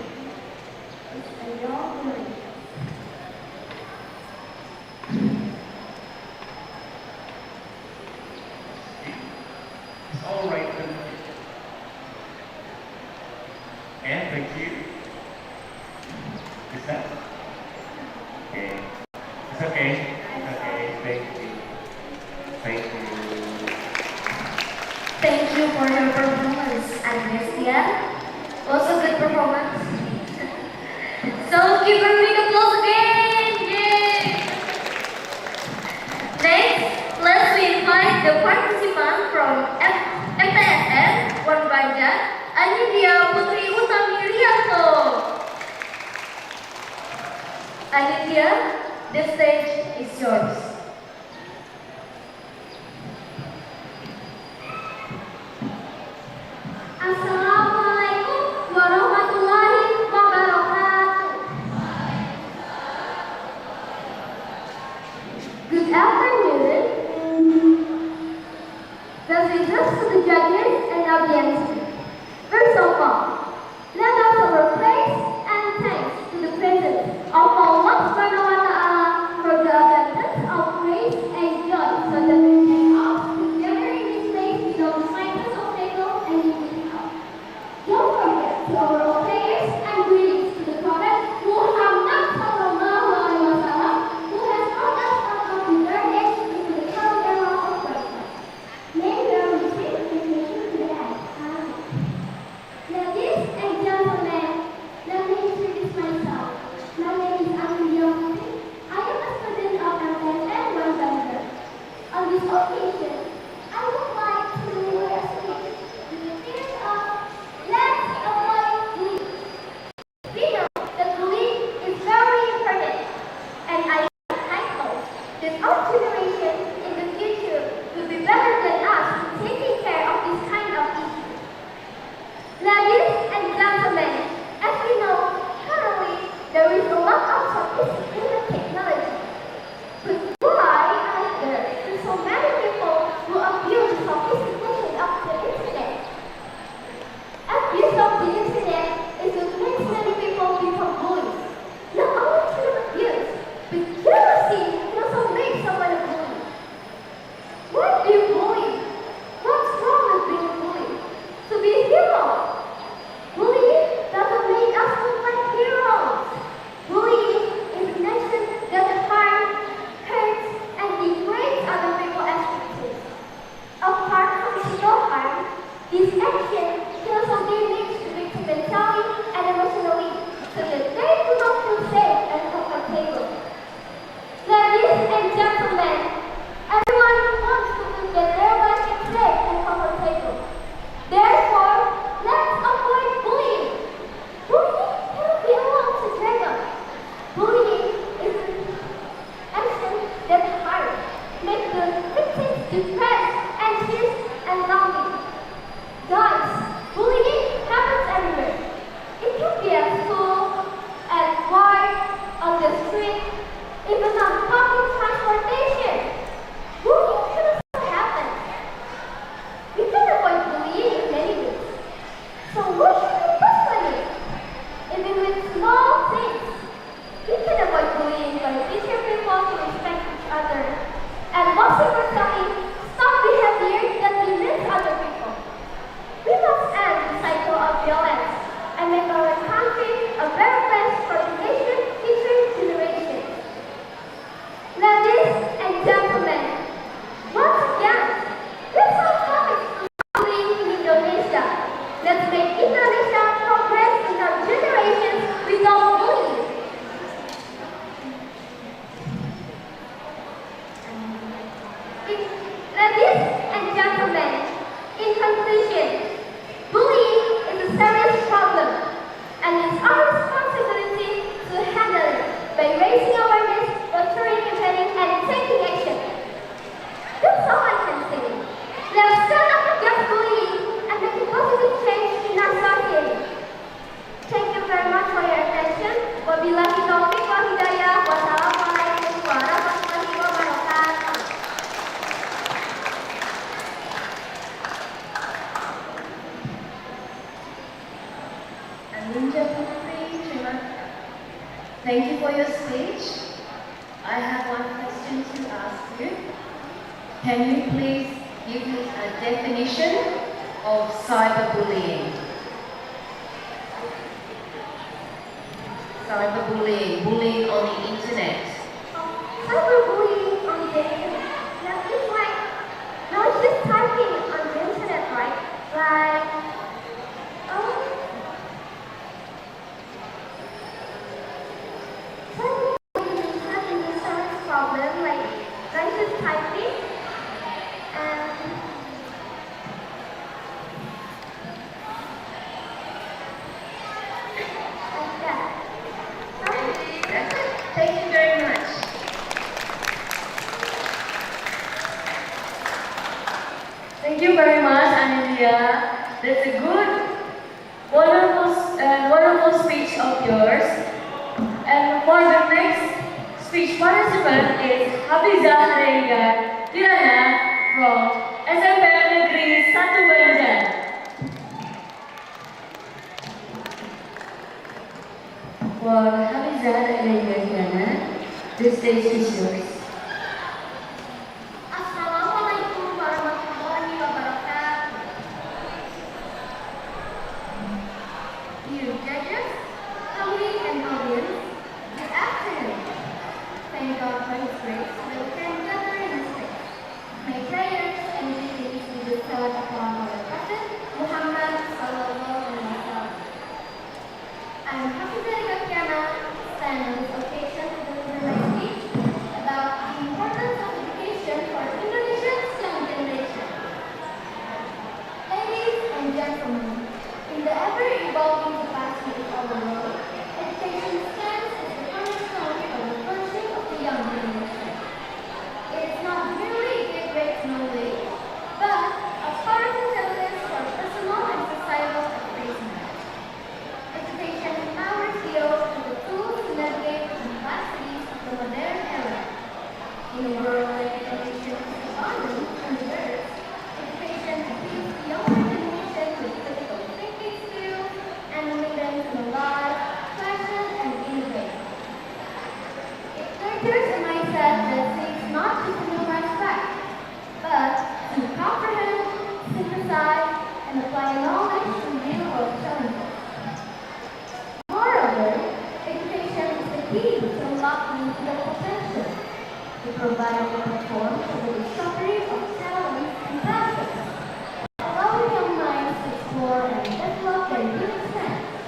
It's all right then. And thank you. Is that? Okay. It's okay. It's okay. Thank you. Thank you. Thank you for your performance, Agnesia. Also good performance. So give her a big applause again. Yay! Next, let's invite the participant from MTSN 1 Banjar, Anidia Putri Utami Rianto. media, the stage is yours. Assalamualaikum warahmatullahi wabarakatuh. Good afternoon. Best wishes to the judges and audience. First of all, let us offer praise and thanks to the presence of Allah Subhanahu wa Ta'ala for the abundance of grace and joy so that we can all together in this place without the slightest obstacle and difficulty. Don't forget to our prayers and greetings to the Prophet Muhammad Sallallahu Alaihi Wasallam, who has brought us out of the dark age into the current era of brightness. May we all receive the mission to the end. Amen. Ladies and gentlemen, let me introduce myself. My name is Amelia. I am a student of MTN and Banjar. On this occasion, I would like to speak in the theme of let's avoid bullying. We know that bullying is very important, and I hope that our generation in the future will be better than us in taking care of this kind of issue. Ladies and gentlemen, as we know, currently there is a lot of sophisticated technology. But why are there so many people who abuse the sophistication of the internet? Abuse of the internet is what makes many people become bullies. Not only through abuse, but jealousy can also make someone a bully. Why do you bully? What's wrong with being a bully? To be a hero. Bullying doesn't make us look like heroes. Bullying is an action that harms, hurts, and degrades other people as victims. Apart from physical harm, this action can also damage the victim mentally and emotionally, so that they do not feel safe and comfortable. Ladies and gentlemen, everyone wants to feel that their life is safe and comfortable. Therefore, let's avoid bullying. Bullying cannot be allowed to drag on. Bullying is an action that harms, makes the victims depressed, anxious, and lonely. Guys, bullying happens everywhere. It can be at school, at work, on the street, even on public transportation. Bullying can also happen. We can avoid bullying in many ways. So what should we postpone? Even with small things. We can avoid bullying by teaching people to respect each other. And most importantly, stop behavior that limits other people. We must end the cycle of violence and make our country a better place for today's future generations. Ladies and gentlemen, once again, let's all commit to bullying in Indonesia. Let's make Indonesia progress in our generations without bullying. Ladies and gentlemen, in conclusion, bullying is a serious problem, and it's our responsibility to handle it by raising awareness, nurturing campaigning, and taking action. That's all I can say. Let's stand up against bullying and make a positive change in our society. Thank you very much for your attention. Wabillahi taufiq wal hidayah. Wassalamualaikum warahmatullahi wabarakatuh. Thank you for your speech. I have one question to ask you. Can you please give me a definition of cyberbullying? Cyberbullying, bullying on the internet. Cyberbullying on the internet. Now it's like, no, it's just typing on the internet, right? Like, cyberbullying is having a serious problem, like, guys just typing, and like that. Thank you very speech participant is Hafizah Rega Kirana from SMP Negeri 1 Banjar. For Hafizah Rega Kirana, the stage is yours. Assalamualaikum warahmatullahi wabarakatuh. Dear judges, family and audience, good afternoon. Thank God for His grace that we can gather in His faith. May prayers and greetings be bestowed upon our Prophet Muhammad sallallahu alaihi wasallam. I am Hafizah Rega stand on this occasion to deliver my speech about the importance of education for Indonesia's young generation. Ladies and gentlemen, in the ever-evolving capacity of our world, education stands as the cornerstone of the flourishing of the young generation. It is not merely a gateway to knowledge, but a powerful catalyst for personal and societal advancement. Education empowers youth with the tools to navigate the complexities of the modern era. In a world where information is abundant and diverse, education equips the younger generation with critical thinking skills, enabling them to analyze, question, and innovate. It nurtures a mindset that seeks not to memorize facts, but to comprehend, synthesize, and apply knowledge to real-world challenges. Moreover, education is the key to unlocking their potential. It provides a platform for the discovery of talents and passions, allowing young minds to explore and develop their unique strengths.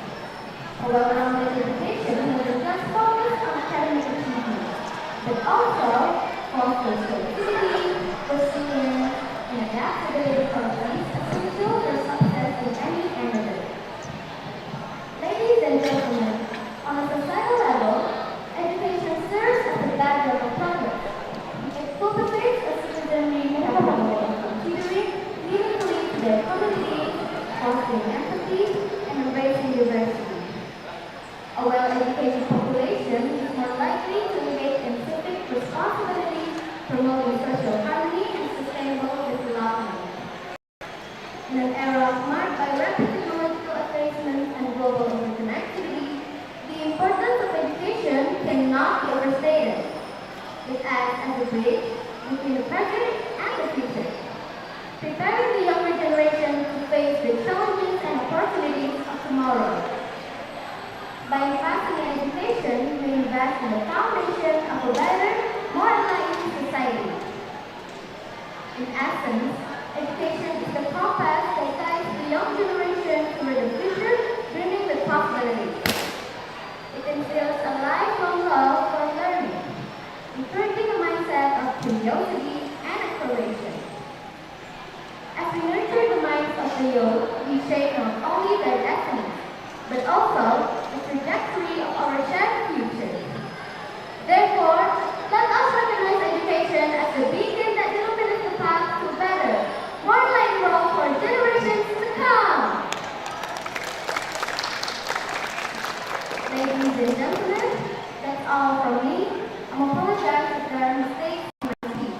A well-rounded education doesn't just focus on academic achievement, but also fosters creativity, resilience, and adaptability qualities essential for success in any endeavor. Ladies and gentlemen, on a societal level, education serves as the backbone of progress. It cultivates a citizenry capable of contributing meaningfully to their communities, fostering empathy, and embracing diversity. A well-educated population is more likely to engage in civic responsibility, promoting social harmony and sustainable development. In an era marked by rapid technological advancements and global interconnectivity, the importance of education cannot be overstated. It acts as a bridge between the present and the future, preparing the younger generation to face the challenges and opportunities of tomorrow. By investing in education, we invest in the foundation of a better, more enlightened society. In essence, education is the compass that guides the young generation toward the future, brimming with possibilities. It instills a lifelong love for learning, encouraging a mindset of curiosity and exploration. As we nurture the minds of the youth, we shape not only their destinies, but also the trajectory of our shared future. Therefore, let us recognize education as the beacon that illuminates the path to a better, more enlightened world for generations to come. Ladies and gentlemen, that's all from me. I apologize if there are mistakes in my speech.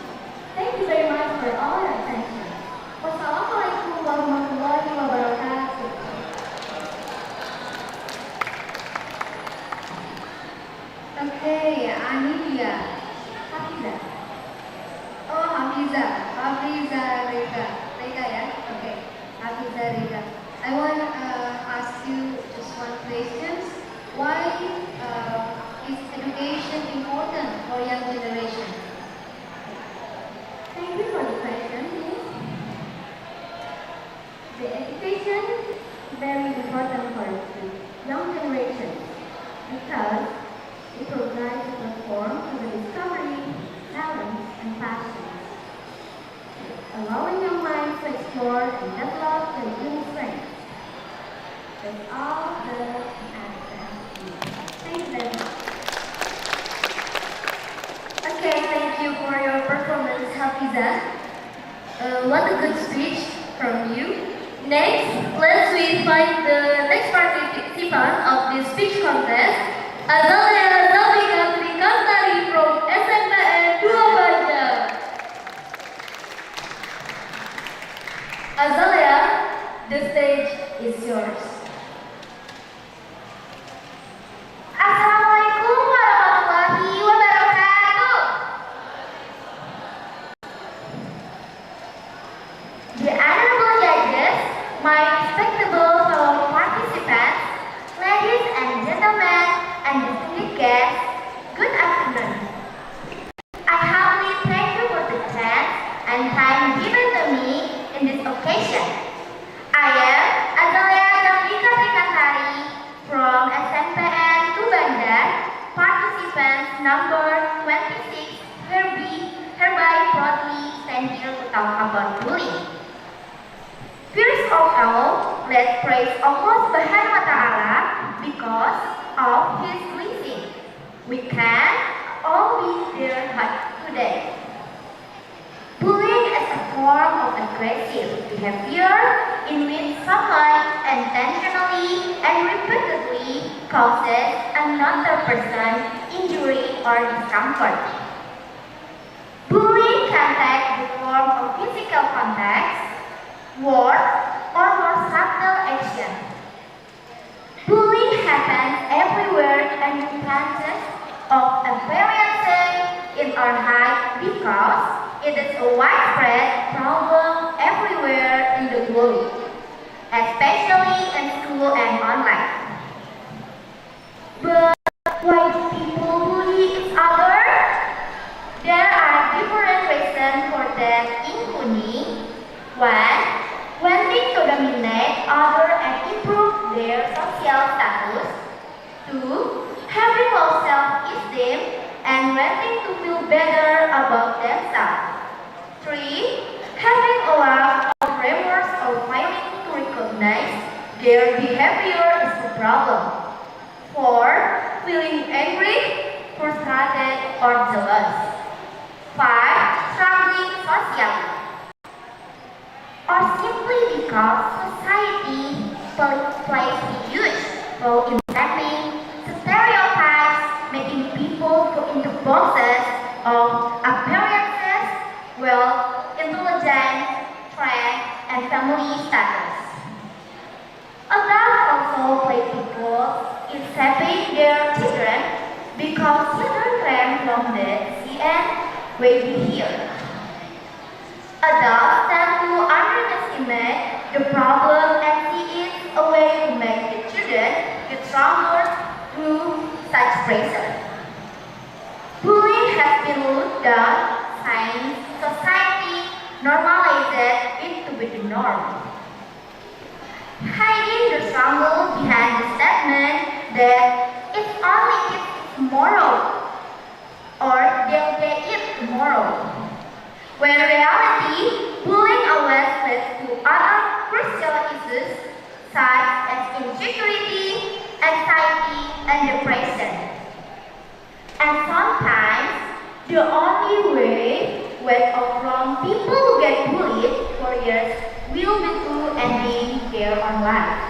Thank you very much for all your attention. Wassalamualaikum warahmatullahi wabarakatuh. Okay, ini dia Hafizah. Oh, Hafizah Rega ya. Okay, Hafizah Rega. I want to ask you just one question. Why is education important for young generation? Thank you for the question, Miss. The education is very important for the young generation because it provides a platform for the discovery, talents, and passions, allowing young minds to explore and develop their unique strengths. That's all the answer. Thank you very much. Okay, thank you for your performance, Hafizah. What a good speech from you. Next, let's invite the next participant of this speech contest, Azalea Zalika Trikantari from and distinguished guests, good afternoon. I humbly thank you for the chance and time given to me in this occasion. I am Azalia Jamika Trikasari from SMPN 2 Banjar, participants number 26 hereby proudly stand here to talk about bullying. First of all, let's praise Allah Subhanahu wa Ta'ala because of His blessing. We can all be there today. Bullying is a form of aggressive behavior in which someone intentionally and repeatedly causes another person injury or discomfort. Bullying can take the form of physical contact, word, or more subtle action. Bullying happens everywhere and chances of appearances in our life because it is a widespread problem everywhere in the world, especially in school and online. But why do people bully each other? There are different reasons for that, including 1. Wanting to dominate others and improve their social status. 2. Having low self-esteem and wanting to feel better about themselves. 3. Having a lack of remorse or failing to recognize their behavior is a problem. 4. Feeling angry, frustrated, or jealous. 5. Struggling socially. Or simply because society plays a huge role in shaping stereotypes, making people go into boxes of appearances, wealth, intelligence, trend, and family status. Adults also play a role in shaping their children because children learn from the CN way behavior. Adults tend to underestimate the problem and see it a way to make the children get stronger through such pressure. Bullying has been looked down since society normalized it to be the norm. Hiding the struggle behind the statement that it's only kids tomorrow or they'll get it tomorrow. When in reality, bullying always leads to other crucial issues such as insecurity, anxiety, and depression. And sometimes, the only way from people who get bullied for years will be through ending their own life.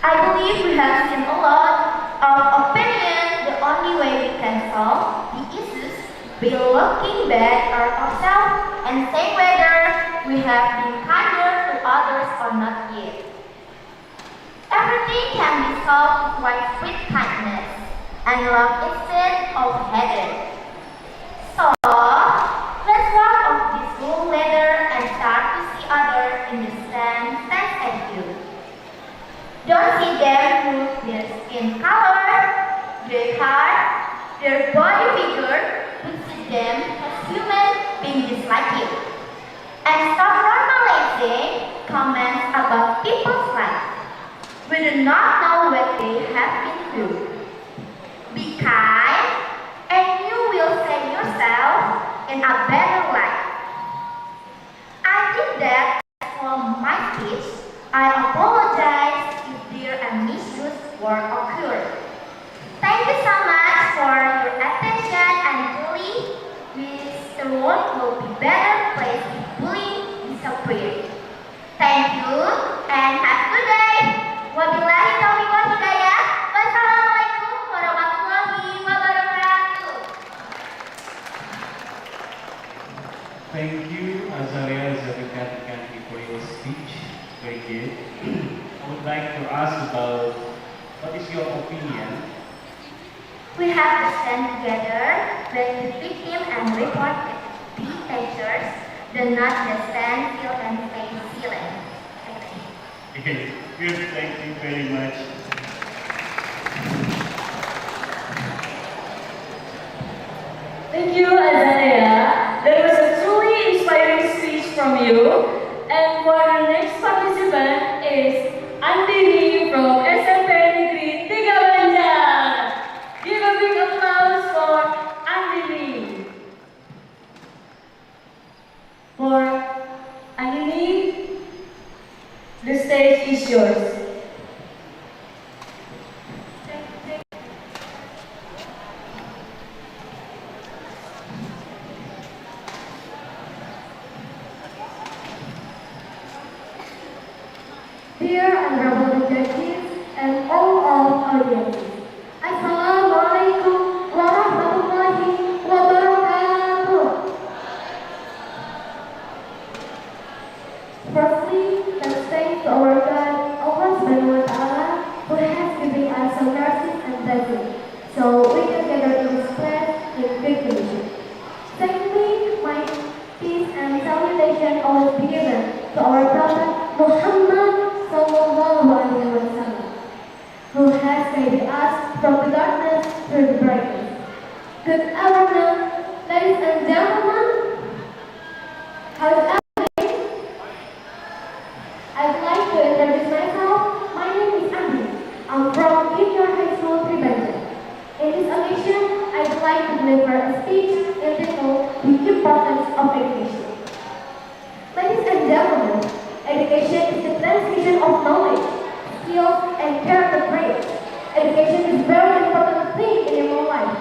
I believe we have seen a lot of opinions. The only way we can solve the issues by looking back at ourselves and say whether we have been kinder to others or not yet. Everything can be solved with widespread kindness and love instead of hatred. So, let's walk off this room ladder and start to see others in the same sense as you. Don't see them through their skin color, their heart, their body figure, but see them as human beings just like you. And stop normalizing comments about people's lives. We do not know what they have been through. Be kind, and you will set yourself in a better light. I think that from my speech, I apologize if there are misuse were occurred. Thank you so much for your attention, and truly, the world will be better place if bullying disappears. Thank you, and have a good day. Wabillahi taufiq wal hidayah. Wassalamualaikum warahmatullahi wabarakatuh. Thank you, Azaria Zabikat, for your speech. Very good. I would like to ask about what is your opinion? We have to stand together when the victim and report the dictators do not just stand still and stay silent. Good, thank you very much. you. And for the next participant is Andini from SMP Negeri 3 Banjar. Give a big applause for Andini. For Andini, the stage is yours. Dear honorable judges and all audiences, Assalamualaikum warahmatullahi wabarakatuh. Firstly, let's thank our God, Allah Subhanahu wa Ta'ala, who has given us some mercy and blessing, so we can gather in this place in big condition. Secondly, my peace and salutation always be given to our Prophet Muhammad Sallallahu Alaihi Wasallam, who has guided us from the darkness to the brightness. Good afternoon, ladies and gentlemen. How's everything? I'd like to introduce myself. My name is Andi. I'm from Junior High School 3 Banjar. In this occasion, I'd like to deliver a speech entitled The Importance of Education. Ladies and gentlemen, education is the transmission of knowledge, skills, and character traits. Education is a very important thing in your life,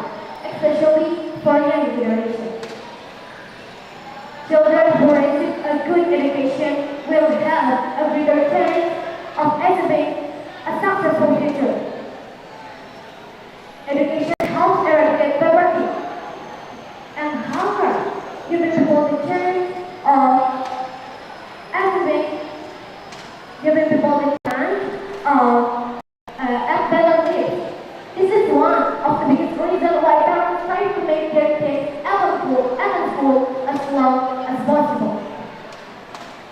especially for young generation. Children who receive a good education will have a greater chance of achieving a successful future. Education helps eradicate poverty and hunger, giving people the chance of giving people the chance of better lives. This is one of the biggest reasons why parents try to make their kids attend school as long as possible.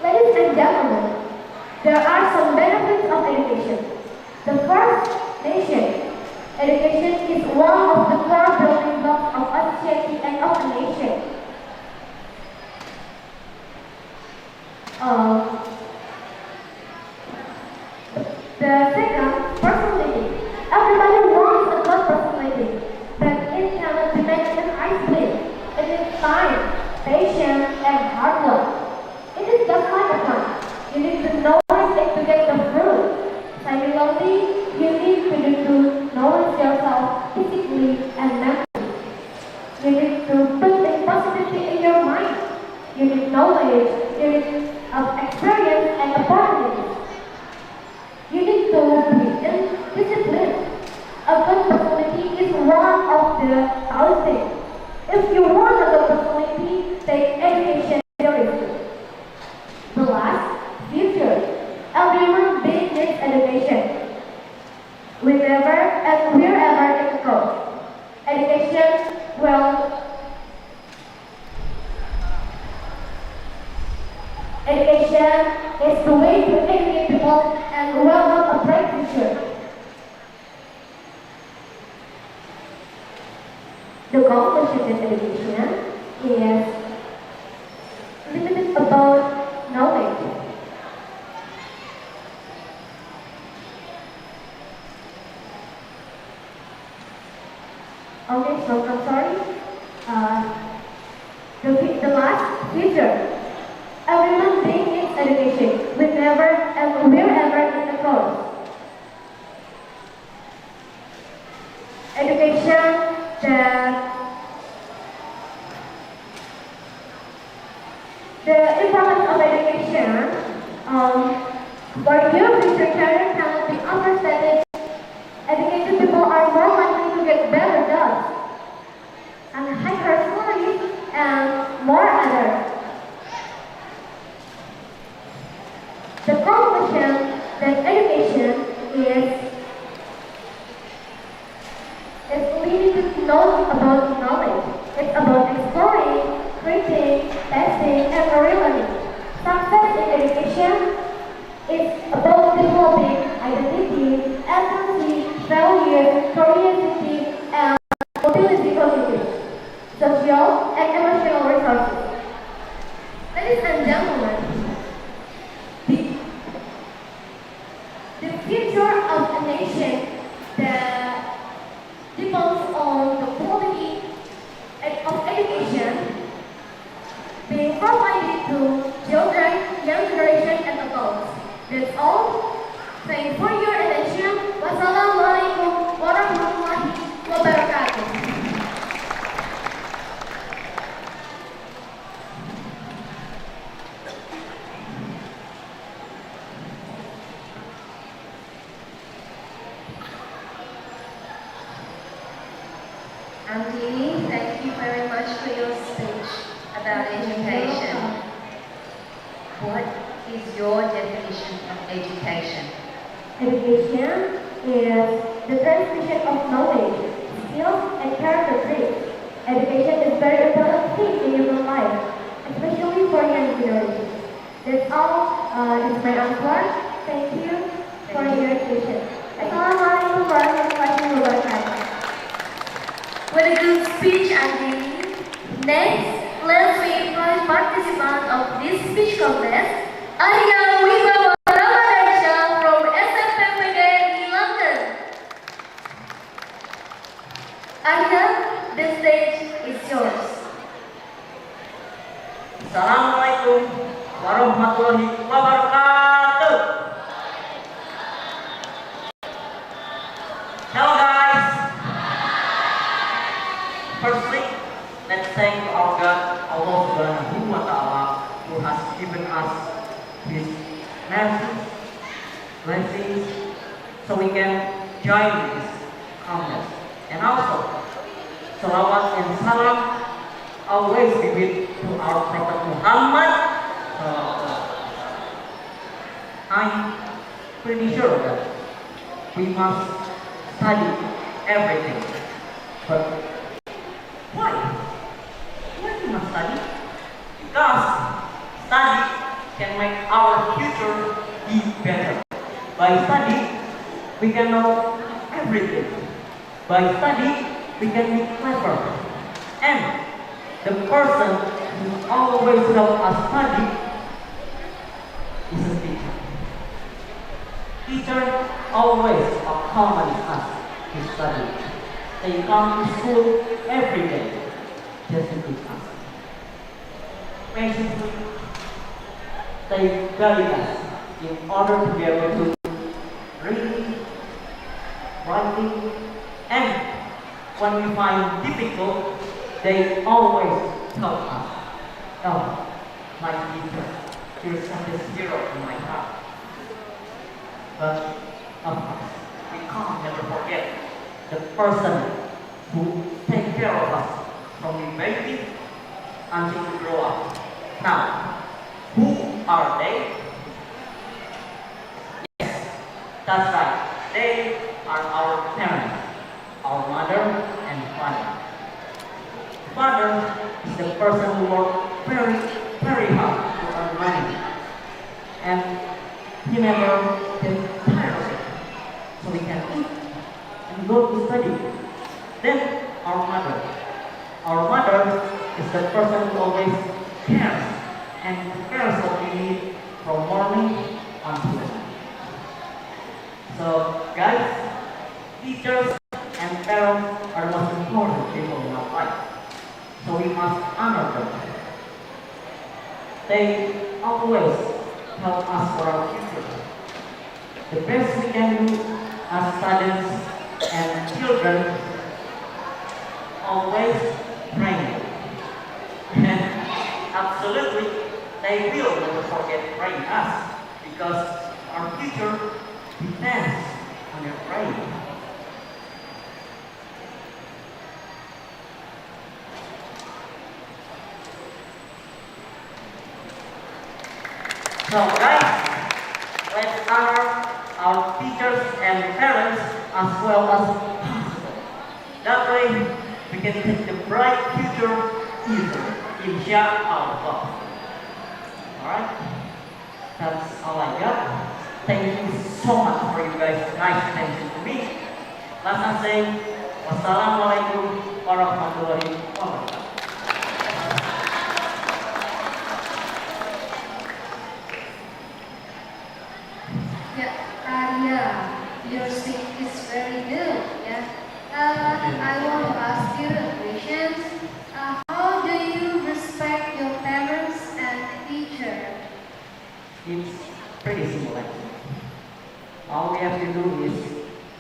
Ladies and gentlemen, there are some benefits of education. The first, nation. Education is one of the core building blocks of a society and of a nation. The second, personality. Everybody wants a good personality, but it cannot be made in isolation. It needs time, patience, and hard work. It is just like a plant. You need to nourish it to get the fruit. Similarly, you need to nourish yourself physically and mentally. You need to put in positivity in your mind. You need knowledge. You need experience and opportunities. You need to be disciplined. A good personality is one of the things. If you want a good personality, take education seriously. The last, future. Everyone being needs education. Whenever and wherever it goes. Education will Education is the way to educate people and develop a bright future. The conclusion of education is limited about knowledge. Okay, so I'm sorry. The last, future. Everyone being needs education, whenever and wherever it goes. Education the importance of education for your future career cannot be understated. Educated people are more likely to get better jobs and higher salaries and more others. The conclusion that education is limited not about knowledge. It's about exploring, creating, testing, and relearning. Success in education is about developing Auntie, thank you very much for your speech about education. What is your definition of education? Education is the transmission of knowledge, skills, and character traits. Education is very important thing in human life, especially for young generations. That's all. It's my answer. Thank you for your attention. Assalamualaikum warahmatullahi wabarakatuh. What a good speech, Auntie. Next, let's invite participants of this speech contest, Arya Wibawa Ramadan from SMP Negeri London. Arya, the stage is yours. Assalamualaikum warahmatullahi wabarakatuh. Hello guys. Firstly, let's thank our God, Allah Subhanahu wa Ta'ala, who has given us His mercy, blessings, so we can join this contest. And also, salawat and salam always be with to our Prophet Muhammad. I'm pretty sure that we must study everything. But why? Why we must study? Because study can make our future be better. By study, we can know everything. By study, we can be clever. And the person who always helps us study is a teacher. Teacher always accompanies us to study. They come to school every day just to teach us. Patiently, they guide us in order to be able to read, writing, and when we find difficult, they always tell us, "Oh, my teacher, you're such a hero in my heart." But of course, we can't never forget the person who takes care of us from the baby until we grow up. Now, who are they? Yes, that's right. They are our parents, our mother and father. Father is the person who works very, very hard to earn money, and he never gets tired of it, so we can eat and go to study. Then our mother. Our mother is the person who always cares and cares what we need from morning until night. So guys, teachers and parents are the most important people in our life. So we must honor them. They always help us for our future. The best we can do as students and children, always praying. And absolutely, they will never forget praying us, because our future depends on their praying. So guys, let's honor our teachers and parents as well as possible. That way, we can take the bright future easier, inshallah. Alright? That's all I got. Thank you so much for you guys' nice attention to me. Last time saying, wassalamualaikum warahmatullahi wabarakatuh. Yeah, Arya, your speech is very good. Yeah. I want to ask you a question. How do you respect your parents and teacher? It's pretty simple actually. All we have to do is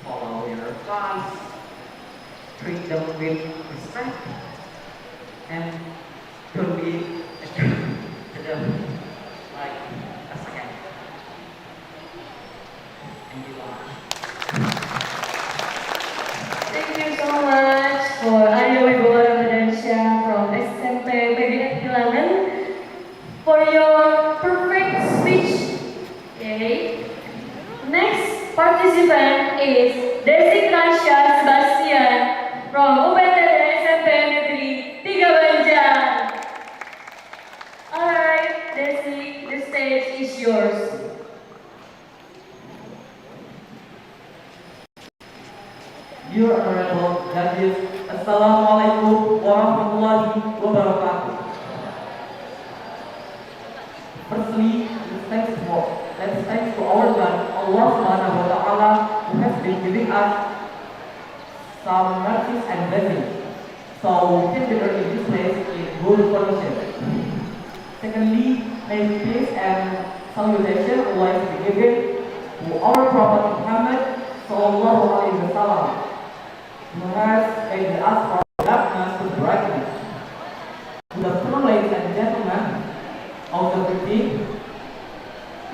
follow their advice, treat them with respect, and don't be a jerk to them like a second. Thank you so much. Thank you so much for Arya is Desi Rasha Sebastian from UPTD SMP Negeri 3 Banjar. Alright, Desi, the stage is yours. Dear Honorable Judges, Assalamualaikum warahmatullahi wabarakatuh. Firstly, let's thanks to our God, Allah Subhanahu wa Ta'ala, who has been giving us some mercies and blessings, so we can gather in this place in good condition. Secondly, may peace and salutation always be given to our Prophet Muhammad Sallallahu Alaihi Wasallam, who has made us from darkness to brightness. Good afternoon, ladies and gentlemen of the meeting.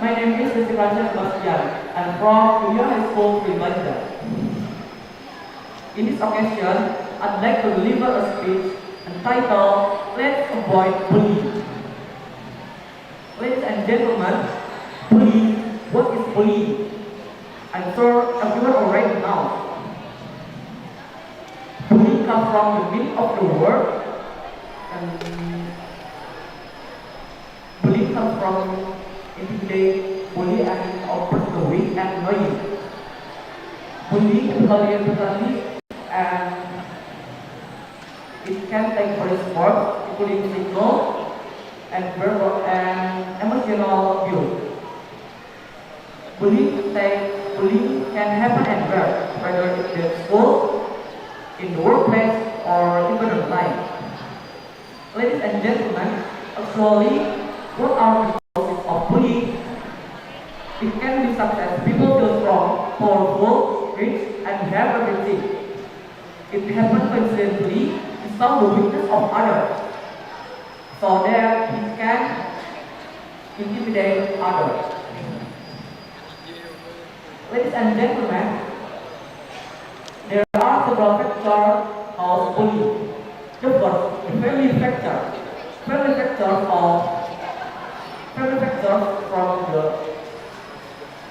My name is Sebastian. I'm from Junior High School in Banjar. In this occasion, I'd like to deliver a speech entitled "Let's Avoid Bullying." Ladies and gentlemen, bullying. What is bullying? I'm sure everyone already knows. Bullying comes from the meaning of the word, and bullying comes from intimidate, bully, and oppress the weak and annoying. Bullying totally and it can take various forms, including physical and verbal and emotional abuse. Bullying can happen anywhere, whether it's in school, in the workplace, or even online. Ladies and gentlemen, actually, what are the causes of bullying? It can be such as people feel strong, powerful, rich, and have everything. It happens coincidentally to solve the weakness of others, so that it can intimidate others. Ladies and gentlemen, there are several factors of bullying. The first, the family factor. Family factors from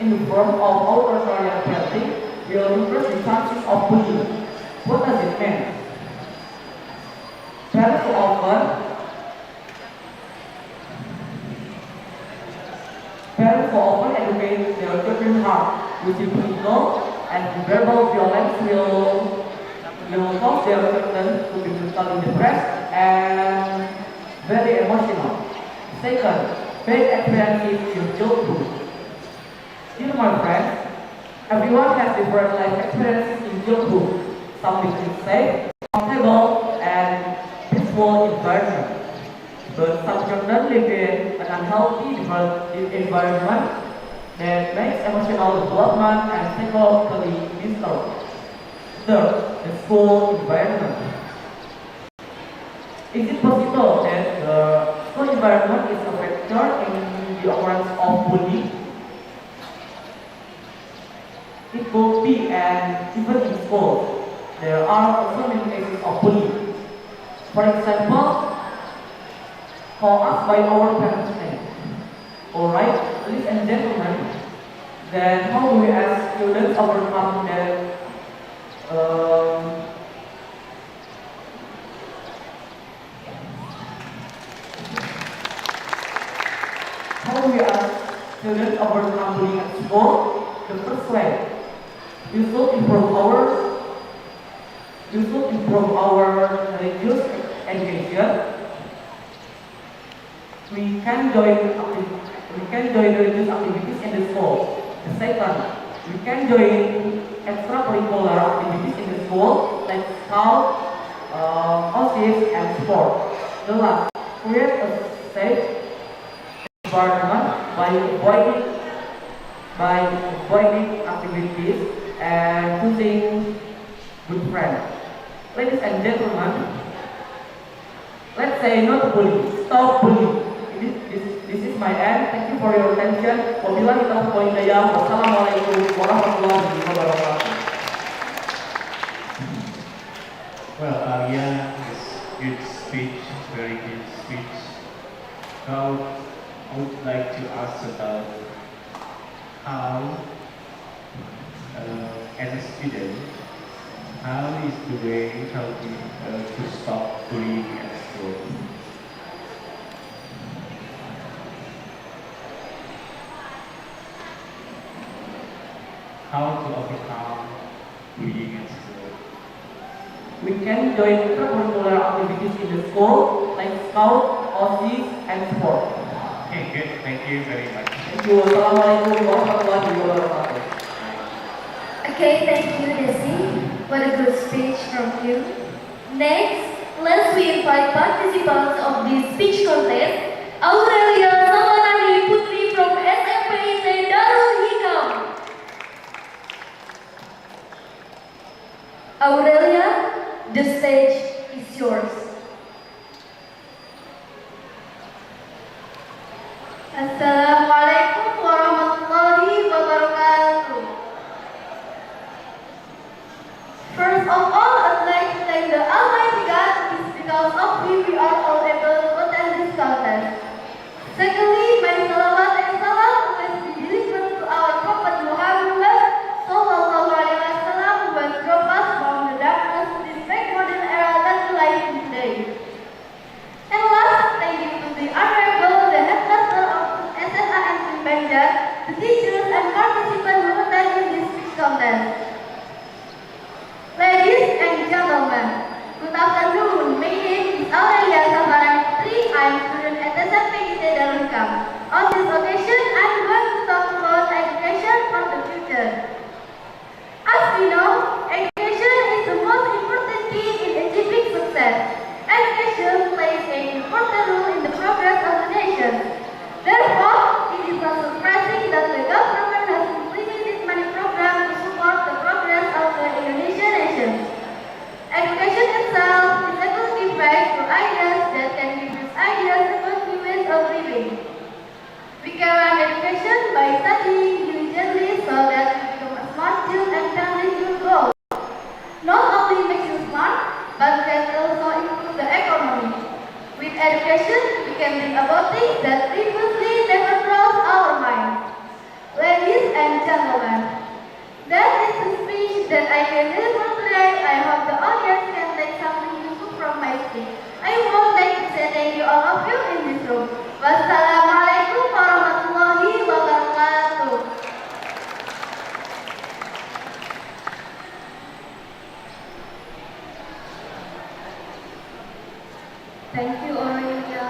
in the form of authoritarian parenting will increase the chances of bullying. What does it mean? Parents who often educate their children hard, using physical and verbal violence will cause their children to be physically depressed and very emotional. Second, bad experiences in childhood. Dear my friends, everyone has different life experiences in childhood. Some become safe, comfortable, and peaceful environment. But some children live in an unhealthy environment that makes emotional development and psychologically disturbed. Third, the school environment. Is it possible that the school environment is a factor in the occurrence of bullying? It could be, and even in school, there are also many cases of bullying. For example, call us by our parents' name. Alright, ladies and gentlemen, then how do we as students overcome that how do we as students overcome bullying at school? The first way, we should improve our religious education. We can join religious activities in the school. The second, we can join extracurricular activities in the school like scout, OSIS, and sport. The last, create a safe environment by avoiding activities and choosing good friends. Ladies and gentlemen, let's say no to bullying. Stop bullying. This is my end. Thank you for your attention. Wabillahi taufiq wal hidayah. Wassalamualaikum warahmatullahi wabarakatuh. Well, Alia, good speech, very good speech. Now, I would like to ask about how as a student, how is the way to stop bullying at school? How to overcome bullying at school? We can join extracurricular activities in the school, like scout, OSIS, and sport. Okay, good. Thank you very much. Thank you. Assalamualaikum warahmatullahi wabarakatuh. Okay, thank you, Desi. What a good speech from you. Next, let's invite participants of this speech contest, Aurelia Samanari Putri from SMP Darul Hikam. Aurelia, the stage is yours. Assalamualaikum warahmatullahi wabarakatuh. First of all, I'd like to thank the Almighty God. It's because of him we are all able to attend this contest. Secondly, my salawat and salam always be delivered to our Prophet Muhammad Sallallahu Alaihi Wasallam, who has brought us from the darkness to this great modern era that we live in today. And last, thank you to the Honorable, the Headmaster of SMA and Banjar, the teachers and participants who attended this speech contest. Ladies and gentlemen, good afternoon. My name is Aurelia Sabarani Putri. I am student at SMP Darul Hikam. On this occasion, I am going to talk about education for the future. As we know, education is the most important key in achieving success. Education plays an important role in the progress of the nation. Therefore, it is not surprising that the government has implemented many programs to support the progress of the Indonesian nation. Education itself is a good giveaway to ideas that can give us ideas about new ways of living. We can learn education by studying diligently so that we become a smart child and can reach your goals. Not only makes you smart, but can also improve the economy. With education, we can think about things that previously never crossed our minds. Ladies and gentlemen, that is the speech that I can deliver today. I hope the audience can take something useful from my speech. I would like to say thank you all of you in this room. Wassalamualaikum warahmatullahi wabarakatuh. Thank you, Aurelia.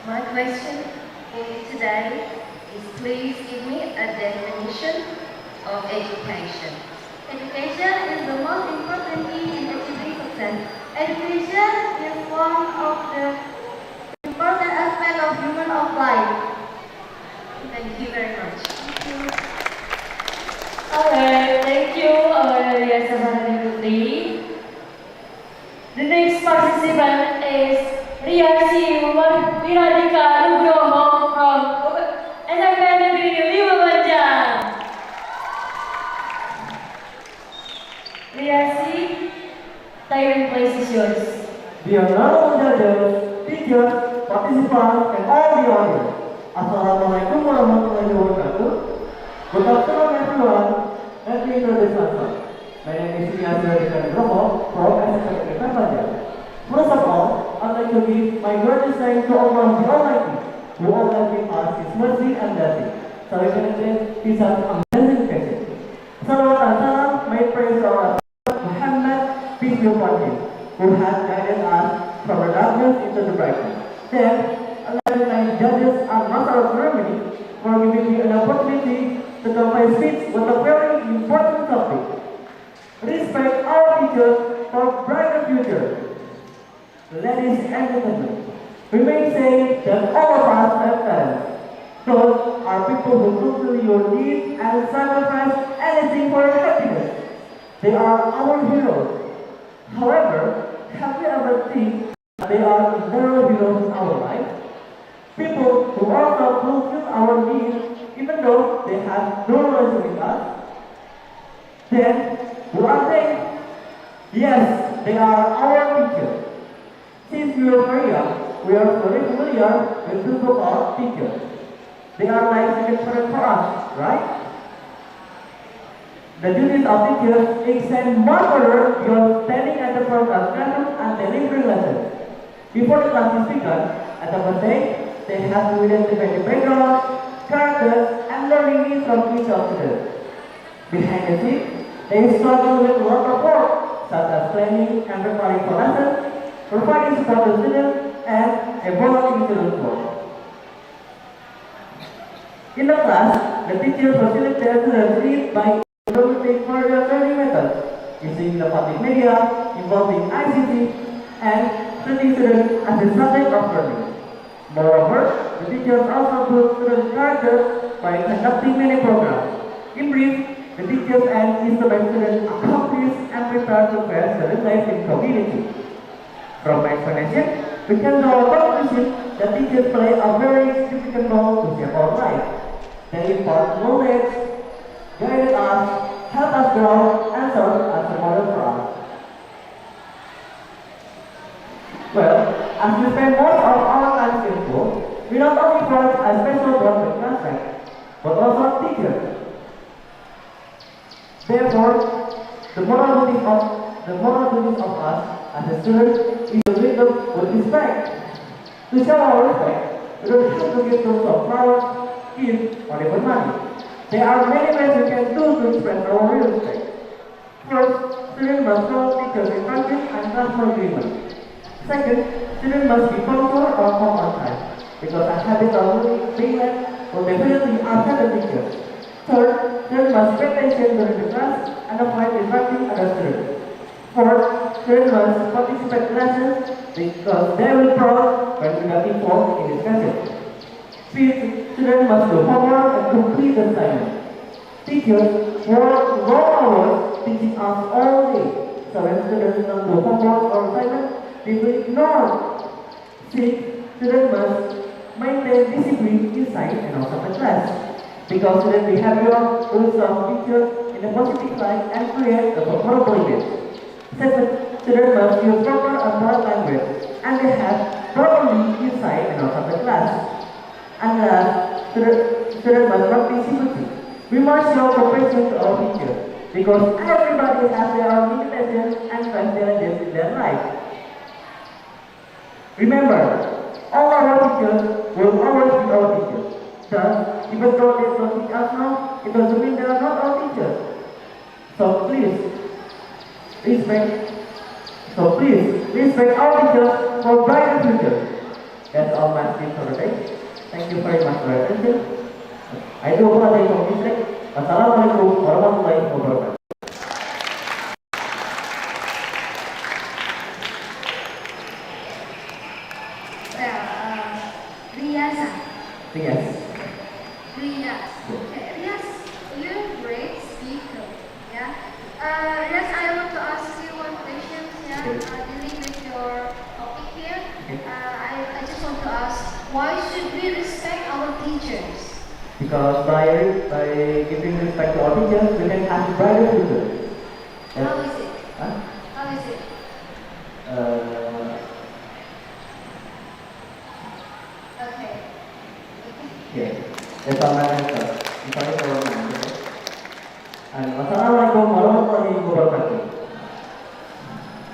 My question for you today is, please give me a definition of education. Education is the most important key in achieving success. Education is one of the important aspects of human of life. Thank you very much. Thank you. Alright, thank you, Aurelia Sabarani Putri. The next participant is Riasi Wiradika Nugroho from SMP Negeri 5 Banjar. Riasi, time and place is yours. Dear honorable judges, teachers, participants, and all the audience, Assalamualaikum warahmatullahi wabarakatuh. Good afternoon, everyone. Let me introduce myself. My name is Riasi Wiradika Nugroho from SMP Negeri 5 Banjar. First of all, I'd like to give my greatest thanks to Allah the Almighty, who always gives us His mercy and blessing, so we can attain His amazing education. Salawat and salam, may praise to our Muhammad, peace be upon him, who has guided us from the darkness into the brightness. Then, I'd like to thank judges and master of ceremony for giving me an opportunity to come my speech with a very important topic. Respect our teachers for a brighter future. Ladies and gentlemen, we may say that all of us have parents. Those are people who fulfill your needs and sacrifice anything for your happiness. They are our heroes. However, have we ever think that they are the moral heroes in our life? People who also fulfill our needs even though they have no relation with us? Then, who are they? Yes, they are our teachers. Since we are very young, we are very familiar with people called teachers. They are like second parents for us, right? The duties of teachers extend more further beyond standing at the front of classroom and delivering lessons. Before the class is begun, at the first day, they have to identify the background, characters, and learning needs of each of students. Behind the scenes, they struggle with a lot of work, such as planning and preparing for lessons, providing support to students, and evaluating students' work. In the class, the teacher facilitates their students' needs by implementing further learning methods, using the public media, involving ICT, and treating students as a subject of learning. Moreover, the teachers also build student character by conducting many programs. In brief, the teachers and instrument students accomplish and prepare to face student life in community. From my explanation, we can draw a conclusion that teachers play a very significant role to shape our life. They impart knowledge, guide us, help us grow, and serve as a model for us. Well, as we spend most of our time in school, we not only provide a special bond with classmates, but also teachers. Therefore, the moral duties of us as a student is to treat them with respect. To show our respect, we don't have to give them some flowers, gifts, or even money. There are many ways we can do to express our real respect. First, students must follow teachers' instructions and classroom agreement. Second, students must be punctual or come on time, because a habit of being late will definitely upset the teacher. Third, students must pay attention during the class and avoid distracting other students. Fourth, students must participate in lessons because they will proud when conducting work in discussion. Fifth, students must do homework and complete the assignment. Teachers work long hours teaching us all day, so when students don't do homework or assignment, they will ignore. Sixth, students must maintain discipline inside and outside the class, because student behavior will serve teachers in a positive light and create a comfortable image. Seventh, students must use proper and polite language and behave properly inside and outside the class. And last, students must practice sympathy. We must show compassion to our teachers, because everybody has their own limitations and challenges in their life. Remember, all our teachers will always be our teachers. Thus, even though they don't teach us now, it doesn't mean they are not our teachers. So please, respect our teachers for brighter future. That's all my speech for today. Thank you very much for your attention. I do apologize for mistake. Wassalamualaikum warahmatullahi wabarakatuh. Yes. Rias. Okay, Rias, you're a great speaker. Yeah. Rias, I want to ask you one question. Yeah. Dealing with your topic here. I just want to ask, why should we respect our teachers? Because by giving respect to our teachers, we can have a brighter future. How is it? Huh? How is it? Okay. Yeah, that's all my answer. Sorry for my answer. And wassalamualaikum warahmatullahi wabarakatuh.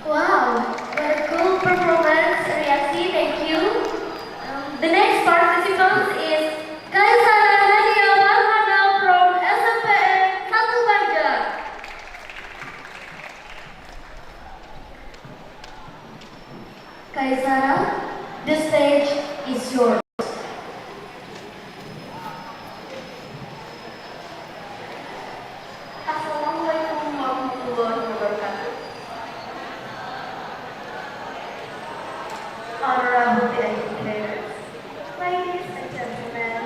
Wow, what a cool performance, Riasi, thank you. The next participant is Kaisara Nadia Farhana from SMPN 1 Banjar. Kaisara, the stage is yours. Assalamualaikum warahmatullahi wabarakatuh. Honorable educators, ladies and gentlemen,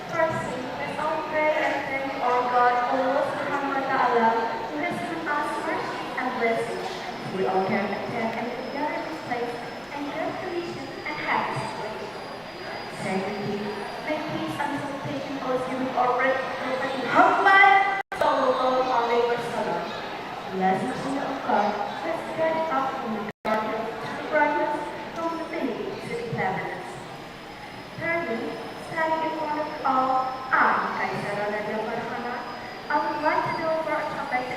firstly, let's all pray and thank our God, Allah Subhanahu wa Ta'ala, who has given us mercy and blessing. We all can attend and together this place and good condition and happy situation. Secondly, may peace and salutation always be with our Prophet Muhammad Sallallahu Alaihi Wasallam. Blessings be of God, let's guide us from the darkness to the brightness, from the day to the cleverness. Thirdly, standing in front of all, I, Kaisara Nadia Farhana, I would like to go over a topic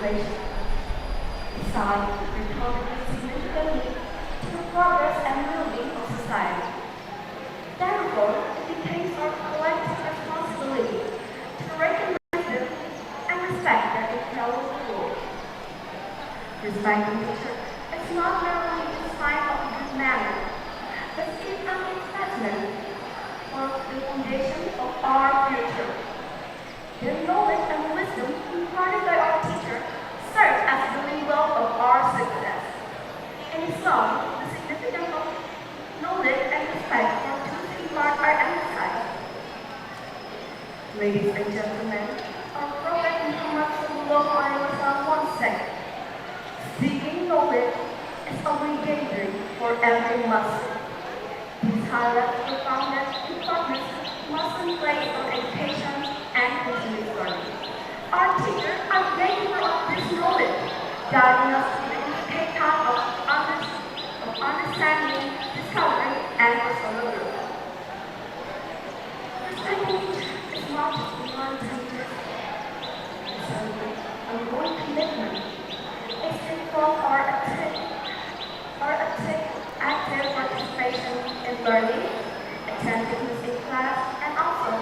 generation. Besides, they contribute significantly to the progress and well-being of society. Therefore, it becomes our collective responsibility to recognize them and respect their incredible role. Respecting teachers is not merely a sign of good manner, but it is an investment for the foundation of our future. The knowledge and wisdom imparted by our teacher serve as the building block of our success. In Islam, the significance of knowledge and respect for two parts are emphasized. Ladies and gentlemen, our Prophet Muhammad SAW once said, "Seeking knowledge is obligatory for every Muslim." This highlights the importance Muslims place on education and continuous learning. Our teachers are gatekeeper of this knowledge, guiding us to the intricate path of understanding, discovery, and personal growth. Respecting teachers is not just one sentence. It's an ongoing commitment. It's involved our active participation in learning, attentiveness in class, and also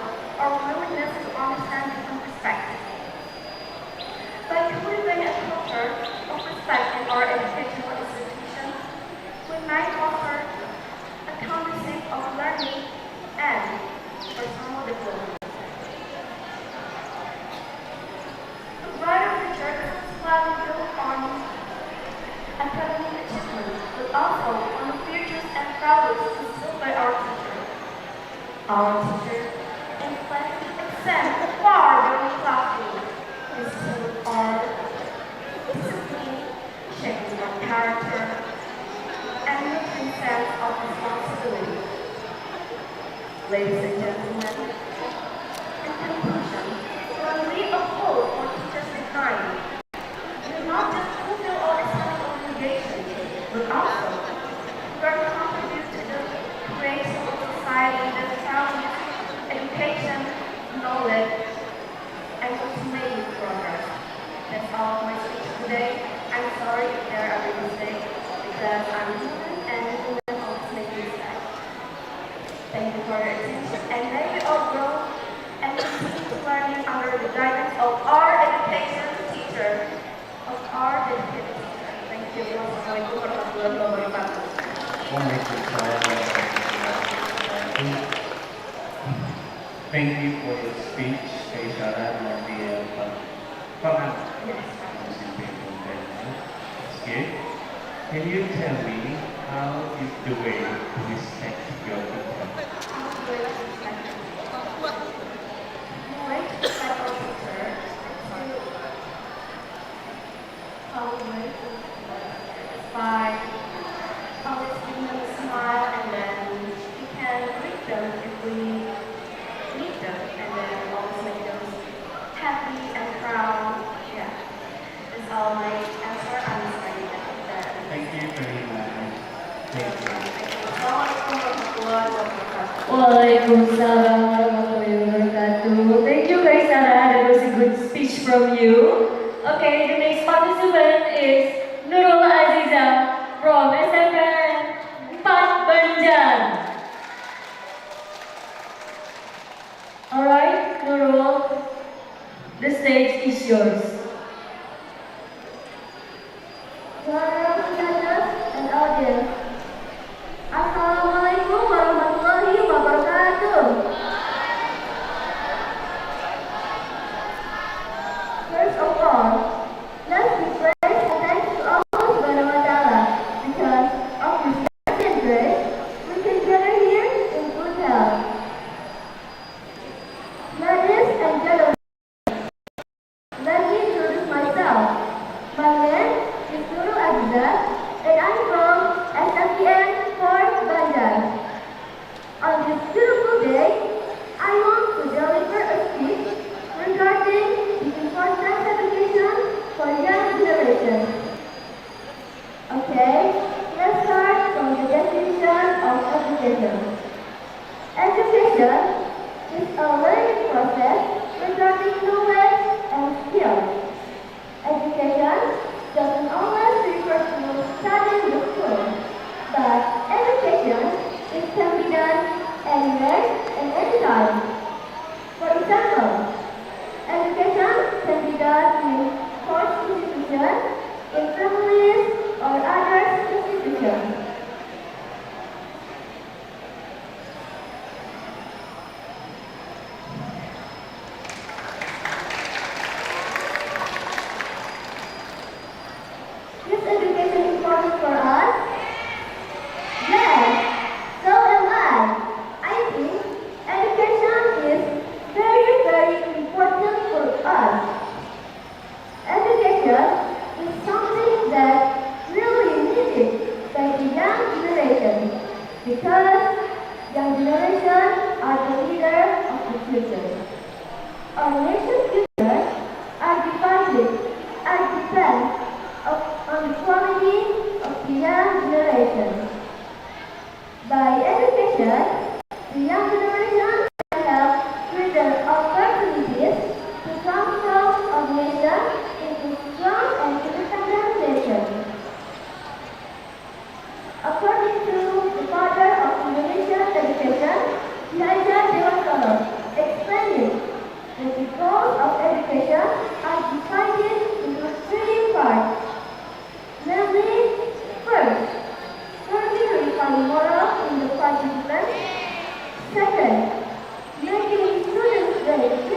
our willingness to understand different perspectives. By cultivating a culture of respect in our educational institutions, we might offer a conducive of learning and personal development. The brighter future is slightly built on academic achievement, but also on the futures and values instilled by our teachers. Our teachers, in fact, extend far beyond the classroom, instill our discipline, shaping our character, and nurturing sense of responsibility. Ladies and gentlemen, in conclusion, when we uphold our teachers' design, we not just fulfill our Islamic obligations, but also we are to contribute to the creation of a society that values education, knowledge, and ultimately progress. That's all of my speech today. I'm sorry if there are any mistakes, because I'm human and human always make mistakes. Thank you for your attention, and may we all grow and continue to learning under the guidance of our education teacher, of our dedicated teacher. Thank you. Wassalamualaikum warahmatullahi wabarakatuh. Thank you for the speech, Sarah, and the Koment. Okay. Can you tell me how is the way to respect your teacher? By always giving them a smile, and then we can greet them if we meet them, and then always make them happy and proud. Yeah, that's all my answer. I'm sorry that. Thank you very much. Thank you. Assalamualaikum warahmatullahi wabarakatuh. Waalaikumsalam warahmatullahi wabarakatuh. Thank you guys, Sarah. That was a good speech from you. Okay, the next participant is Nurul Aziza from SMN 4 Banjar. Alright, Nurul, the stage is yours. And audience, Assalamualaikum warahmatullahi wabarakatuh. First of all, let's be praise and thanks to Allah Subhanahu wa Ta'ala, because of His mercy and grace, we can gather here in good health. Ladies and gentlemen, let me introduce myself. My name is Nurul Aziza, and I'm from SMN 4 Banjar. On this beautiful day, I want to deliver a speech regarding the importance of education for young generation. Okay, let's start from the definition of education. Education is a learning process regarding knowledge and skills. Education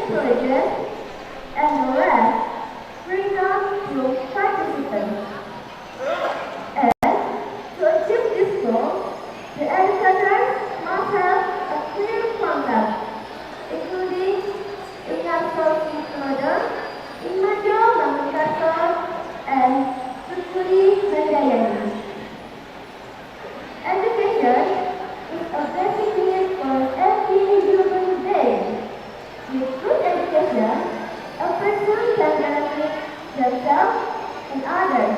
intelligent, and the rest bring up to participants. And to achieve this goal, the educators must have a clear concept, including universal inclusion, imajo mengkasar, and studi menjayani. Education is a basic need for every human being. With good education, a person can benefit themselves and others.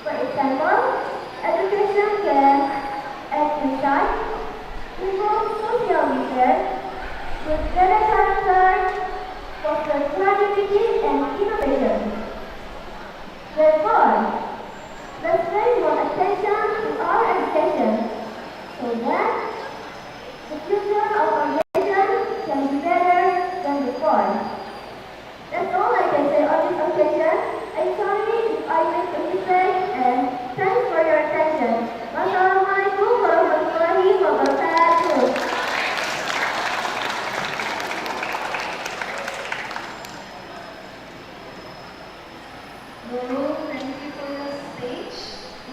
For example, education can add insight, improve social research, build better character, foster creativity and innovation. Therefore, let's pay more attention to our education so that the future of our nation can be better than before. That's all I can say on this occasion. I'm sorry if I make a mistake and thanks for your attention. Wassalamualaikum warahmatullahi wabarakatuh. Guru, thank you for your speech.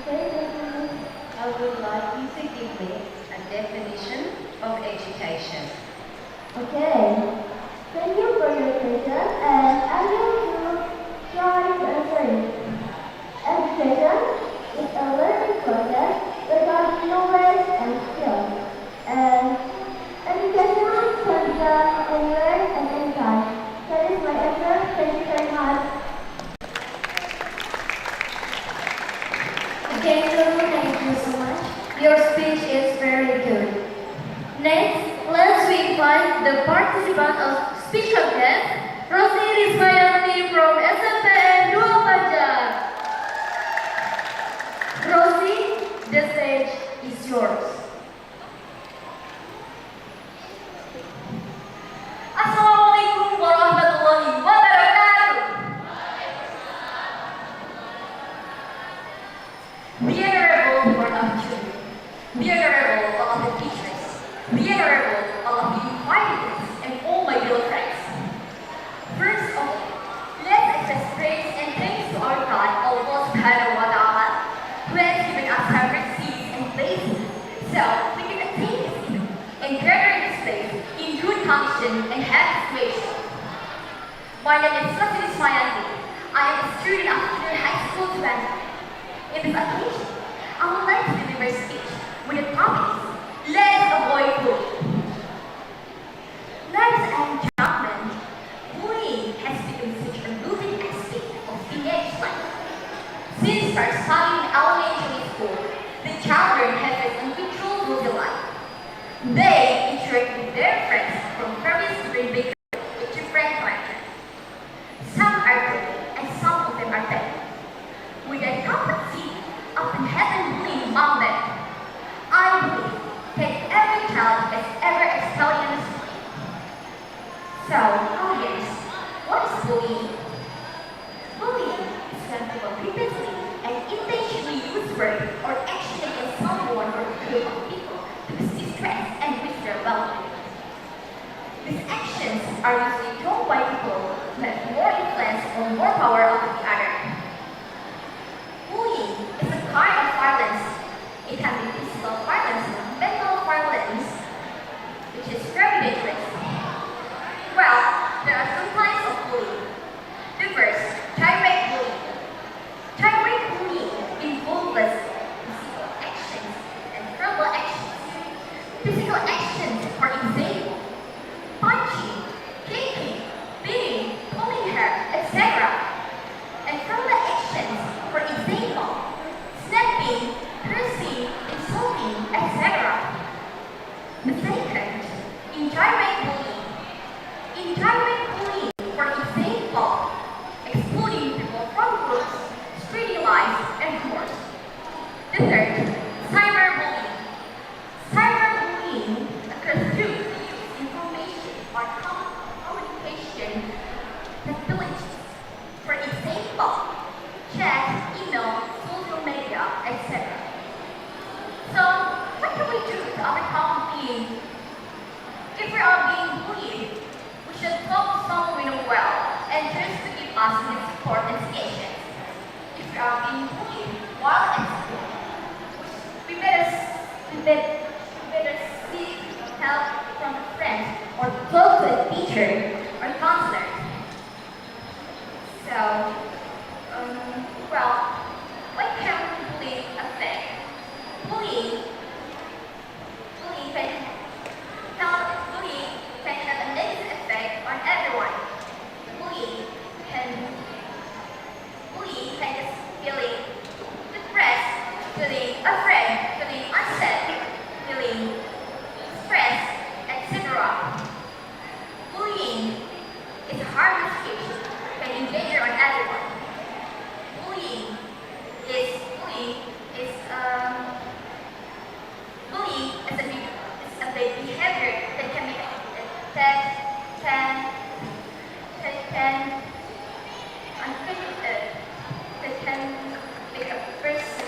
Okay, thank you. I would like you to give me a definition of education. Okay, thank you for your attention and I will try to answer it. Education is a learning process regarding knowledge and skills. And education can be done anywhere and anytime. That is my answer. Thank you very much. Okay, Guru, thank you so much. Your speech is very good. Next, let's invite the participant of speech contest, Rosie Rizmayani from SMPN 2 Banjar. Rosie, the stage is yours. Assalamualaikum warahmatullahi wabarakatuh. The Honorable Board of Children, the Honorable all of the teachers, the Honorable all of the invited and all my little friends. First of all, let's express praise and thanks to our God, Allah Subhanahu wa Ta'ala, who has given us separate seats and places, so we can attain this event and gather in this place in good condition and happy situation. My name is Lucy Ismayandi. I am a student of Junior High School to Banjar. In this occasion, I would like to deliver a speech with the topic, Let's Avoid Bullying. Ladies and gentlemen, bullying has become such a moving aspect of teenage life. Since first studying in elementary school, the children have an individual bully life. They interact with their friends from various different backgrounds with different characters. Some are good and some of them are bad. With a complexity often happen bullying among them. I believe that every child has ever experienced bullying. So, audience, what is bullying? Bullying is when people repeatedly and intentionally use word or action against someone or a group of people to distress and reach their well-being. These actions are usually done by people who have more influence or more power over the other. Bullying is a kind of violence. It can be physical violence or mental violence, which is very dangerous. Well, there are some kinds of bullying. The first, direct bullying. Direct bullying involves physical actions and verbal actions. Physical actions, for example, punching, kicking, beating, pulling hair, etc. us with support and suggestions. If we are being bullied while at school, we better seek help from a friend or talk to a teacher or counselor. So, well, what can bullying affect? Bullying can have a negative effect on everyone. Bullying can just feeling depressed, feeling afraid, feeling unsafe, feeling stressed, etc. Bullying is a harmless speech, can endanger on everyone. Bullying is a bad behavior that can make a person.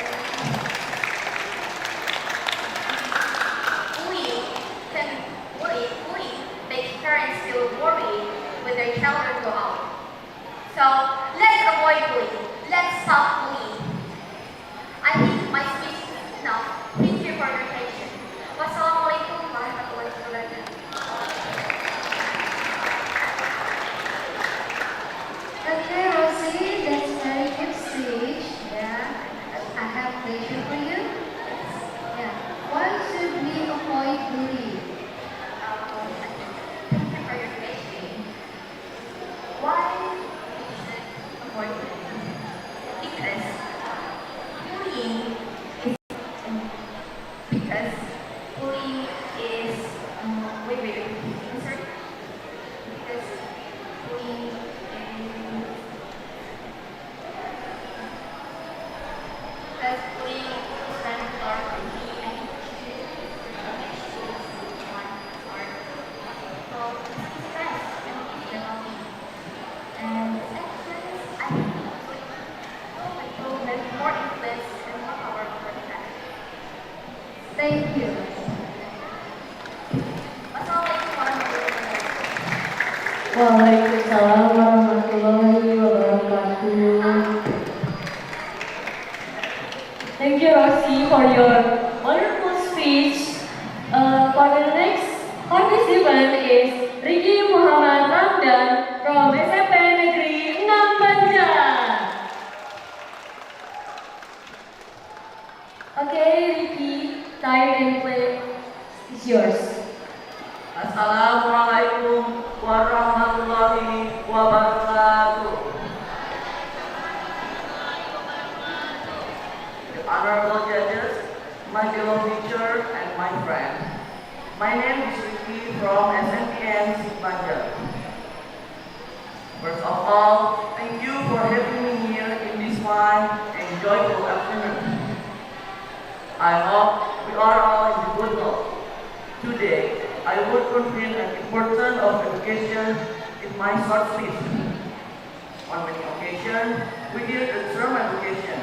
Bullying makes parents feel worried when their children go out. So let's avoid bullying. Let's stop bullying. I think my speech is enough. Thank you for your attention. Wassalamualaikum warahmatullahi wabarakatuh. Okay, Rosie, that's very good speech. Yeah, I have question for you. Yeah, why should we avoid bullying? Thank you for your question. Why we should avoid bullying? Because bullying is wait, I'm sorry. Because bullying stands for me and you one part. So this is stress and difficulty. And actions, I think, will have more influence and more power over the action. Thank you. Wassalamualaikum warahmatullahi wabarakatuh. Waalaikumsalam warahmatullahi wabarakatuh. Thank you, Rosie, for your wonderful speech. For the next participant is Ricky Muhammad Ramdan from SMP Negeri 6 Banjar. Okay, Ricky, time and play is yours. Assalamualaikum warahmatullahi wabarakatuh. The honorable judges, my beloved teacher, and my friend. My name is Ricky from SMPN Banjar. First of all, thank you for having me here in this fine and joyful afternoon. I hope we are all in the good health. Today, I would convey an importance of education in my short speech. On many occasions, we hear the term education,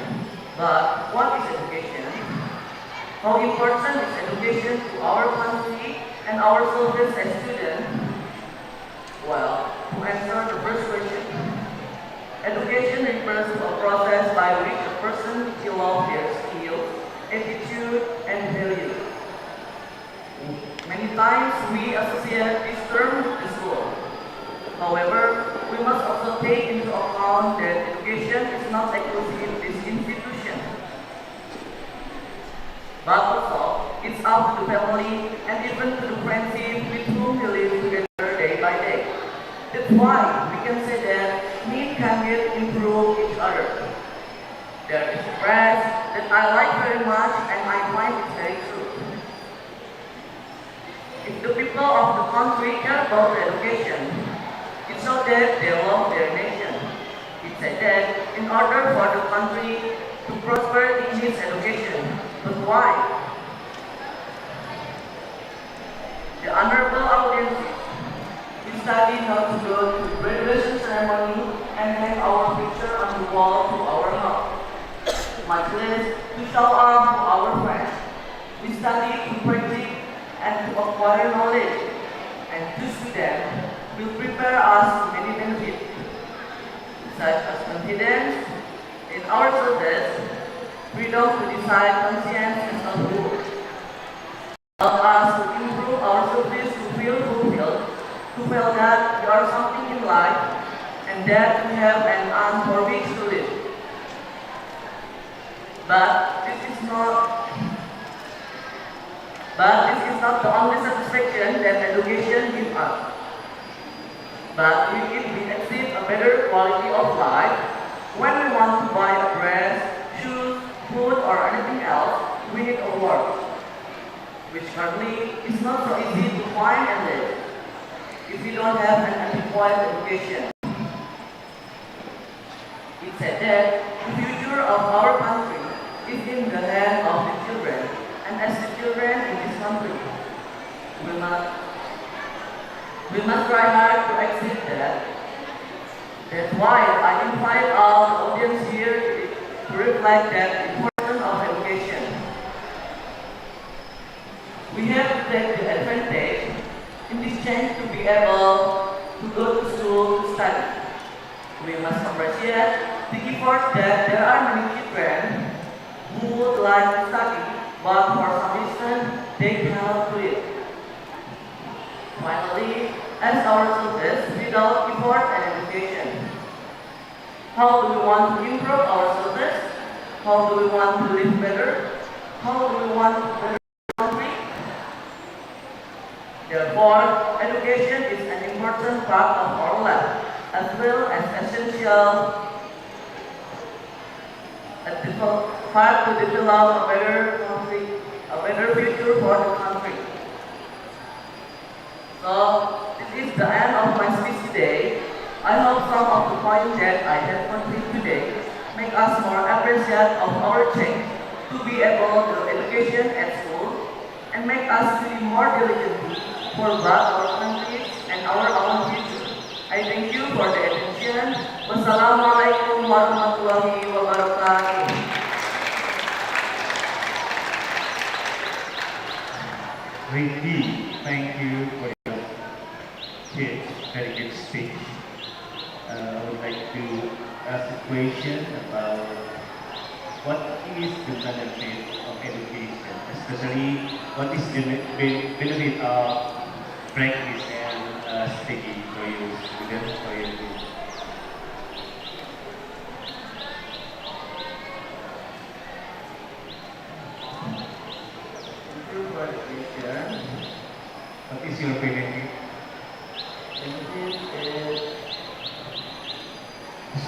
but what is education? How important is education to our country and ourselves as students? Well, to answer the first question, education refers to a process by which a person develops their skills, attitude, and value. Many times we associate this term with the school. However, we must also take into account that education is not exclusive to this institution, but also it's up to the family and even to the friendship with whom we live together day by day. That's why we can say that we can get improve each other. There is a phrase that I like very much and I find it very true. If the people of the country care about education, it shows that they love their nation. It said that in order for the country to prosper, it needs education. But why? The honorable audience, we studied how to go to the graduation ceremony and hang our picture on the wall to our house. Much less to show off to our friends. We study to practice and to acquire knowledge, and to students will prepare us to many benefits. our service, freedom to decide conscience is not rule. Help us to improve our service to feel fulfilled, to feel that we are something in life, and that we have an arm for which to live. But this is not the only satisfaction that education gives us. But if we achieve a better quality of life, when we want to buy a dress, shoes, food, or anything else, we need a work, which currently is not so easy to find and live if we don't have an adequate education. It said that the future of our country is in the hands of the children, and as the children in this country, we must try hard to exceed that. That's why I invite our audience here to reflect that importance of education. We have to take the advantage in this change to be able to go to school to study. We must appreciate the effort that there are many children who would like to study, but for some reason they cannot do it. Finally, as our service without effort and education, how do we want to improve our service? How do we want to live better? How do we want to better our country? Therefore, education is an important part of our life, as well as essential part to develop a better country, a better future for the country. So, this is the end of my speech today. I hope some of the points that I have conveyed today make us more appreciative of our change to be able to education at school and make us to be more diligent for both our countries and our own future. I thank you for the attention. Wassalamualaikum warahmatullahi wabarakatuh. Ricky, thank you for your very good speech. I would like to ask a question about what is the benefit of education, especially what is the benefit of practice and speaking for you students, for your group. What is your benefit? Benefit is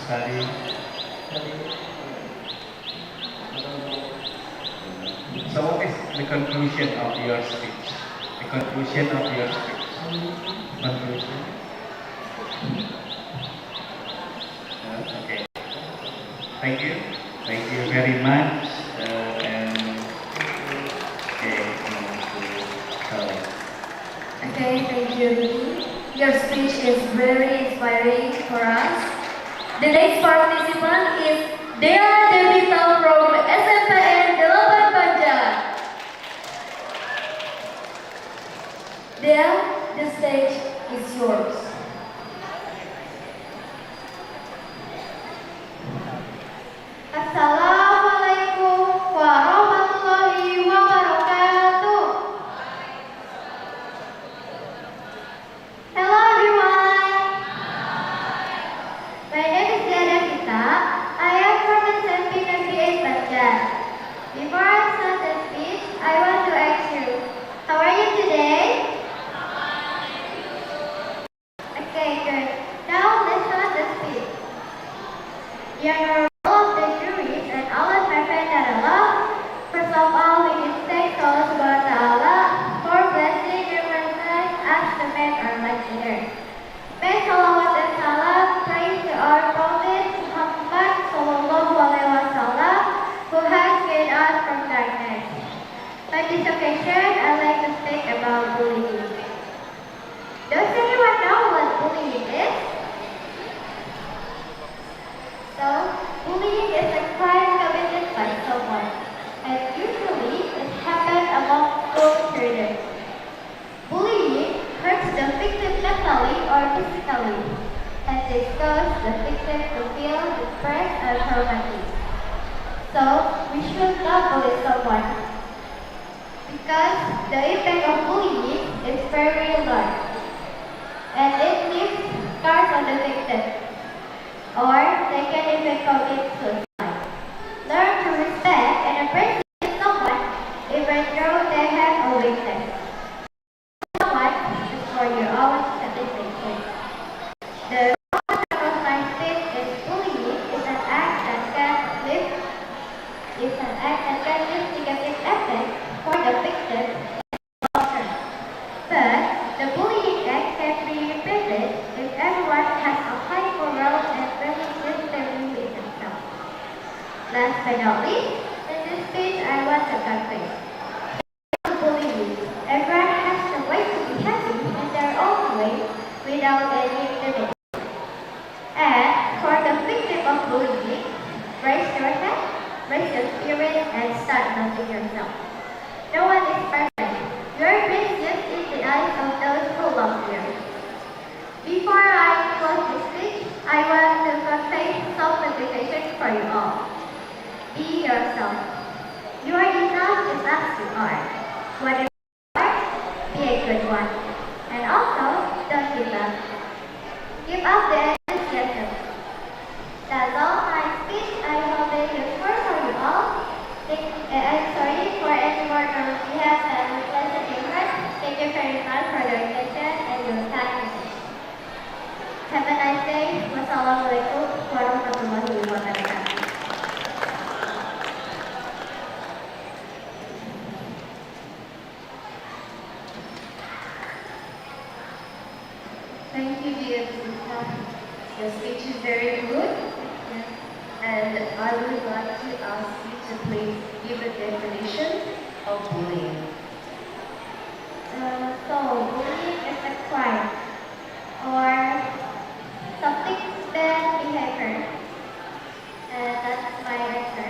Study. So what is the conclusion of your speech? The conclusion of your speech. Conclusion. Okay. Thank you. Thank you very much. Okay, thank you, Ricky. Your speech is very inspiring for us. The next participant is Dea Devita from SMPN 8 Banjar. Dea, the stage is yours. Assalamualaikum warahmatullahi wabarakatuh. Hello everyone. My name is Dea Devita. I am from SMP Negeri 8 Banjar. Before I start the speech, I want to ask you, how are you today? Okay, good. Now let's start the speech. Your role of the juries and Allah my friend adalah, first of all we need to thank Allah Subhanahu wa Ta'ala for blessing and blessing us to make our life better. May salawat and salam praise to our Prophet Muhammad Sallallahu Alaihi Wasallam who has made us from darkness. On this occasion, I'd like to speak about bullying. Does anyone know what bullying is? So, bullying is a crime committed by someone, and usually it happens among school students. Bullying hurts the victim mentally or physically, and it causes the victim to feel depressed or traumatized. So we should not bully someone because the impact of bullying is very large and it leaves scars on the victim, or they can even commit suicide. Learn to respect and appreciate someone even though they have a weakness. Someone is for your own satisfaction. The my state is bullying is an act that can leave negative effect for the victim in the long term. But the bullying act can be repeated if everyone has a high moral and religious value in themselves. Last but not least, in this speech I want to convey bullying. Everyone has the right to be happy in their own way without any limit. And for the victim of bullying, raise your head, raise your spirit, and start loving yourself. No one is perfect. You are precious in the eyes of those who love you. Before I close this speech, I want to convey some motivation for you all. Be yourself. You are enough just as you are. Whatever you are, be a good one. And also, don't give up. Give up the enthusiasm. That's all my speech. I hope it is useful for you all. I'm sorry for any more comments you have and pleasant humor. Thank you very much for your attention and your time. Have a nice day. Wassalamualaikum warahmatullahi wabarakatuh. Thank you, dear Lupa. Your speech is very good, and I would like to ask you to please give a definition of bullying. So, bullying is a crime or something bad behavior. That's my answer.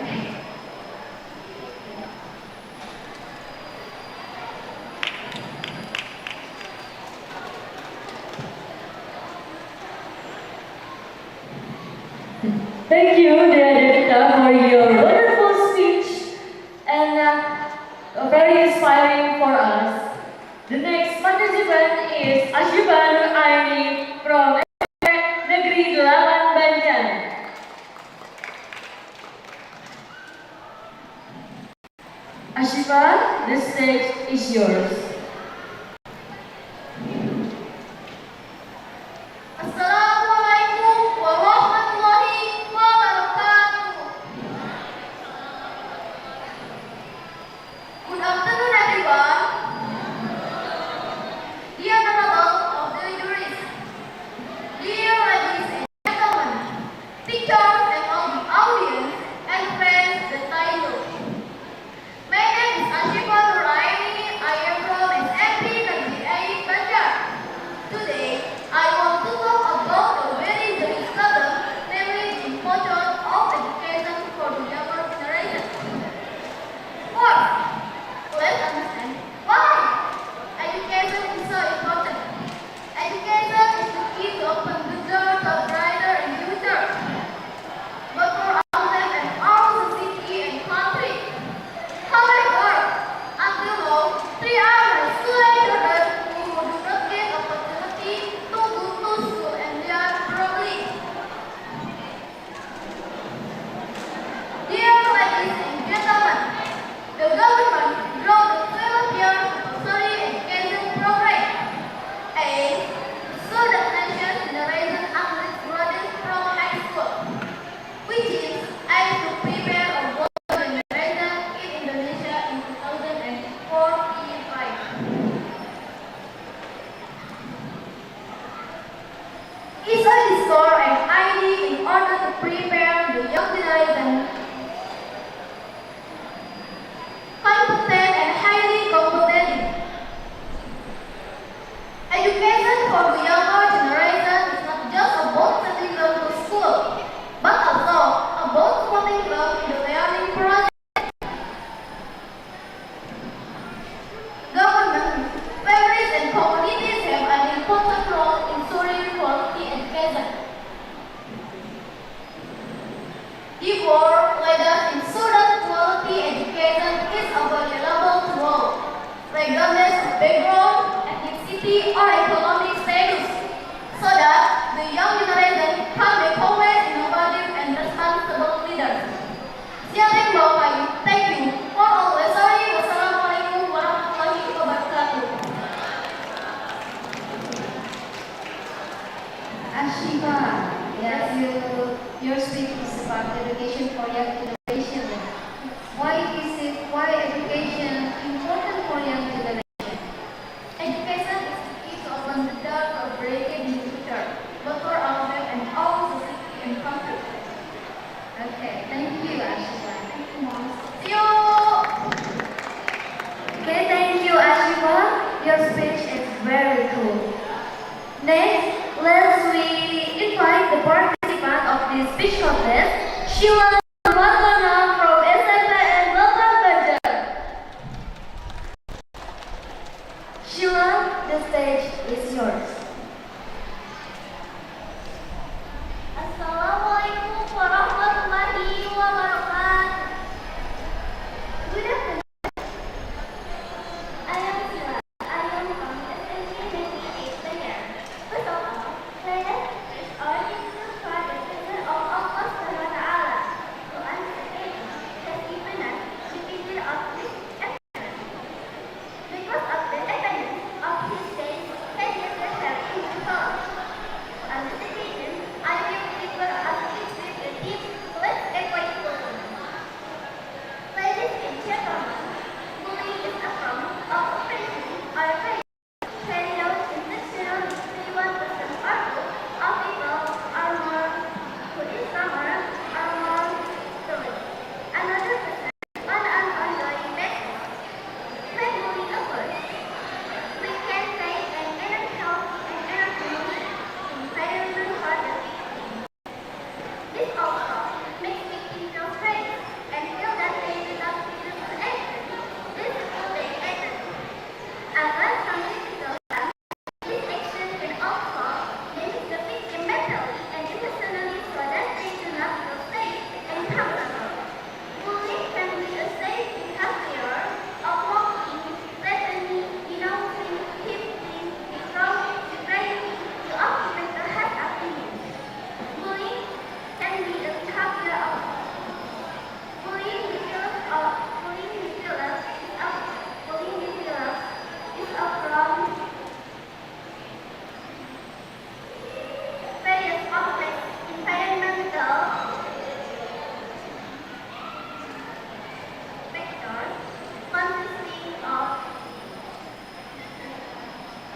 Thank you, dear Devita, for your wonderful speech and very inspiring for us. The next participant is Ashiban Aini from Negeri 8 Banjar. Ashiban, the stage is yours. Assalamualaikum warahmatullahi wabarakatuh. Good afternoon, everyone. Dear Honorable of the jurists, dear ladies and gentlemen, teachers and all the audience and friends that I know. My name is Ashifa Nuraini. I am from SMP Negeri 8 Banjar. Today, I want to talk about a very serious problem, namely the importance of education for the younger generation. First, let's understand why education is so important. Education is the key to open the door to a brighter and future, but for ourselves and our society and country. However, until now, 3 are high school children who do not get opportunity to go to school and learn properly. Dear ladies and gentlemen, the government brought the 12-year compulsory education program aimed so that nation generation athletes graduate from high school, which is aimed to prepare a global generation in Indonesia in 2045. It's a score and ID in order to prepare the young generation competent and highly competitive. Education for the younger generation is not just about sending them to school, but also about supporting them in the learning process. Government, families, and communities have an important role in ensuring quality education. Therefore, or economic status, so that the young generation can become innovative and responsible leaders. Siapa yang bawa kayu? Thank you for always. Sorry. Wassalamualaikum warahmatullahi wabarakatuh. Ashifa, yes, your speech is about education for young generation. Why education important for young generation? Education is the key to open the door to a brighter future, both for ourselves and all society and country. Okay, thank you, Ashifa. Thank you, Mom. See you. Okay, thank you, Ashifa. Your speech is very cool. Next, let's invite the participant of this speech contest, Sheila from SMP and Lupa Banjar. Sheila, the stage is yours. Assalamualaikum warahmatullahi wabarakatuh. Good afternoon. I am Sila. I am from SMP Negeri Banjar. First of all, let us praise our Hindu for the presence of Allah Subhanahu wa Taala, who uncertainly has given us the vision of this afternoon. Because of the evidence of His days, 10 years later in the world. On this occasion, I will deliver a speech with the theme Let's Avoid Bullying. Ladies and gentlemen, bullying is a form of oppression or violence carried out intentionally by one person or group of people or more who is stronger or more tolerant. Another person on an ongoing basis. When bullying occurs, we can create an unhealthy and unharmonious environment for the victim. This also makes victims feel stressed and feel that they do not feel to action. This is bullying action. Apart from physical harm, this action can also damage the victim mentally and emotionally so that they do not feel safe and comfortable. Bullying can be a safe behavior of mocking, threatening, denouncing, hitting, destroying, degrading, to occupant to have opinions. Bullying can be a behavior of bullying because of from various complex environmental factors consisting of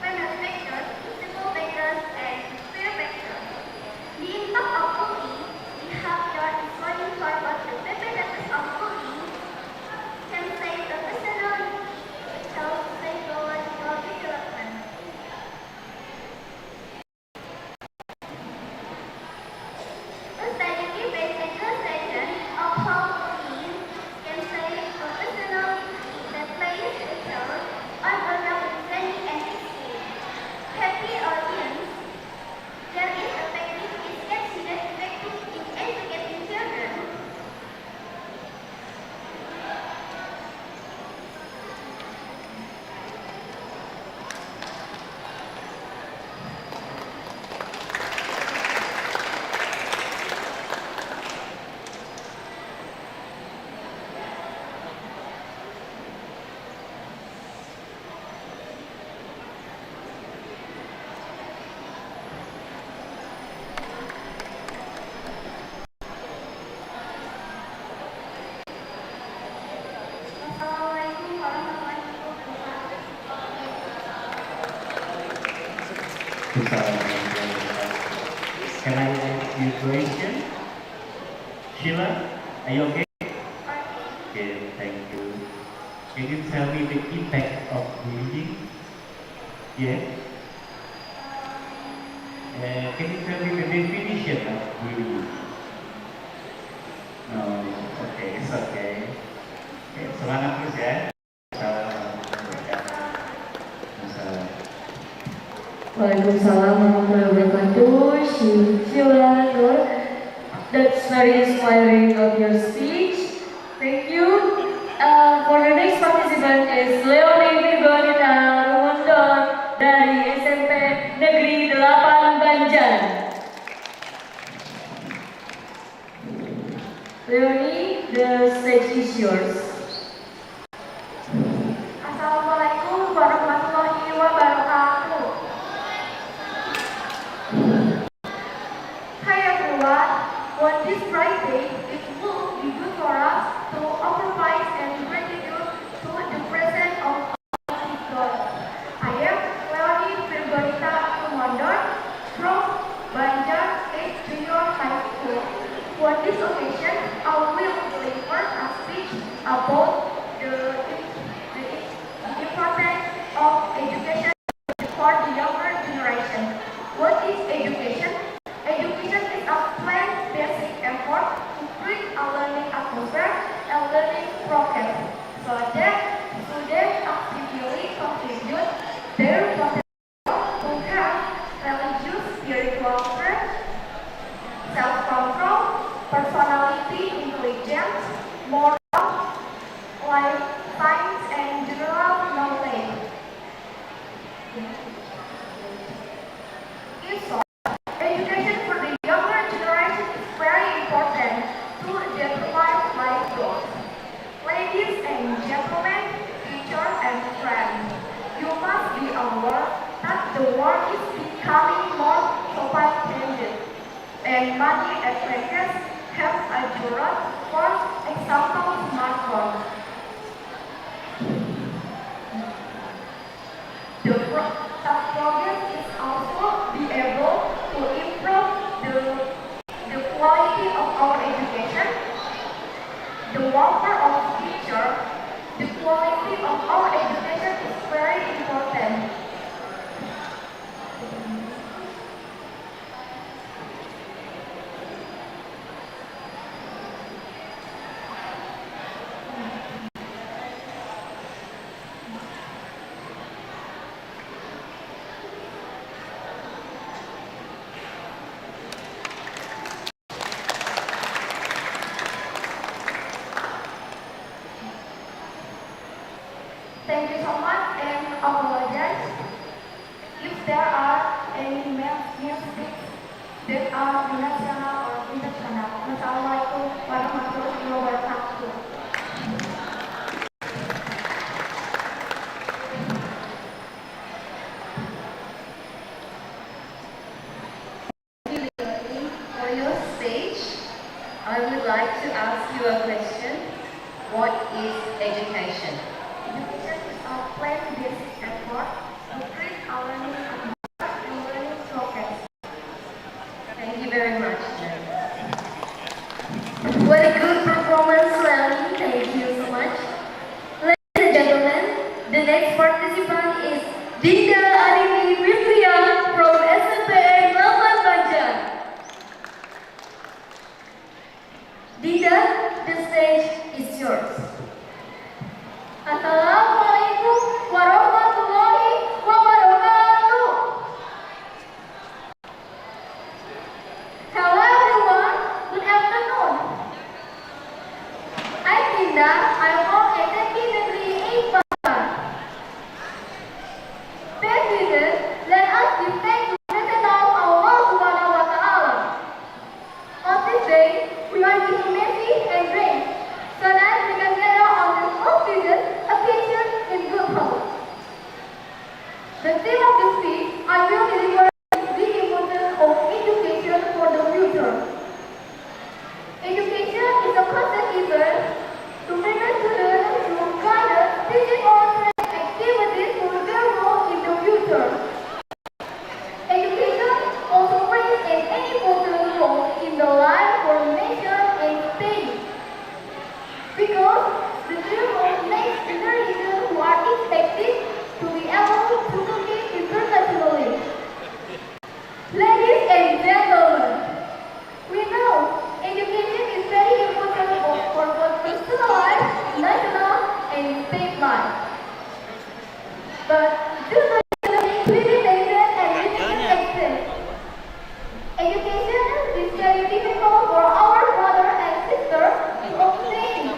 primary factors, physical factors, and peer factors. The impact of bullying behavior is going forward. The perpetrators of bullying can save the personality, which helps psychological development. A scientific illustration of how bullying can save a personality that plays a role on a representing an experience. Happy audience, there is a technique is considered effective in educating children. Assalamualaikum warahmatullahi wabarakatuh. Can I ask you a question? Sheila, are you okay? Okay, thank you. Can you tell me the impact of bullying? Yes. Can you tell me the definition of bullying? No, okay, it's okay. Okay, semangat terus ya. Waalaikumsalam warahmatullahi wabarakatuh. Sheila, that's very inspiring of your speech. Thank you. For the next participant is Leonie Virgonina Rwandon dari SMP Leonie, the stage is yours. Assalamualaikum warahmatullahi wabarakatuh. Hi everyone. On this Friday, it will be good for us to offer thanks and gratitude to the presence of Almighty God. I am Leonie Firgonita Tumondor from Banjar State Junior High School. For this occasion, I will deliver a speech about the importance of education for the younger generation. What is education? Education is a planned basic effort to create a learning atmosphere and learning process so that students actively contribute their potential to have religious, spiritual strength, self-control, personality, intelligence, moral, life science, and general knowledge. In short, education for the younger generation is very important to determine life goals. Ladies and gentlemen, teachers and friends, you must be aware that the world is becoming more sophisticated, and many advances have occurred. For example, smartphones. The progress is also be able to improve the quality of our education, the welfare of teachers. The quality of our education is very important. Thank you so much and apologize if there are any mistakes that are national or international. Wassalamualaikum warahmatullahi wabarakatuh. For your speech, I would like to ask you a question. What is education? Education is a planned basic effort to create a learning atmosphere and learning process. Thank you very much. What a good performance, Leonie. Thank you so much. Ladies and gentlemen, the next participant is Dinda Arini Wifria from SMPN Lapan Banjar. Dinda, the stage is yours. Assalamualaikum warahmatullahi wabarakatuh. Hello everyone, good afternoon. I'm Dinda. I'm from SMP Negeri 8 Banjar. First reason, let us give thanks to Present Allah Subhanahu wa Ta'ala. On this day, we are given mercy and grace, so that we can gather on this auspicious occasion in good health. The theme of this speech I will deliver is the importance of education for the future. Education is a constant effort to prepare students through guidance, teaching or training activities for their role in the future. Education also plays an important role in the life formation and study, because the children next generation who are expected to be able to compete internationally. Ladies and gentlemen, we know education is very important for both personal life, national, and state life. But due to limitation and limited access, education is very difficult for our brother and sister to obtain.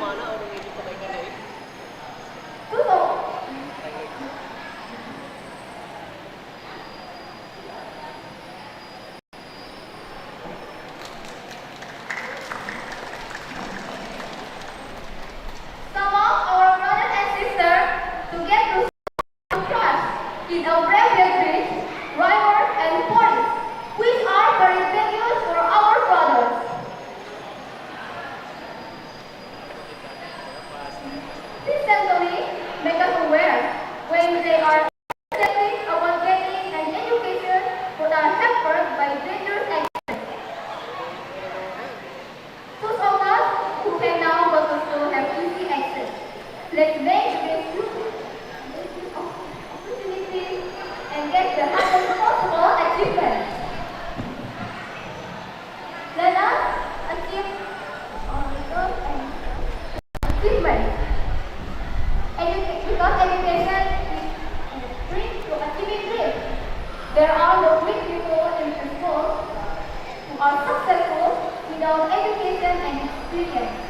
without education and experience.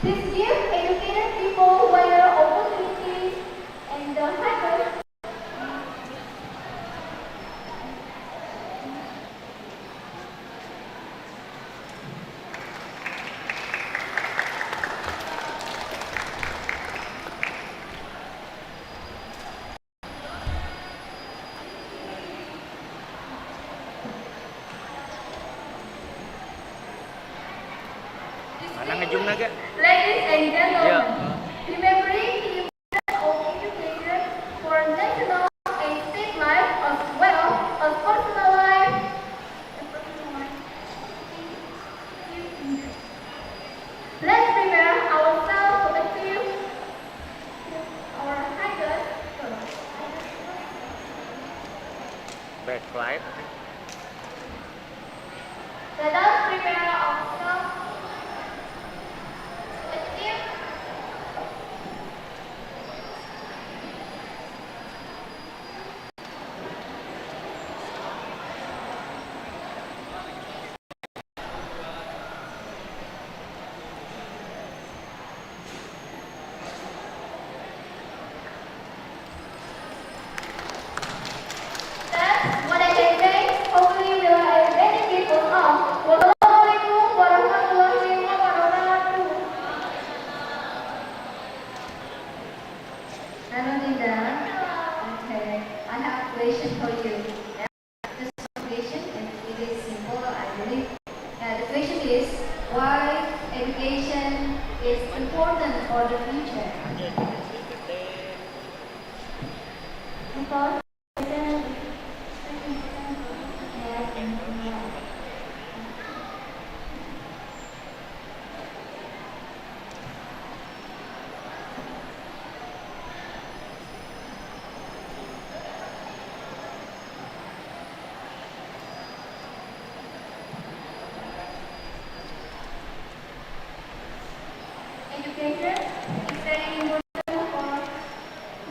This gives educated people wider opportunities and the hackers Mana ngejum naga? Ladies and gentlemen, Yeah. remembering the importance of education for national and state life as well as personal life. Let's prepare ourselves to achieve our highest goal. Backlight. Let us prepare ourselves to achieve that's what I can say. Hopefully we will have benefit for all. Wassalamualaikum warahmatullahi wabarakatuh. Hello, Dinda. Okay, I have a question for you. This question, and it is simple, I believe. The question is, why education is important for the future? Because education is very important for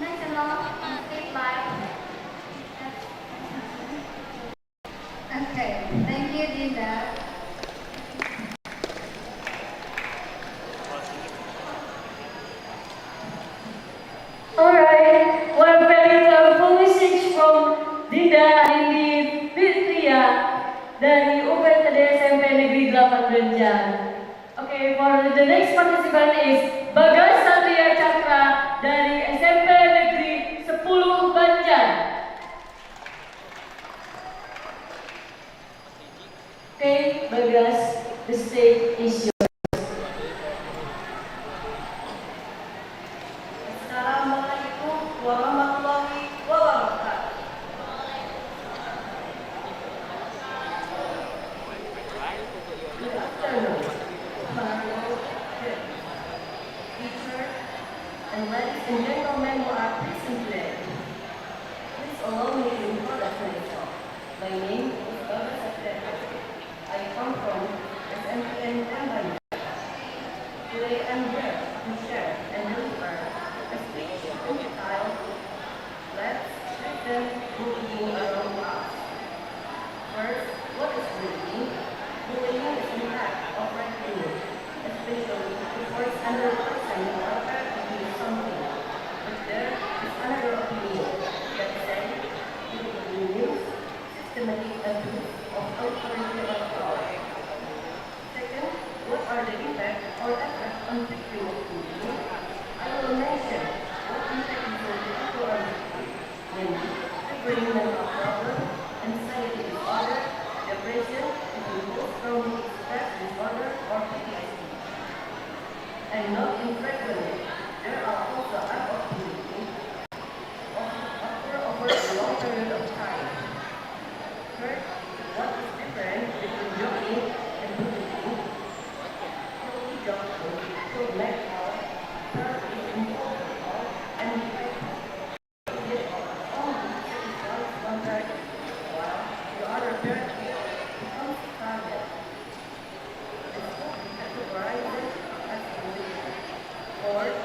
national and state life. Okay, thank you, Dinda. Alright, one very powerful message from Dinda Indi Fitria dari UPTD SMP Negeri 8 Banjar. Okay, for the next participant is Bagas Satria Cakra dari SMP Negeri 10 Banjar. Okay, Bagas, the stage is yours. Assalamualaikum warahmatullahi wabarakatuh. Good afternoon, fellow teachers and ladies and gentlemen who are present today. Please allow me to introduce myself. My name is Bagas Satria. I come from SMPN Banjar. Today I'm here to share and deliver a speech entitled Let's Strengthen Bullying Around Us. First, what is bullying? Bullying is an act of wrongdoing, especially towards another person who appears to do something. But there is another opinion that says it means systematic abuse of authority or power. Second, what are the effects or effects on victim of bullying? I will mention what effect is on the people are victim, namely, triggering mental problem, anxiety disorder, depression, and post-traumatic stress disorder or PTSD. And not infrequently, there are also acts of bullying occur over a long period of time. Third, what is different between joking and bullying? Healthy joking should make all therapy involved and effective. Yet, only is one target, while the other therapy becomes target. This book categorizes as bullying. Fourth,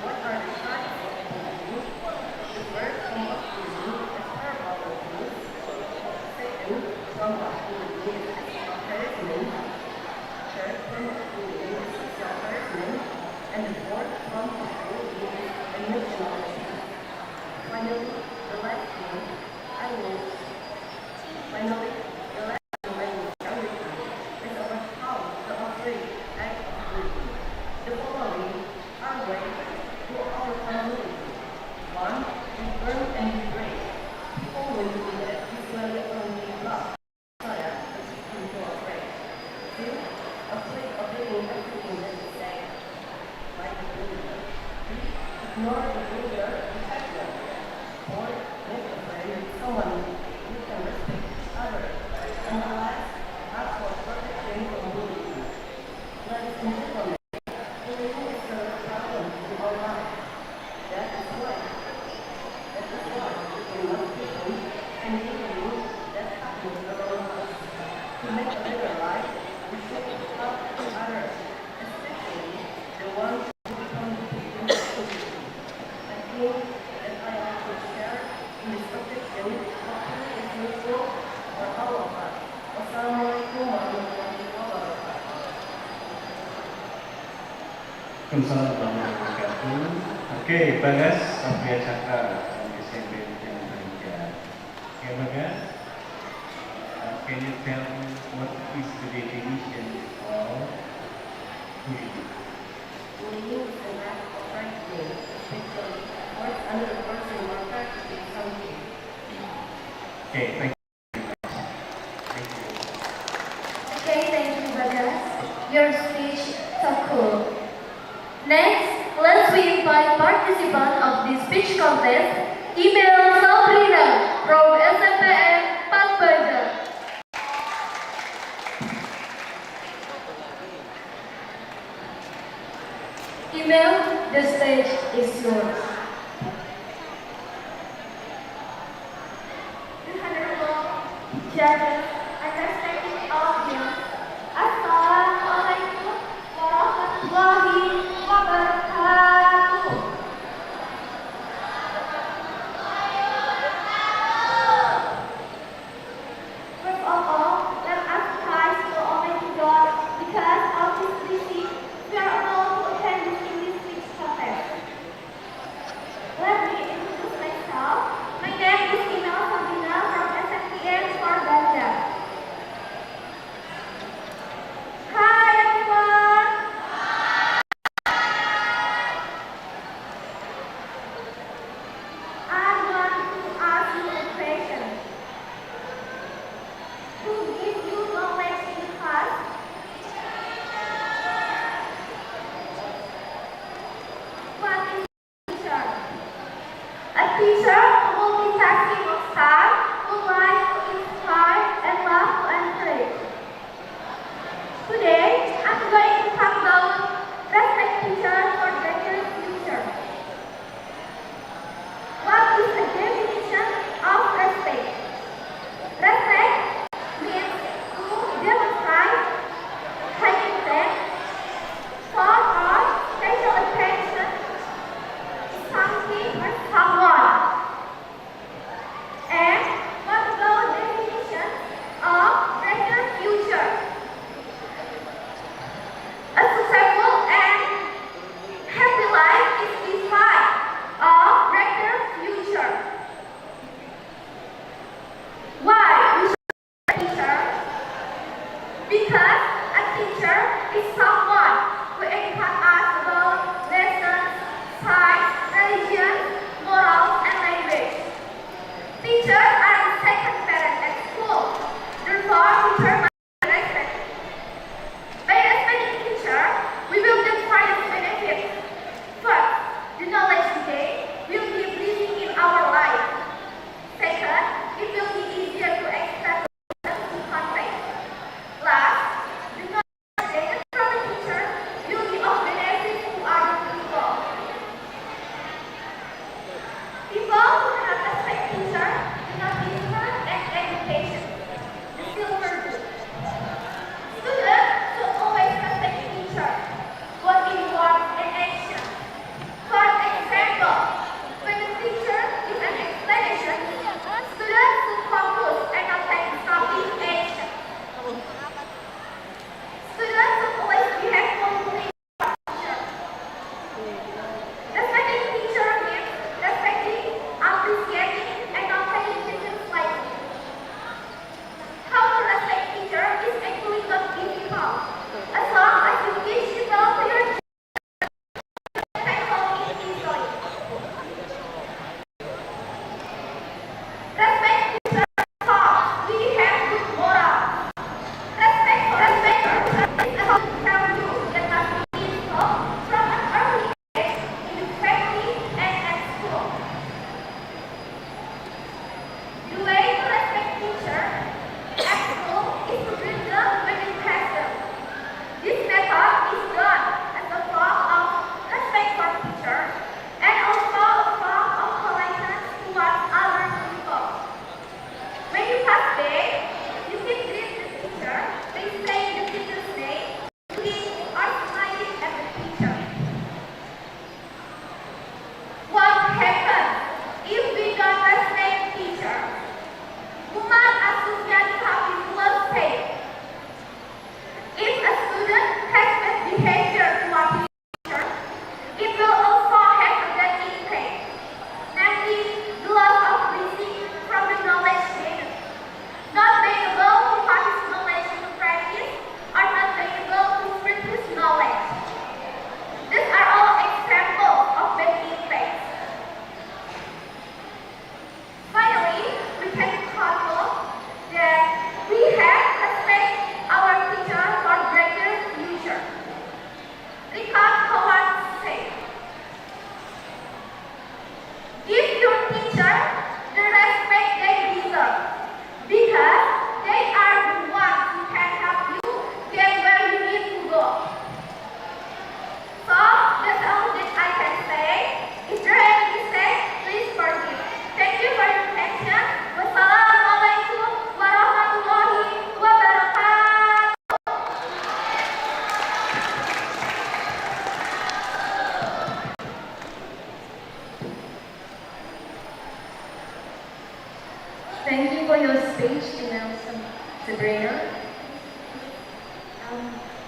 what are the types of bullying? nor the danger affect them. Or make a friend with someone who can respect each other. And last, ask for protection from bullying. Ladies and gentlemen, bullying is a problem in our life. That is why we must be and bullying that happens around us. To make a better life, we should help others, especially the ones who become the victims of bullying. I think that I have to share in this topic and hopefully it's useful for all of us. Wassalamualaikum warahmatullahi wabarakatuh. Waalaikumsalam warahmatullahi wabarakatuh. Oke, Bagas Sabria Cakra dari SMP Jangan Banjar. Oke, Bagas. Can you tell me what is the definition of bullying? Bullying is an act of frightening, especially towards another person or practicing something. Okay, thank you. Thank you. Okay, thank you, Bagas. Your speech so cool. Next, let's we invite participants of this speech contest. Email Sabrina from SMPN Banjar. Email, the stage is yours. Honorable judges and respected audience, Assalamualaikum warahmatullahi wabarakatuh. First of all, let us praise to Almighty God because of His blessing we are able to attend this English speech contest. Let me introduce myself. My name is Sabrina from SMPN for Banjar.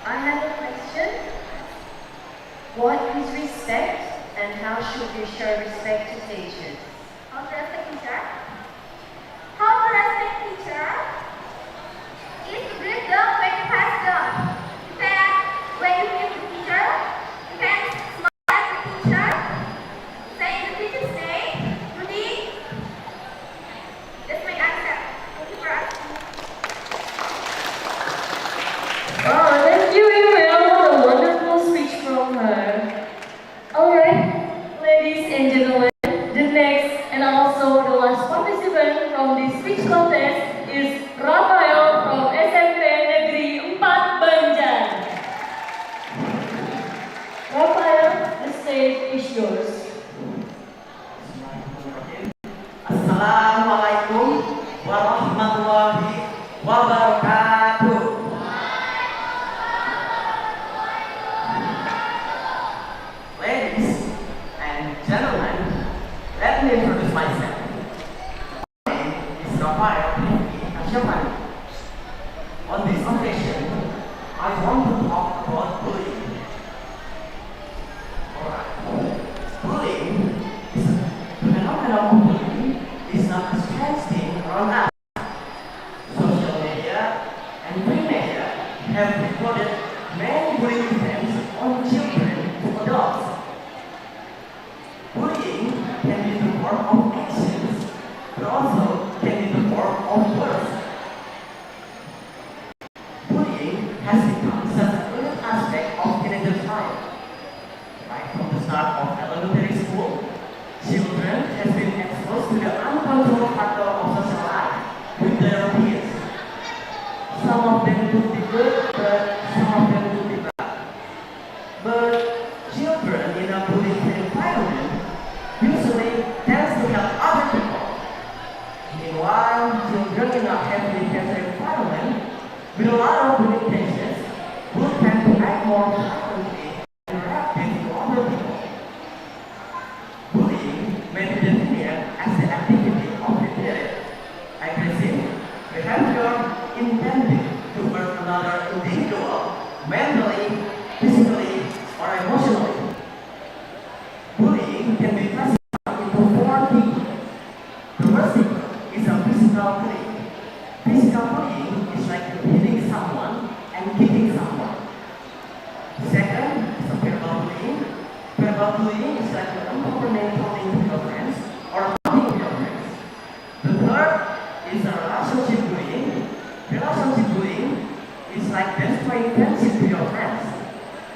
I have a question. What is respect and how should we show respect to teachers? How to respect teacher? How to respect teacher? Is to greet them when you pass them. When you meet the teacher, you can smile at the teacher, say the teacher's name, Rudy. That's my answer. Thank you for asking. Oh, thank you, Ariel. What a wonderful speech from her. Alright, ladies and gentlemen, the next and also the last participant from this speech contest is Rafael from SMP Negeri 4 Banjar. Rafael, the stage is yours. Assalamualaikum warahmatullahi wabarakatuh. Ladies and gentlemen, let me introduce myself. My name is Rafael Asyaman. On this occasion, I want to talk about bullying. Alright. Bullying is a phenomenon of bullying is not a strange thing around us. Social media and free media have recorded many bullying events on children to adults. Bullying can be in the form of actions, but also can be in the form of words. Bullying has become such an urgent aspect of teenagers' life. Right from the start of elementary school, children have been exposed to the uncontrolled factor of social life with their peers. Some of them could be good, but some of them could be bad. But children in a bullying environment usually tends to help other people. Meanwhile, children in a heavily pressure environment with a lot of limitations will tend to act more violently and reactive to other people. Bullying may be defined as the activity of repeated, aggressive behavior intended to hurt another individual mentally, physically, or emotionally. Bullying can be classified into four things. The first thing is a physical bullying. Physical bullying is like hitting someone and kicking someone. Second is a verbal bullying. Verbal bullying is like improperly talking to your friends or talking to your friends. The third is a relationship bullying. Relationship bullying is like destroying friendship to your friends.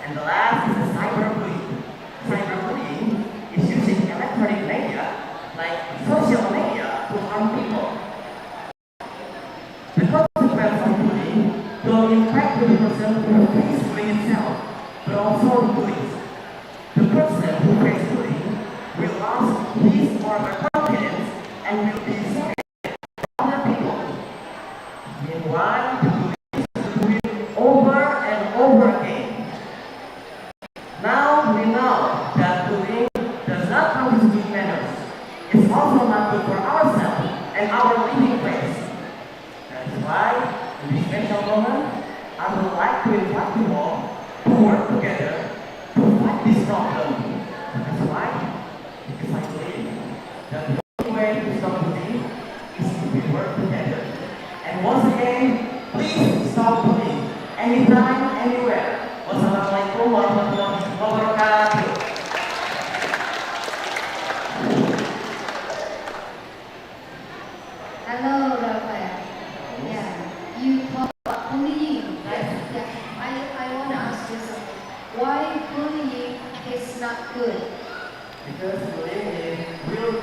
And the last is a cyberbullying. Cyberbullying is using electronic media like social media to harm people. The consequence of bullying don't impact the person who faces bullying itself, but also the bullies. The person who faces bullying will lose his or her confidence and will be scared of other people. Meanwhile, the bullies do it over and over again. Now we know that bullying does not come with good manners. It's also not good for ourselves and our living place. That's why, in this special moment, I would like to invite you all to work together to fight this problem. That's why, because I believe that the only way to stop bullying is if we work together. And once again, please stop bullying anytime, anywhere. Wassalamualaikum warahmatullahi wabarakatuh. Hello, Rafael. Yeah, you talk about bullying, right? Yeah. I want to ask you something. Why bullying is not good? Because bullying will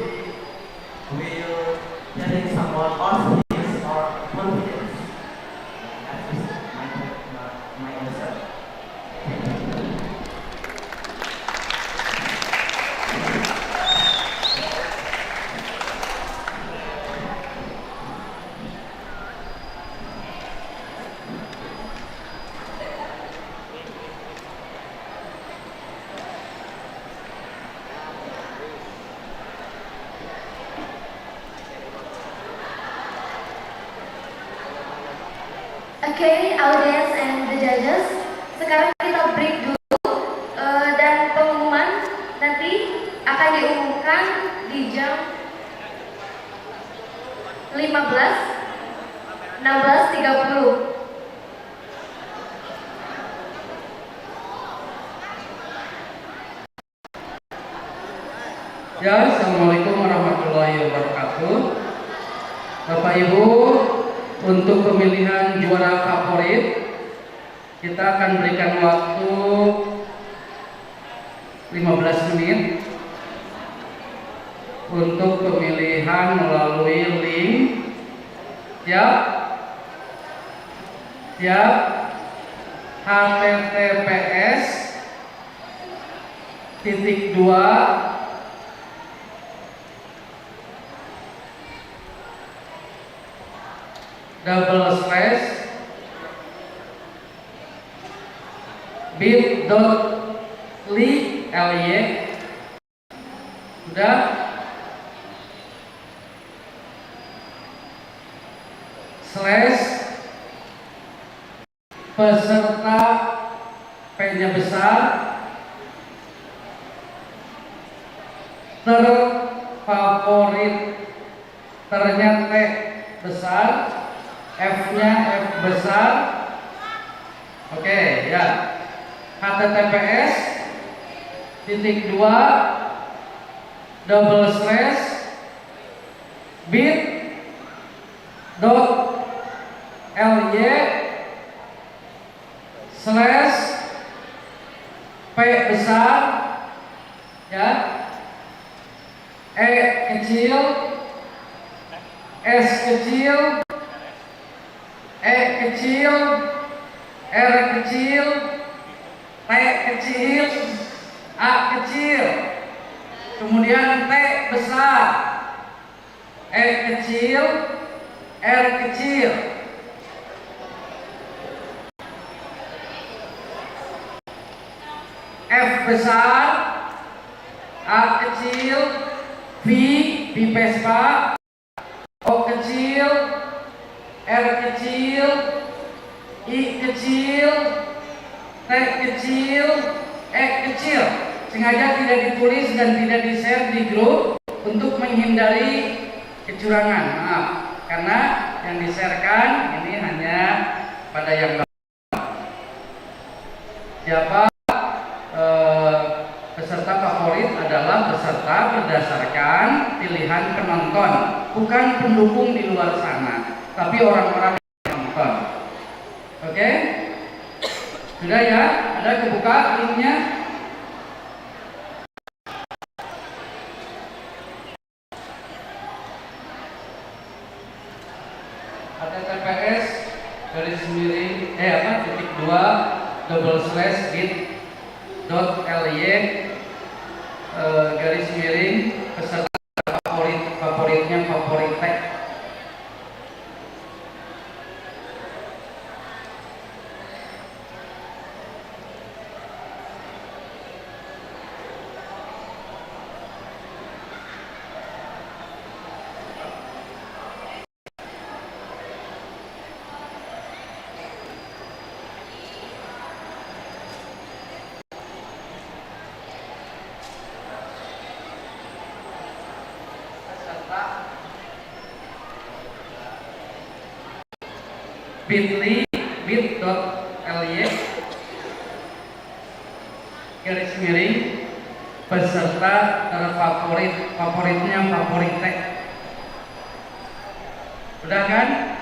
getting someone off his or confidence. That's just my answer. Okay, audience and the judges. sekarang kita break dulu dan pengumuman nanti akan diumumkan di jam 16.30. Ya, Assalamualaikum warahmatullahi wabarakatuh. Bapak Ibu, untuk pemilihan juara favorit kita akan berikan waktu 15 menit untuk pemilihan melalui link. Siap? Siap? https:// bit.ly sudah / peserta P-nya besar terfavorit, ternyata T besar, F-nya F besar. Oke, ya. https://bit.ly/P besar, ya, E kecil, S kecil, E kecil, R kecil, T kecil, A kecil, kemudian T besar, E kecil, R kecil, F besar, A kecil, V Vespa, O kecil, R kecil, I kecil, T kecil, E kecil. Sengaja tidak ditulis dan tidak di-share di grup untuk menghindari kecurangan. Maaf, karena yang di-sharekan ini hanya pada yang siapa peserta favorit adalah peserta berdasarkan pilihan penonton, bukan pendukung di luar sana, tapi orang-orang yang nonton. Oke? Sudah ya? Ada kebuka linknya? https://bit.ly peserta favoritnya favorit tag. bit.ly peserta favoritnya favorit tag. Udah kan?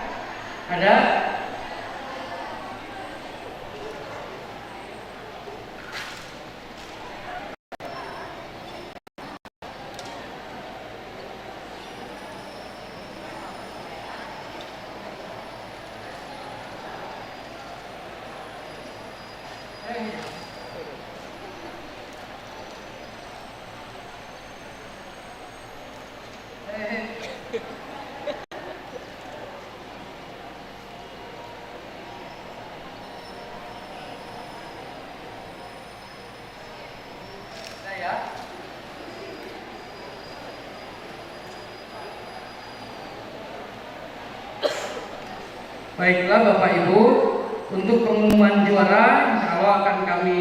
Ada? Baiklah Bapak Ibu, untuk pengumuman juara insya jadwal akan kami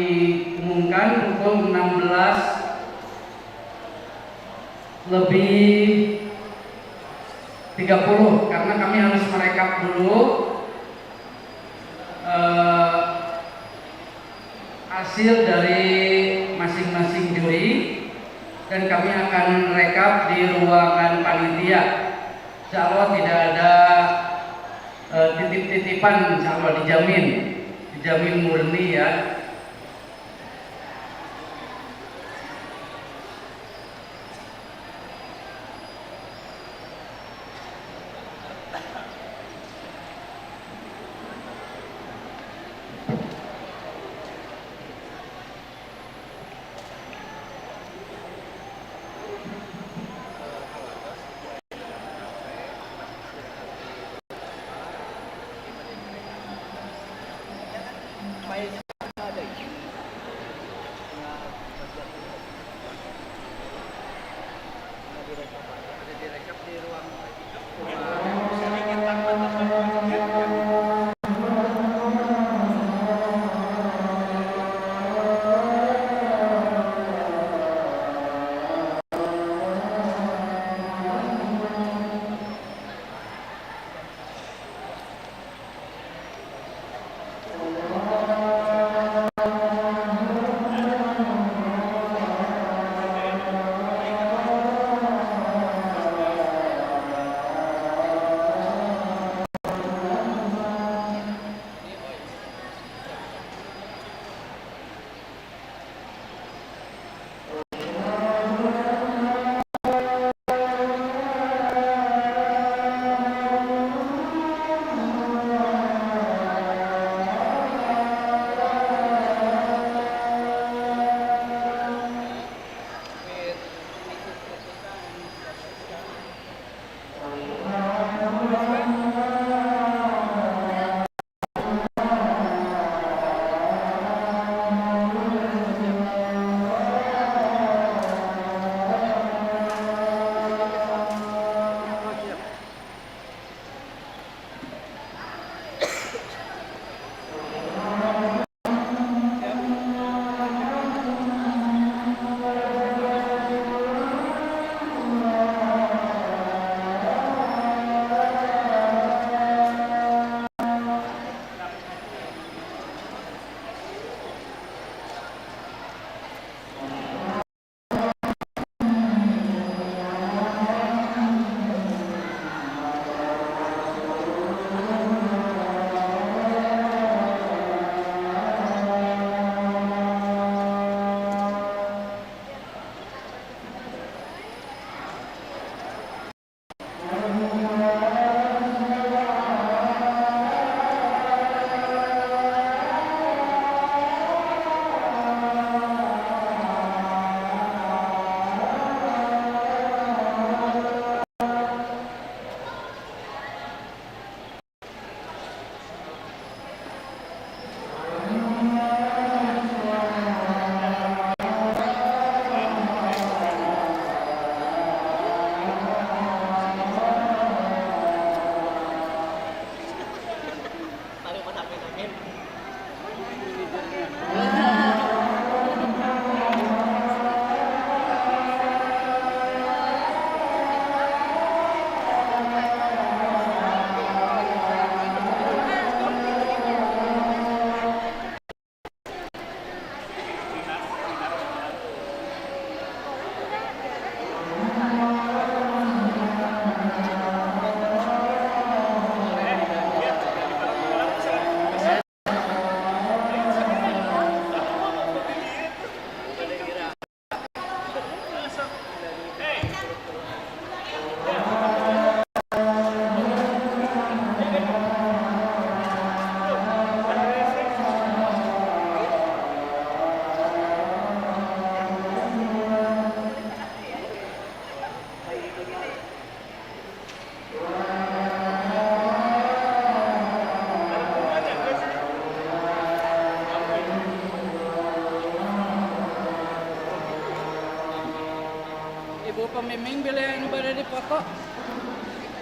umumkan pukul 16:30 karena kami harus merekap dulu hasil dari masing-masing juri dan kami akan rekap di ruangan panitia. Insya Allah tidak ada titip-titipan, insya Allah dijamin murni ya. pembimbing bila yang berada di foto.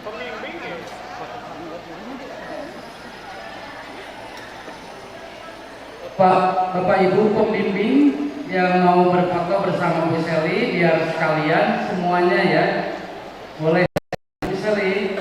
Pembimbing ya? Bapak Ibu pembimbing yang mau berfoto bersama Bu Seli, biar sekalian semuanya ya, boleh Bu Seli.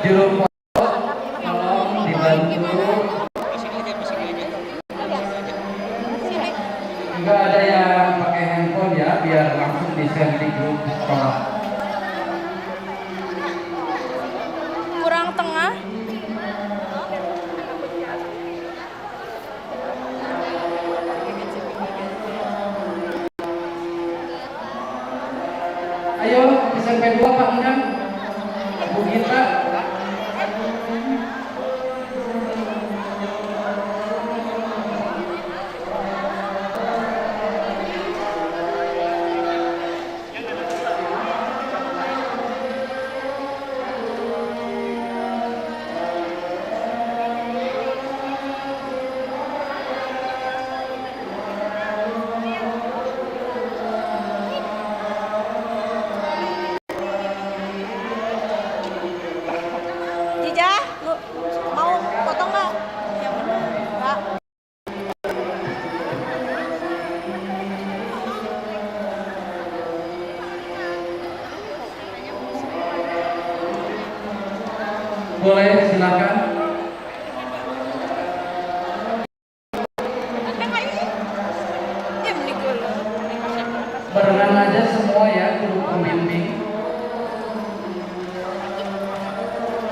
Juru foto tolong dibantu. Juga ada yang pakai handphone ya, biar langsung di share di grup sekolah. Kurang tengah. Ayo SMP 2 Pak Endang, Bu Gita. Jija, lu mau foto nggak? Yang bener, nggak? Boleh, silakan. Barengan aja semua ya, guru pembimbing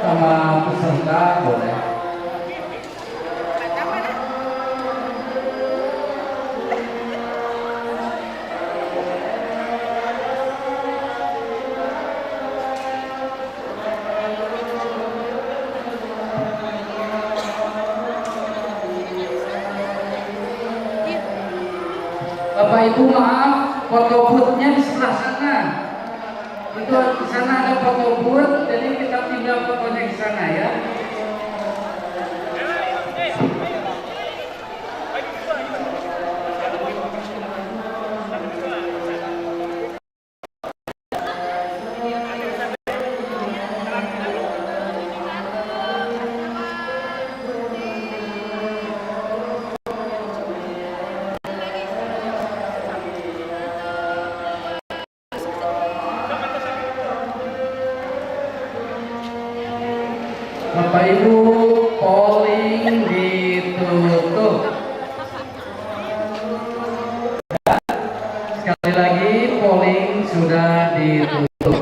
sama peserta boleh. Bapak Ibu maaf, foto booth-nya di sebelah sana. Itu di sana ada foto booth, jadi kita tinggal fotonya di sana ya. Bapak Ibu, polling ditutup. Sekali lagi, polling sudah ditutup.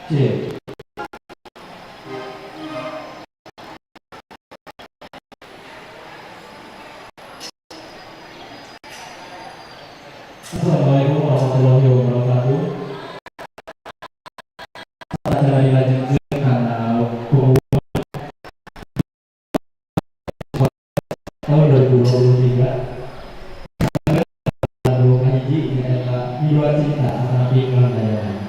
C. Assalamualaikum warahmatullahi wabarakatuh. Acara dilanjutkan karena tahun 2023 lalu haji di era Jiwa Cinta Nabi Mandayana.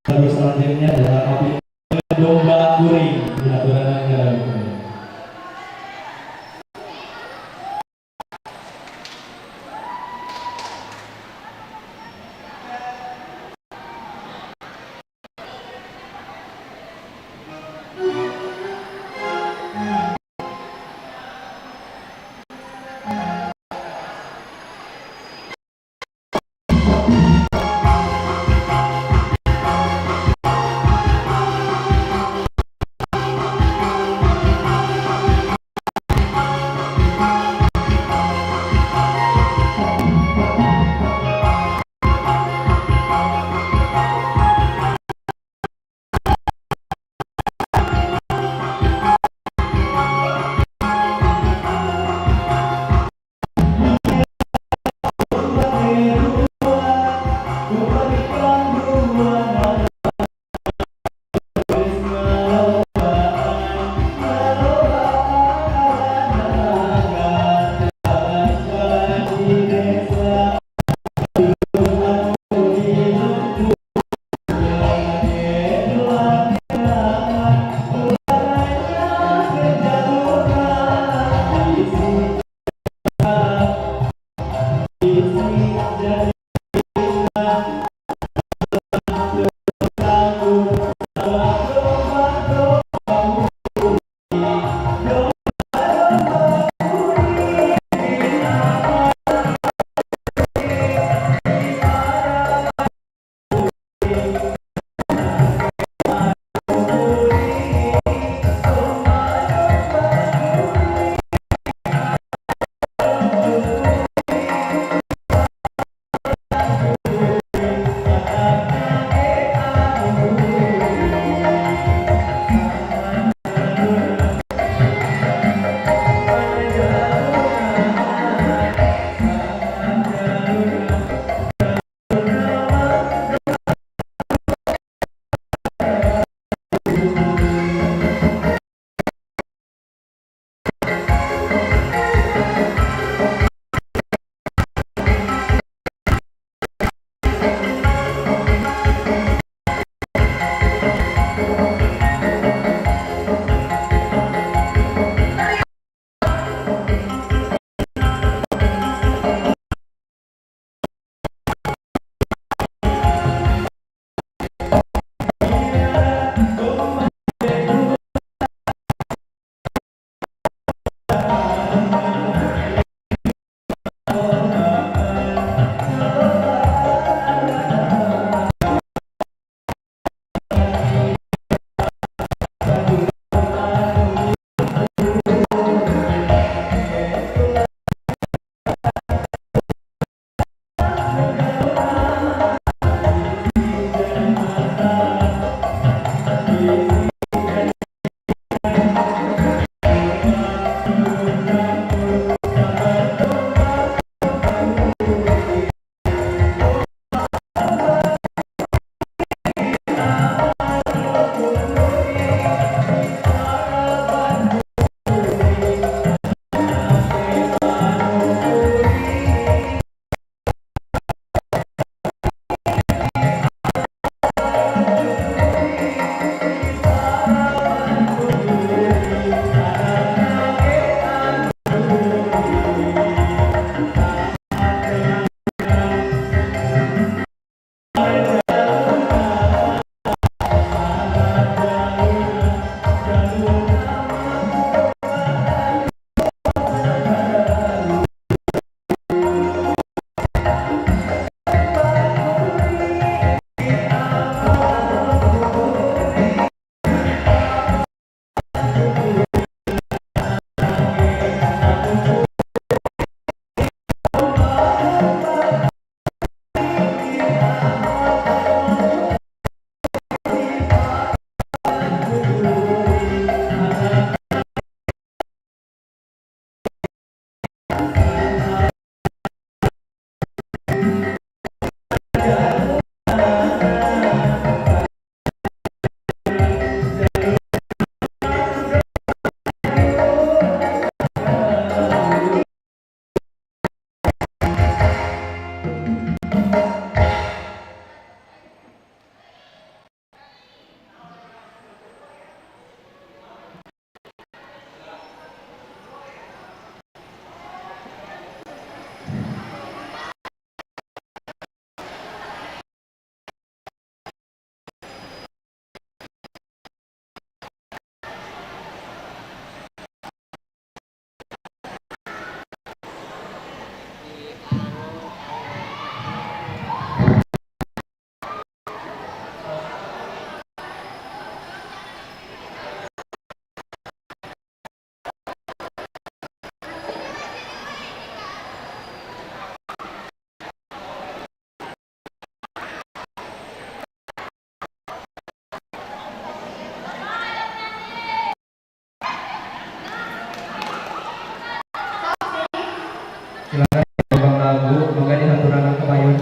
Lagu selanjutnya adalah kopi domba kuring. Mudah-mudahan dalam Silakan Bang Lagu, mangga dihaturaken kebayun.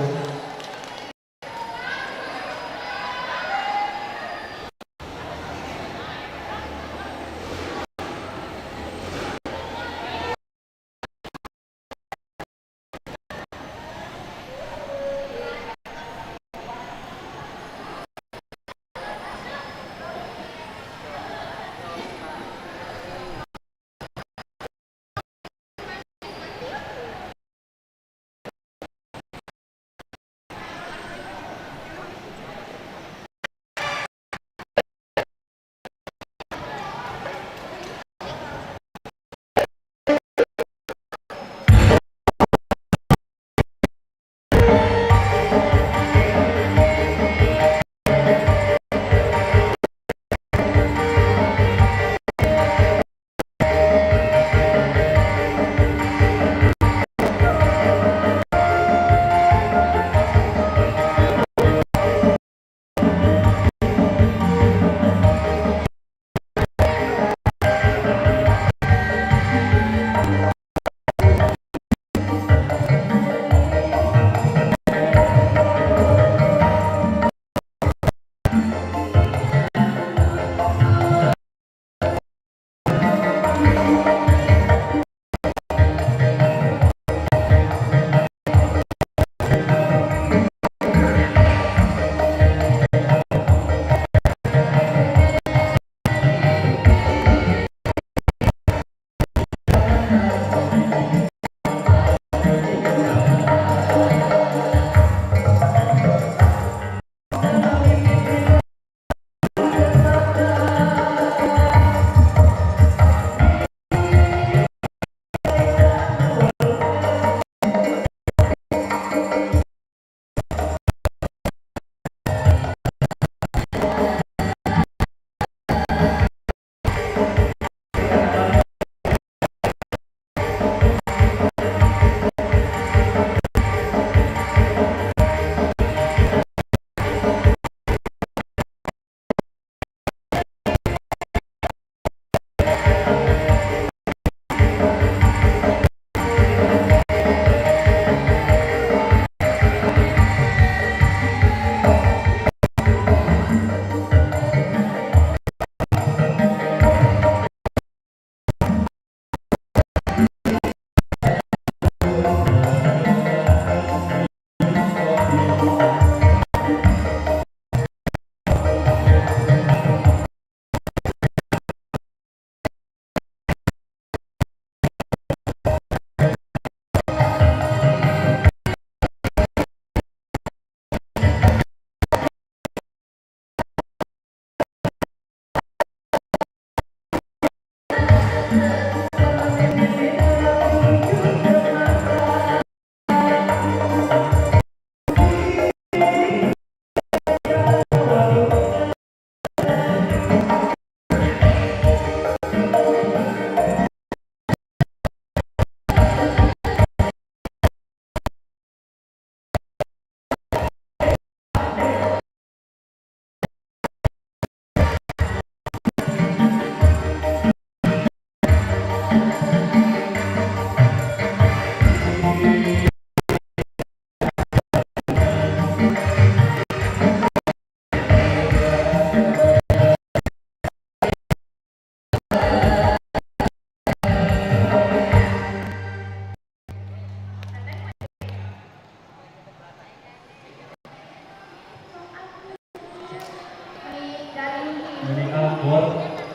Dari Ambon,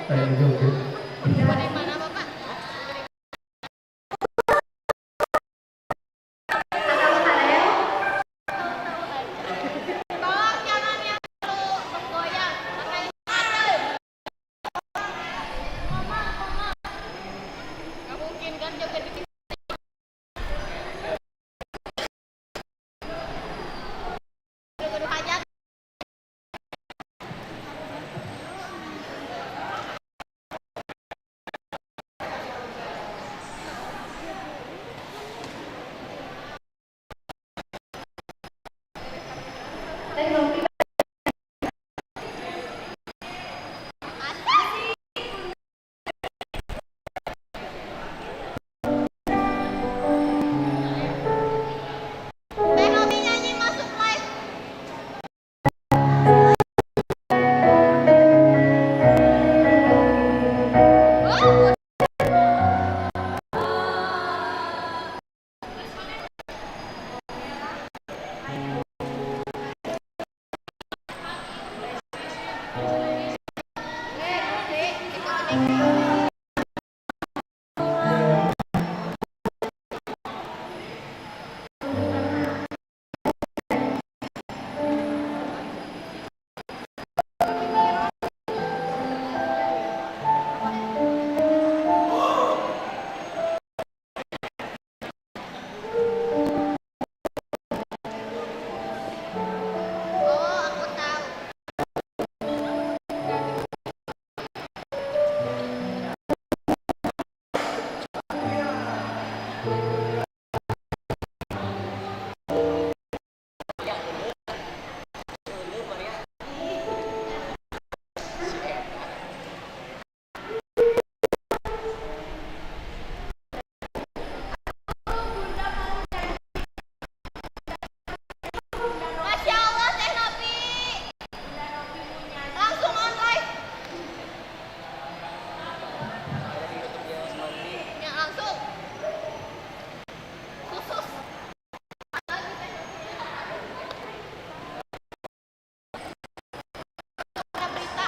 saya joget. Masya Allah, Teh Nopi. Langsung on live. Ya, langsung. Khusus. Berita.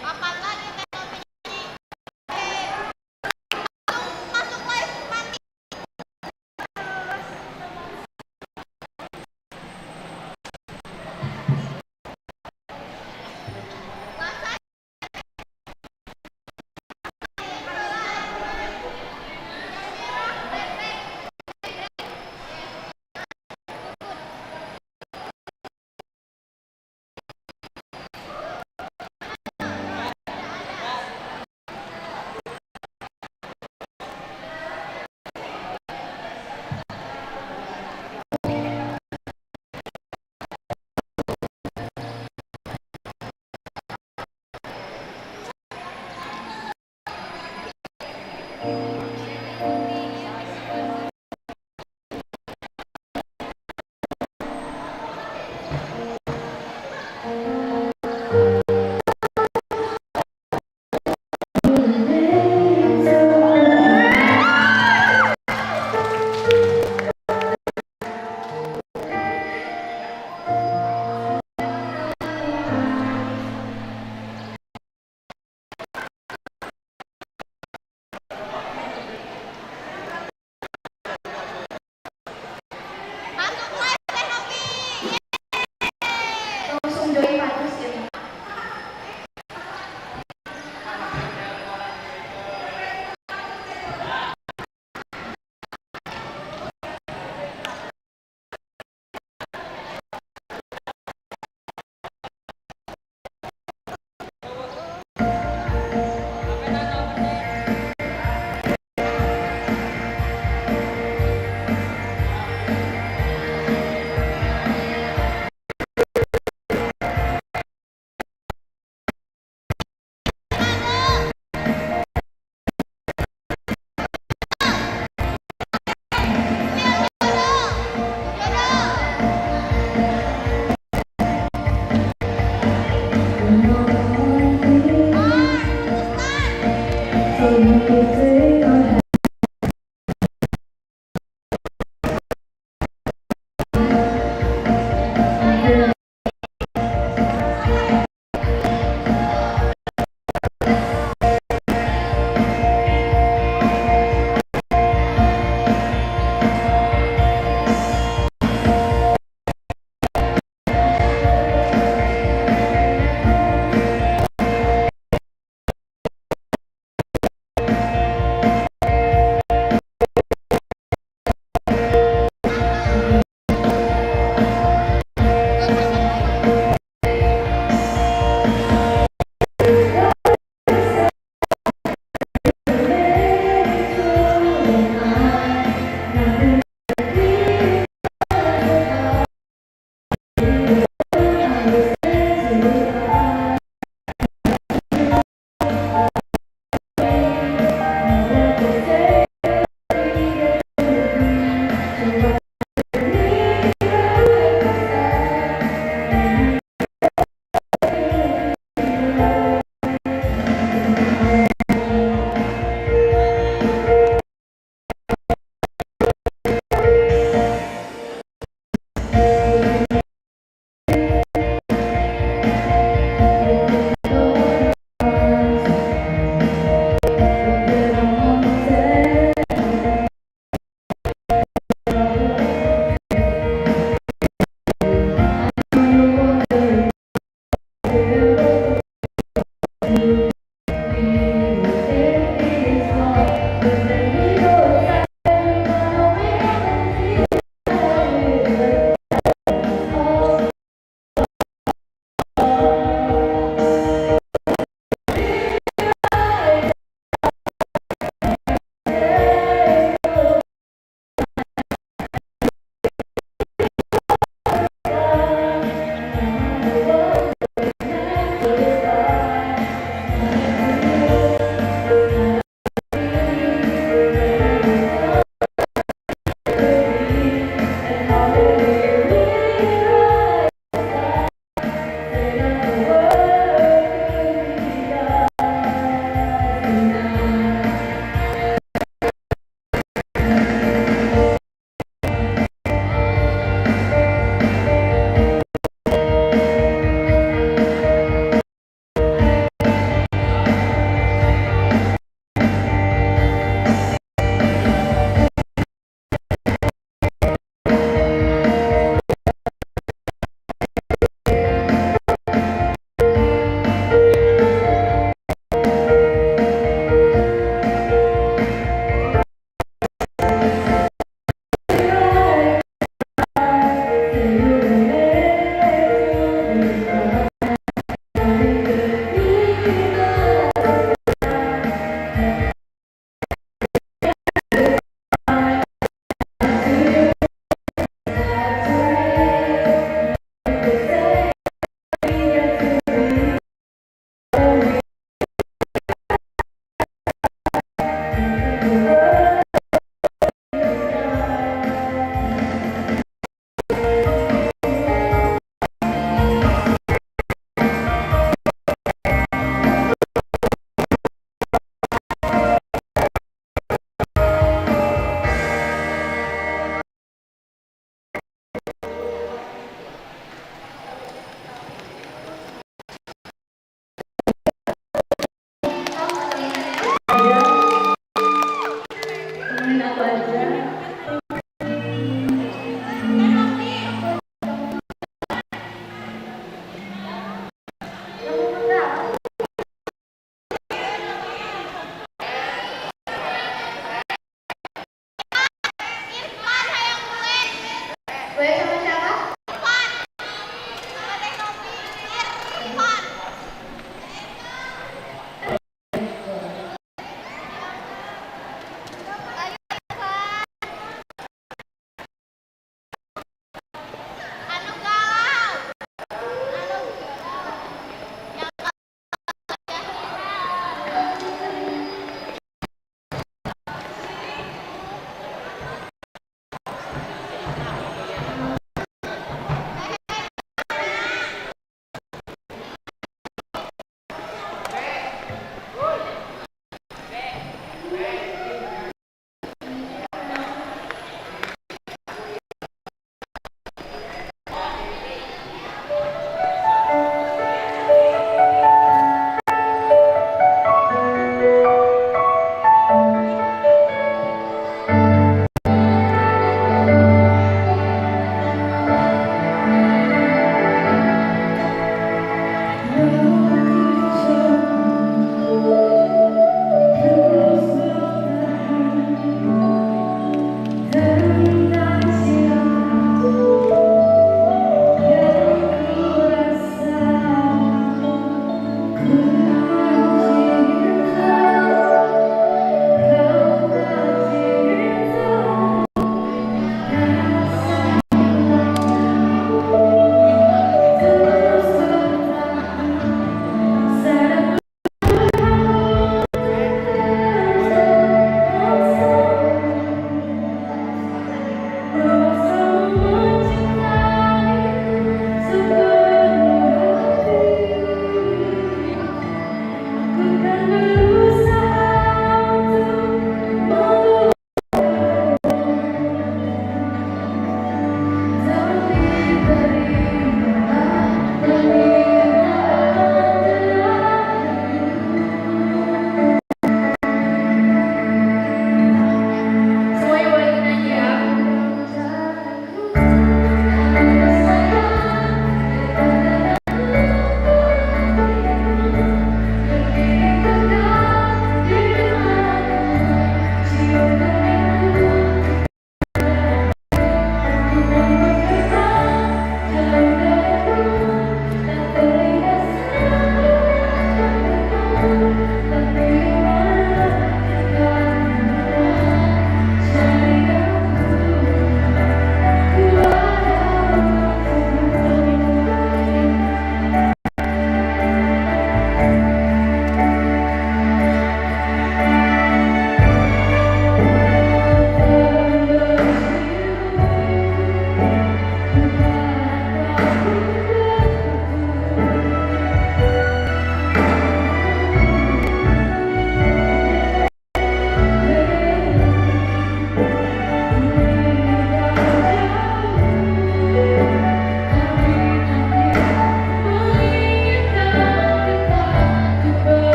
Kapan lagi Teh Nopi nyanyi? Masuk live mati. Masuk live Teh Nopi. Langsung join Pak.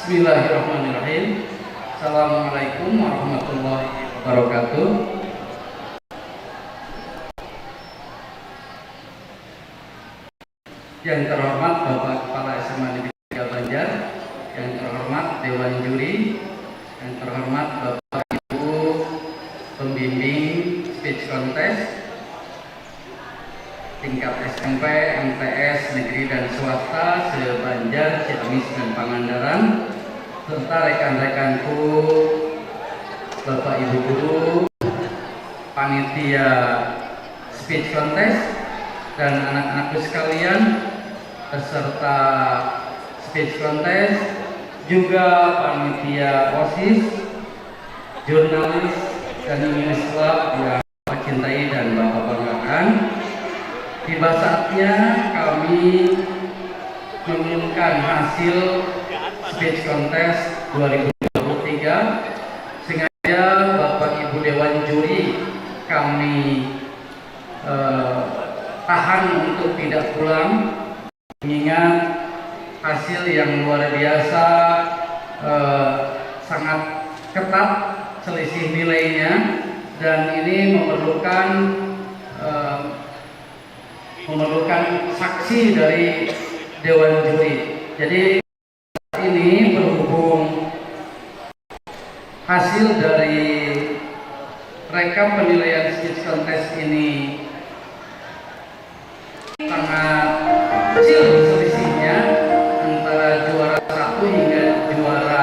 Bismillahirrahmanirrahim. Assalamualaikum warahmatullahi wabarakatuh. Yang terhormat Bapak Kepala SMA Negeri 3 Banjar, yang terhormat Dewan Juri, yang terhormat Bapak Ibu pembimbing speech contest tingkat SMP, MTS, negeri dan swasta se-Banjar, Ciamis dan Pangandaran, serta rekan-rekanku, Bapak Ibu guru, panitia speech contest, dan anak-anakku sekalian, peserta speech contest, juga panitia OSIS, jurnalis, dan news club yang Bapak cintai dan Bapak banggakan. Tiba saatnya kami mengumumkan hasil speech contest 2023. Sengaja Bapak Ibu Dewan Juri kami tahan untuk tidak pulang, mengingat hasil yang luar biasa, sangat ketat selisih nilainya, dan ini memerlukan saksi dari Dewan Juri. Jadi ini berhubung hasil dari rekap penilaian speech contest ini sangat kecil selisihnya antara juara 1 hingga juara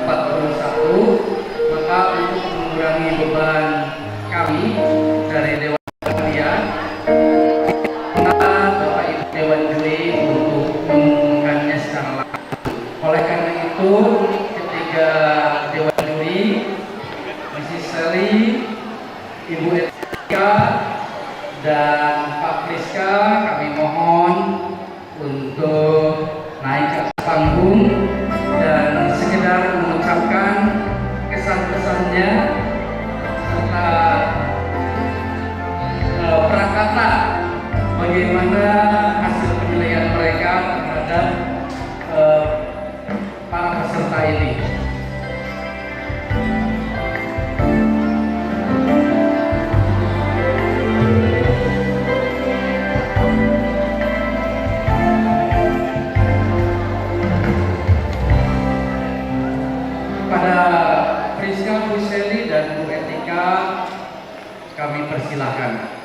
41, maka untuk mengurangi beban kami dari Dewan Juri, Bapak Ibu Dewan Juri untuk mengumumkannya secara langsung. Oleh karena itu, ketiga Dewan Juri, Mrs. Sally, Ibu Etika, dan Pak Priska, kami mohon untuk naik ke atas panggung dan sekedar mengucapkan kesan-kesannya serta prakata bagaimana hasil penilaian mereka terhadap para peserta ini. Pada Priska, Bu Seli, dan Bu Etika kami persilahkan.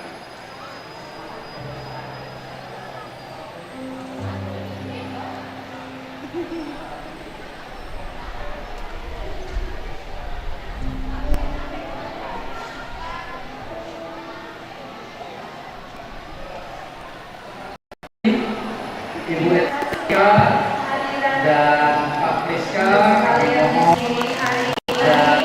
Ibu Etika dan Pak Priska kami mohon dan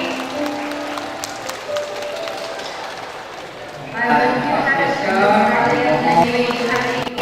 Pak Priska kami mohon dan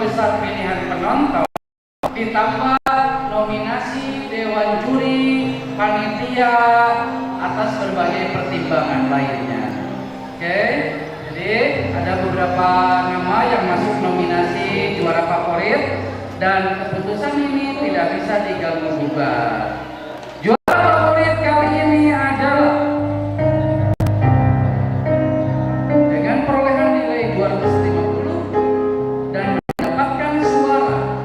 besar pilihan penonton, ditambah nominasi dewan juri, panitia atas berbagai pertimbangan lainnya. Oke, jadi ada beberapa nama yang masuk nominasi juara favorit dan keputusan ini tidak bisa diganggu gugat. Juara favorit kali ini adalah dengan perolehan nilai 250 dan mendapatkan suara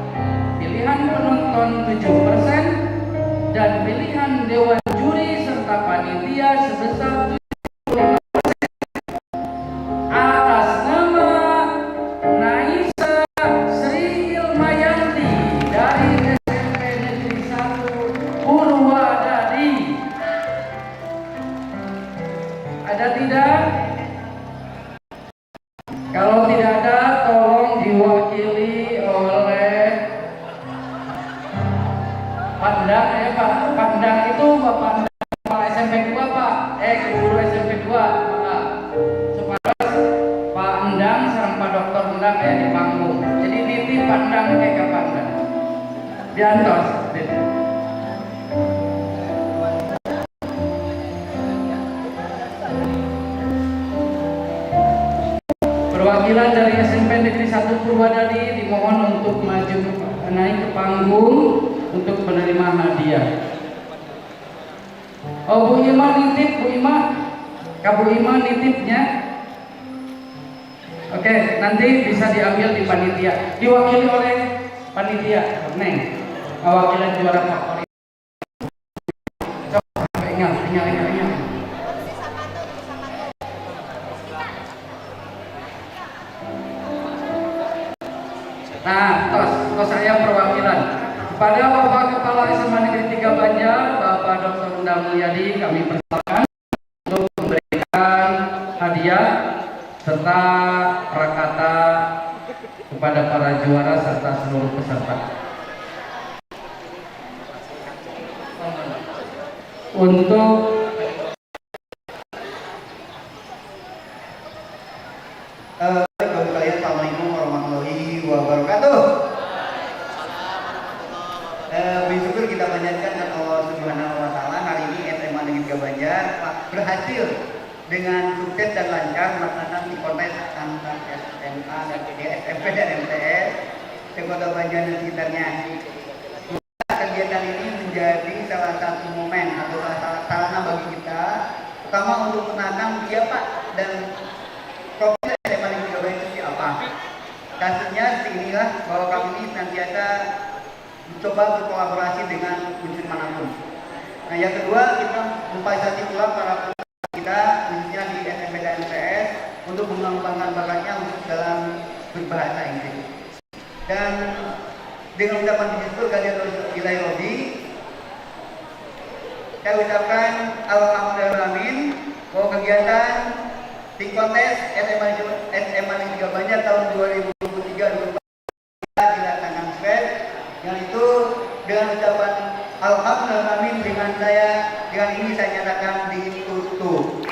pilihan penonton 7% dan pilihan dewan juri serta panitia sebesar 75%. Atas nama Naisa Sri Ilmayanti dari SMP Negeri 1 Purwadadi. Ada tidak? Kalau tidak ada, tolong diwakili oleh Pandang ya Pak. Pandang itu Bapak Kepala SMP 2 Pak. Guru SMP 2 Pak. Supaya Pak Endang sareng Pak Dokter Endang ya di panggung. Jadi titip Pandang kayak ke Pandang. Diantos. Perwakilan dari SMP Negeri 1 Purwadadi dimohon untuk maju naik ke panggung untuk menerima hadiah. Oh, Bu Ima nitip, Bu Ima. Kak Bu Ima nitipnya. Oke, nanti bisa diambil di panitia. Diwakili oleh panitia, Neng. Wakilan juara favorit. Coba ingat. Nah, tos saya perwakilan kepada Bapak Kepala SMA Negeri 3 Banjar, Bapak Dr. Undang Mulyadi, kami persilakan untuk memberikan hadiah serta prakata kepada para juara serta seluruh peserta. Untuk Assalamualaikum warahmatullahi wabarakatuh. Bersyukur kita panjatkan Allah Subhanahu wa Ta'ala, hari ini SMA Negeri 3 Banjar berhasil dengan sukses dan lancar melaksanakan kontes antar SMA dan SMP dan MTS Kota Banjar dan sekitarnya. Kegiatan ini menjadi salah satu momen atau sarana bagi kita, pertama untuk menanam dia Pak dan profil SMA Negeri 3 Banjar itu apa. Kasusnya inilah bahwa kami ini senantiasa mencoba berkolaborasi dengan unsur manapun. Nah, yang kedua, kita memfasilitasi pula para peserta kita, khususnya di SMP dan MTS, untuk mengembangkan bakatnya untuk dalam berbahasa Inggris. Dan dengan ucapan bersyukur kalian Ilai Robi, saya ucapkan alhamdulillah bahwa kegiatan di kontes SMA Negeri 3 Banjar tahun 2023 dilaksanakan sukses. Yang itu dengan ucapan alhamdulillah dengan ini saya nyatakan ditutup.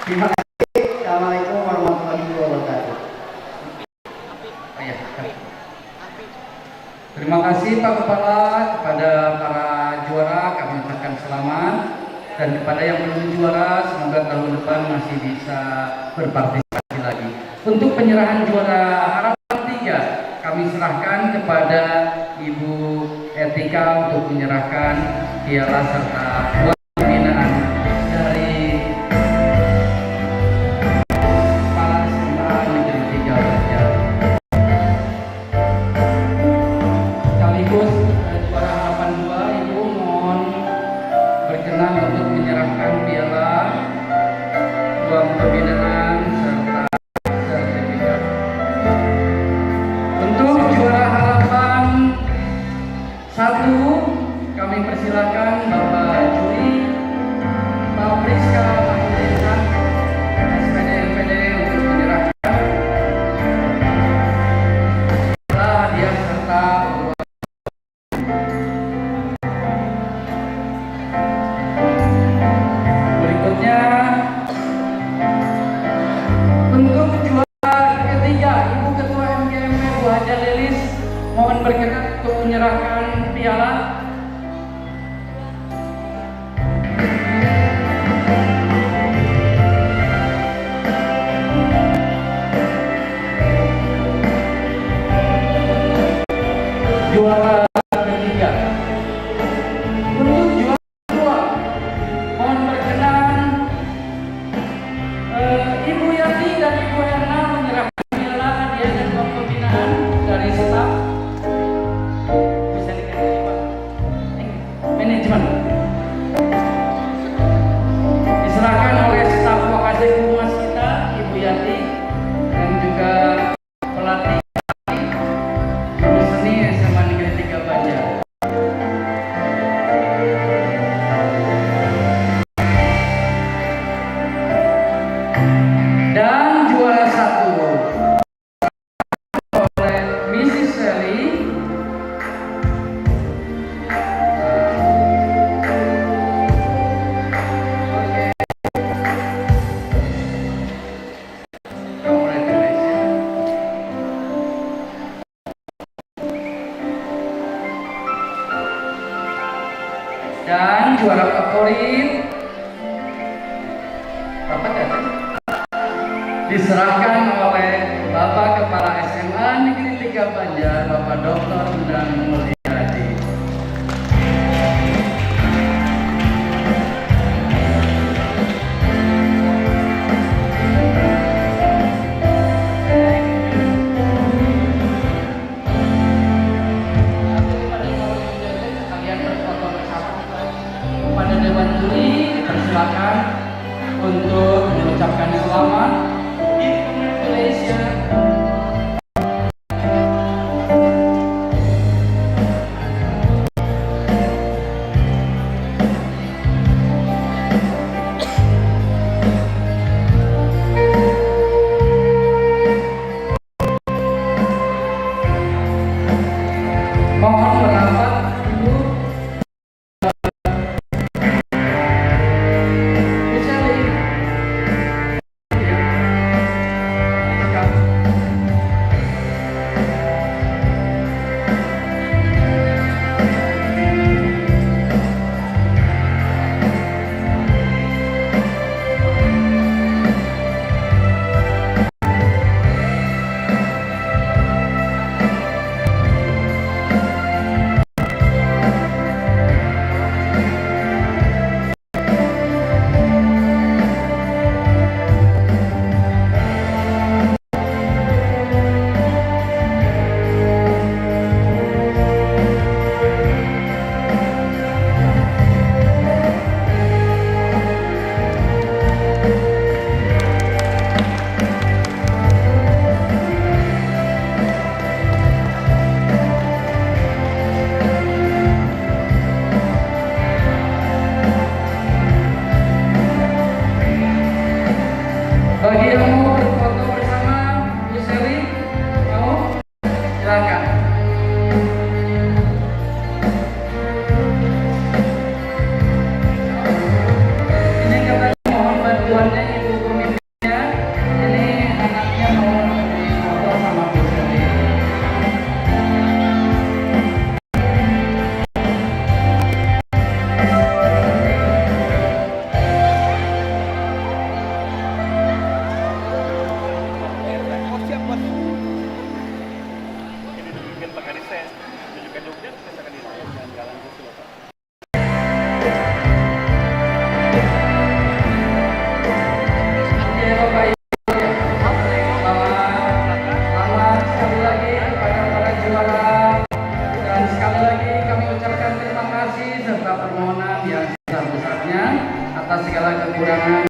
Terima kasih. Assalamualaikum warahmatullahi wabarakatuh. Terima kasih Pak Kepala. Kepada para juara kami ucapkan selamat, dan kepada yang belum juara semoga tahun depan masih bisa berpartisipasi lagi. Untuk penyerahan juara harapan 3 kami serahkan kepada Ibu Etika untuk menyerahkan piala serta buah pembinaan dari Kepala SMA Negeri 3 Banjar. Sekaligus juara harapan 2, Ibu mohon berkenan untuk menyerahkan piala, uang pembinaan serta sertifikat. Untuk juara harapan 1 kami persilakan Bapak Juri Dan juara 1 oleh Mrs. Sally. Dan juara favorit Bapak Tete diserahkan oleh Bapak Kepala SMA Negeri 3 Banjar, Bapak Dr. Undang Mulia.